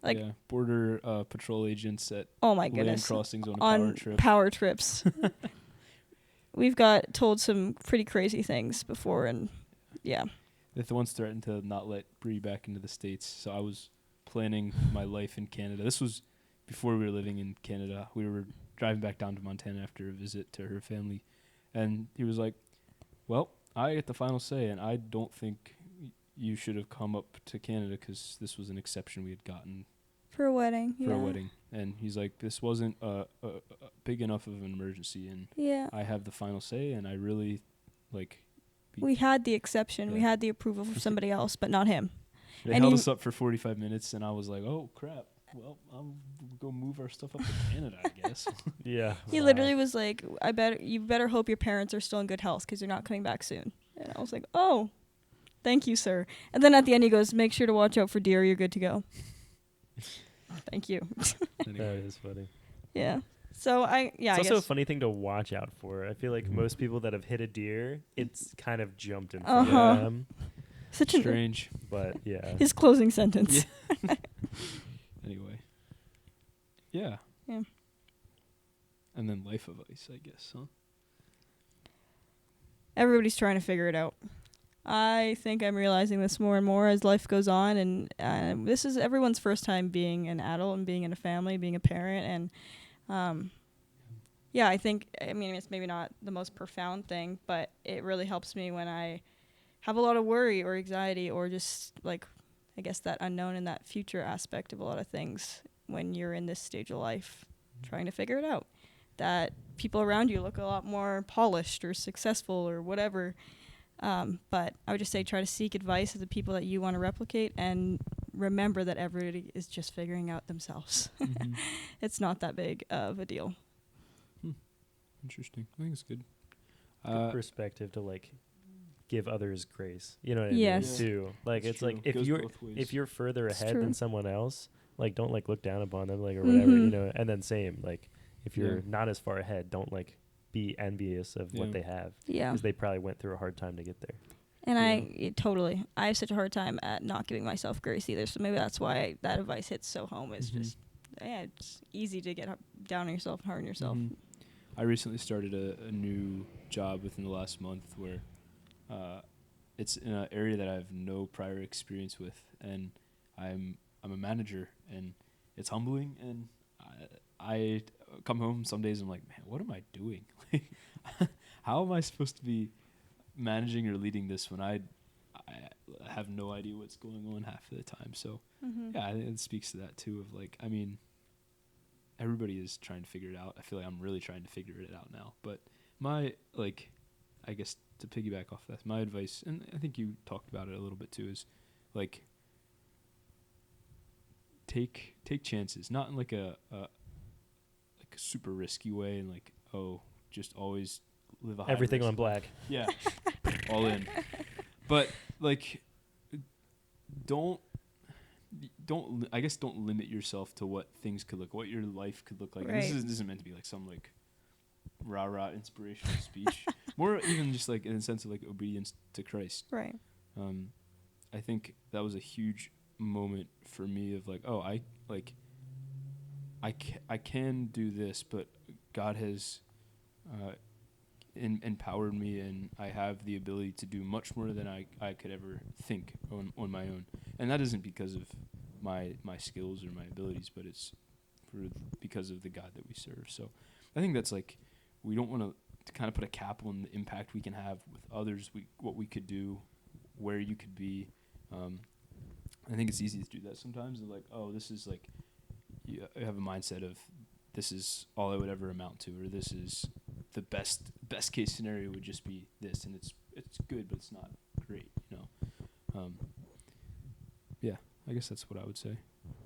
like border patrol agents at oh my land goodness crossings on on power trip. power trips. We've got told some pretty crazy things before, and They once threatened to not let Bree back into the States, so I was planning my life in Canada. This was before we were living in Canada. We were driving back down to Montana after a visit to her family, and he was like, well, I get the final say, and I don't think you should have come up to Canada because this was an exception we had gotten for a wedding. And he's like, this wasn't a big enough of an emergency, and I have the final say, and I really like. We had the exception. We had the approval from somebody else, but not him. They held us up for 45 minutes, and I was like, oh crap. Well, I'm go move our stuff up to Canada, I guess. Yeah. He literally was like, you better hope your parents are still in good health because you're not coming back soon. And I was like, oh, thank you, sir. And then at the end he goes, make sure to watch out for deer. You're good to go. Thank you. That is funny. Yeah. So it's also a funny thing to watch out for. I feel like most people that have hit a deer, it's kind of jumped in front of them. Such strange, but yeah. His closing sentence. Yeah. Anyway. Yeah. Yeah. And then life advice, I guess, huh? Everybody's trying to figure it out. I think I'm realizing this more and more as life goes on, and this is everyone's first time being an adult and being in a family, being a parent, and I think, I mean, it's maybe not the most profound thing, but it really helps me when I have a lot of worry or anxiety or just like, I guess that unknown and that future aspect of a lot of things when you're in this stage of life trying to figure it out. That people around you look a lot more polished or successful or whatever. But I would just say try to seek advice of the people that you want to replicate and remember that everybody is just figuring out themselves. Mm-hmm. It's not that big of a deal. Interesting. I think it's good. Good perspective to like give others grace. You know what I yes. mean? Too. Like That's it's true. like if you're further ahead than someone else, like don't like look down upon them like or whatever, you know. And then same, like if you're not as far ahead, don't like be envious of what they have. Yeah. Because they probably went through a hard time to get there. And I have such a hard time at not giving myself grace either. So maybe that's why that advice hits so home. Is just it's easy to get down on yourself and hard on yourself. Mm-hmm. I recently started a new job within the last month where it's in an area that I have no prior experience with, and I'm a manager, and it's humbling. And I come home some days and I'm like, man, what am I doing? How am I supposed to be managing or leading this when I have no idea what's going on half of the time? So I think it speaks to that too. Of like, I mean, everybody is trying to figure it out. I feel like I'm really trying to figure it out now. But my I guess to piggyback off that, my advice, and I think you talked about it a little bit too, is like take chances, not in like a super risky way, and like just always live a high everything risk. on black. Yeah, all in. But like, don't I guess don't limit yourself to what things could look, what your life could look like. And Right. this isn't meant to be like some like rah inspirational speech. More even just like in the sense of like obedience to Christ. Right. I think that was a huge moment for me of like, oh, I can do this, but God has empowered me, and I have the ability to do much more than I could ever think on my own. And that isn't because of my skills or my abilities, but it's because of the God that we serve. So I think that's like, we don't want to kind of put a cap on the impact we can have with others, what we could do, where you could be. I think it's easy to do that sometimes. Like, oh, this is like, you have a mindset of this is all I would ever amount to, or this is the best case scenario would just be this, and it's good, but it's not great, you know. Yeah, I guess that's what I would say.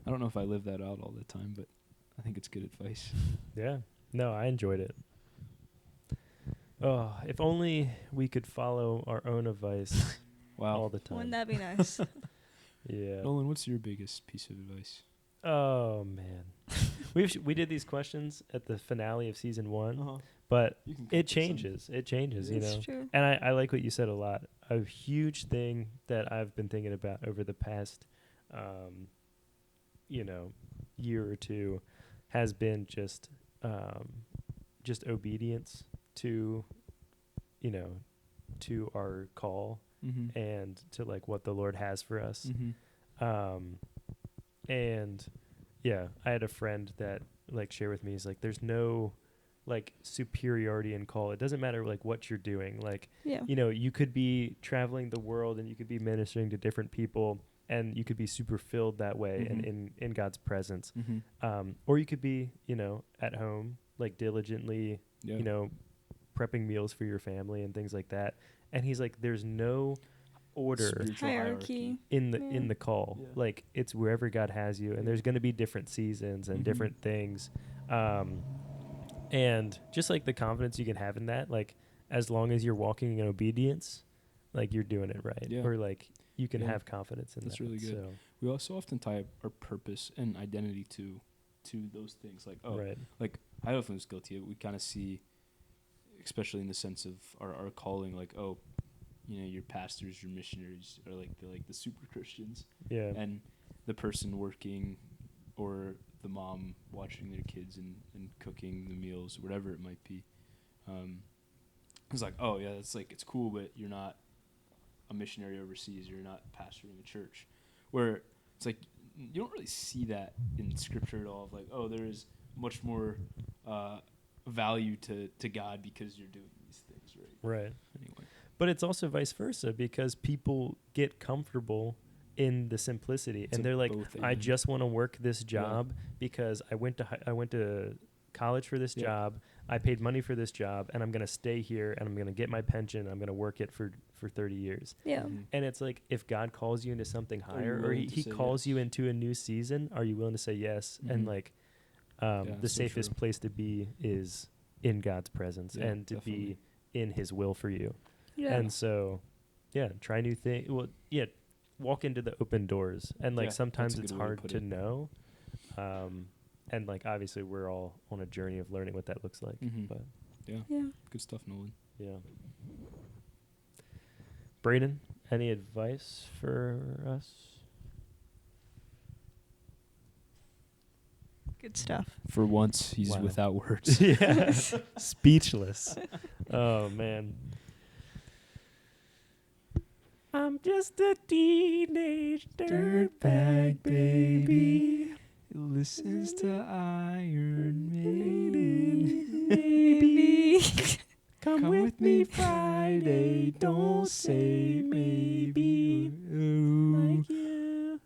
I don't know if I live that out all the time, but I think it's good advice. Yeah. No, I enjoyed it. Oh, if only we could follow our own advice all the time. Wouldn't that be nice? Yeah. Nolan, what's your biggest piece of advice? Oh man, we did these questions at the finale of season 1, but You can it changes. It changes, you It's know. true. And I like what you said a lot. A huge thing that I've been thinking about over the past, year or two, has been just obedience to, to our call and to like what the Lord has for us. And yeah, I had a friend that like shared with me, he's like, there's no like superiority in call. It doesn't matter like what you're doing. Like, Yeah. you could be traveling the world and you could be ministering to different people and you could be super filled that way and in God's presence. Or you could be, at home, like diligently, prepping meals for your family and things like that. And he's like, there's no order Spiritual Hierarchy. in the Yeah. in the call. Yeah. Like it's wherever God has you, and there's going to be different seasons and different things, and just like the confidence you can have in that, like as long as you're walking in obedience, like you're doing it right, Yeah. or like you can Yeah. have confidence in that. That's really good. So, We also often tie our purpose and identity to those things. Like, oh, right, like I often was guilty of it. We kind of see, especially in the sense of our calling, like, oh, your pastors, your missionaries are like the super Christians, yeah, and the person working or the mom watching their kids and cooking the meals, whatever it might be. It's like, oh yeah, it's like, it's cool, but you're not a missionary overseas, you're not pastoring a church. Where it's like, you don't really see that in scripture at all, of like, oh, there is much more value to God because you're doing these things, right. Anyway. But it's also vice versa, because people get comfortable in the simplicity, It's and a they're like, both, I amen. just want to work this job because I went to college for this Yeah. job, I paid money for this job, and I'm going to stay here, and I'm going to get my pension, I'm going to work it for 30 years. Yeah. And it's like, if God calls you into something Are you higher, or willing he to say calls you yes? into a new season, are you willing to say yes? And Mhm. like, Yeah, the so safest true. place to be is in God's presence, Yeah, and to definitely. be in his will for you. Yeah. And so, yeah, try new things. Well, yeah, walk into the open doors. And like Yeah, sometimes that's a it's good way to hard put to it. know. And like obviously we're all on a journey of learning what that looks like. Mhm. But Yeah. Good stuff, Nolan. yeah. Braden, any advice for us? Good stuff. For once, he's Wow. without words. Yeah. Speechless. Oh man. I'm just a teenage dirtbag baby. Listens to Iron Maiden. Maybe. Come with me Friday. Don't say maybe. Like you.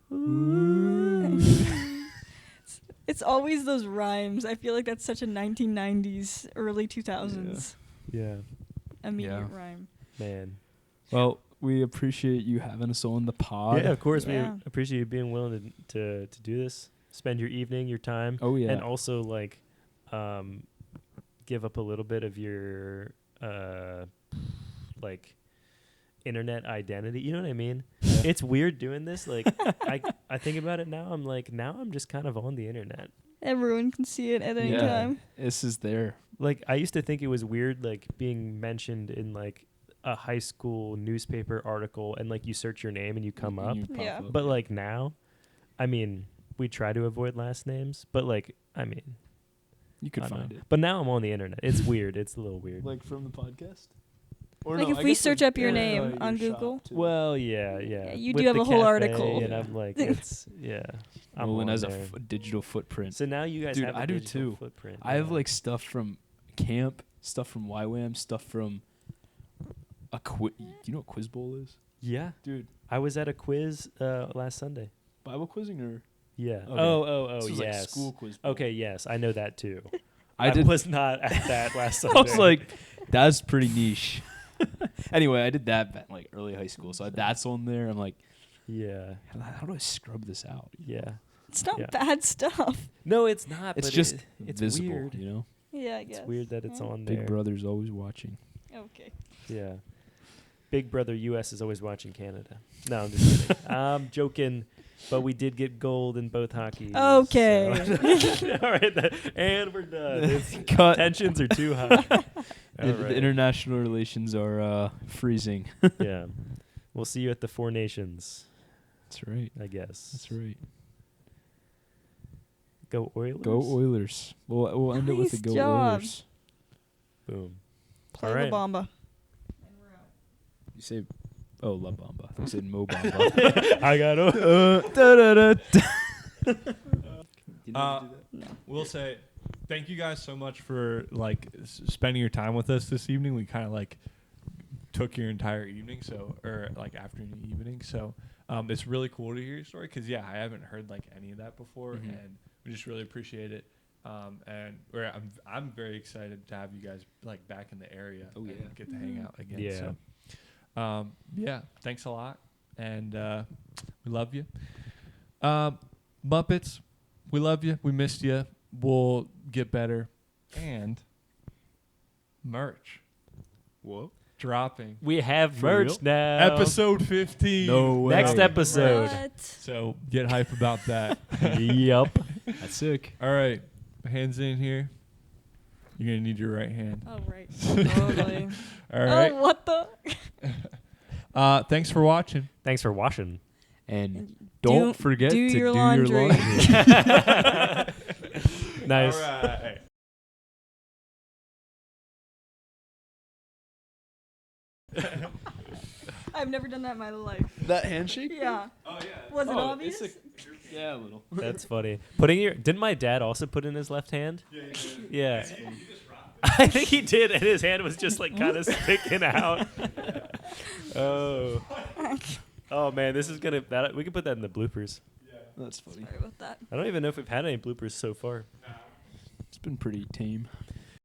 It's always those rhymes. I feel like that's such a 1990s, early 2000s Yeah, immediate Yeah. rhyme. man. Well, we appreciate you having us on the pod. Yeah, of course. Yeah. We appreciate you being willing to do this. Spend your evening, your time. Oh, yeah. And also like give up a little bit of your like internet identity. You know what I mean? Yeah. It's weird doing this. Like, I think about it now. I'm like, now I'm just kind of on the internet. Everyone can see it at any Yeah. time. This is there. Like, I used to think it was weird, like, being mentioned in, like, a high school newspaper article, and, like, you search your name and you come And up. you pop Yeah. up. But, like, now, I mean, we try to avoid last names, but, like, I mean, you could I don't find know. it. But now I'm on the internet. It's weird. It's a little weird. Like from the podcast? Or Like no, if I we guess, search like, up your yeah, name your on shop, Google. too. Well, yeah. Yeah, you With do have the a whole cafe, article. and Yeah. I'm like, it's I'm Nolan on has a there. digital footprint. So now you guys Dude, have a I do digital too. footprint. I have yeah. like stuff from camp, stuff from YWAM, stuff from a quiz. You know what Quiz Bowl is? Yeah, Dude, I was at a quiz last Sunday. Bible quizzing or? Yeah. Okay. Oh, This was yes. like school Quiz Bowl. Okay, yes, I know that too. I did. was not at that last Sunday. I was like, that's pretty niche. Anyway, I did that back, like early high school, so that's on there. I'm like, yeah, how do I scrub this out? yeah. It's not Yeah. bad stuff. No, it's not. It's but just it's visible, weird. you know. Yeah, I guess. It's weird that it's Yeah. on there. Big Brother's always watching. Okay. Yeah. Big Brother US is always watching Canada. No, I'm just kidding. I'm joking, but we did get gold in both hockeys. Okay. so- All right, and we're done. It's, Cut. tensions are too high. All The right. international relations are freezing. Yeah. We'll see you at the Four Nations, That's right. I guess. That's right. Go Oilers. Go Oilers. We'll end it with the Nice Go job. Oilers. Boom. Play All La right. Bamba. You say, oh, La Bamba. I said Mo Bamba. I got We'll say thank you guys so much for like spending your time with us this evening. We kind of like took your entire evening, or like afternoon, evening. So it's really cool to hear your story because I haven't heard like any of that before, Mhm. and we just really appreciate it. And I'm very excited to have you guys like back in the area. Oh, and yeah. get to hang out again. Yeah. So, thanks a lot, and we love you. Muppets, we love you. We missed you. We'll get better. And merch Whoa. dropping. We have For merch real? now. Episode 15. No way. Next episode. What? So get hype about that. Yup. That's sick. All right. Hands in here. You're going to need your right hand. Oh, right. Totally. All right. Oh, what the? Thanks for watching. Thanks for watching. And don't forget do to do your your laundry. laundry. Nice. All right. I've never done that in my life. That handshake? Yeah. Oh, yeah. Was it obvious? Yeah, a little. That's funny. Didn't my dad also put in his left hand? Yeah, you did. Yeah. I think he did, and his hand was just like kind of sticking out. Oh. Oh man, this is gonna. We can put that in the bloopers. That's funny. Sorry about that. I don't even know if we've had any bloopers so far. It's been pretty tame.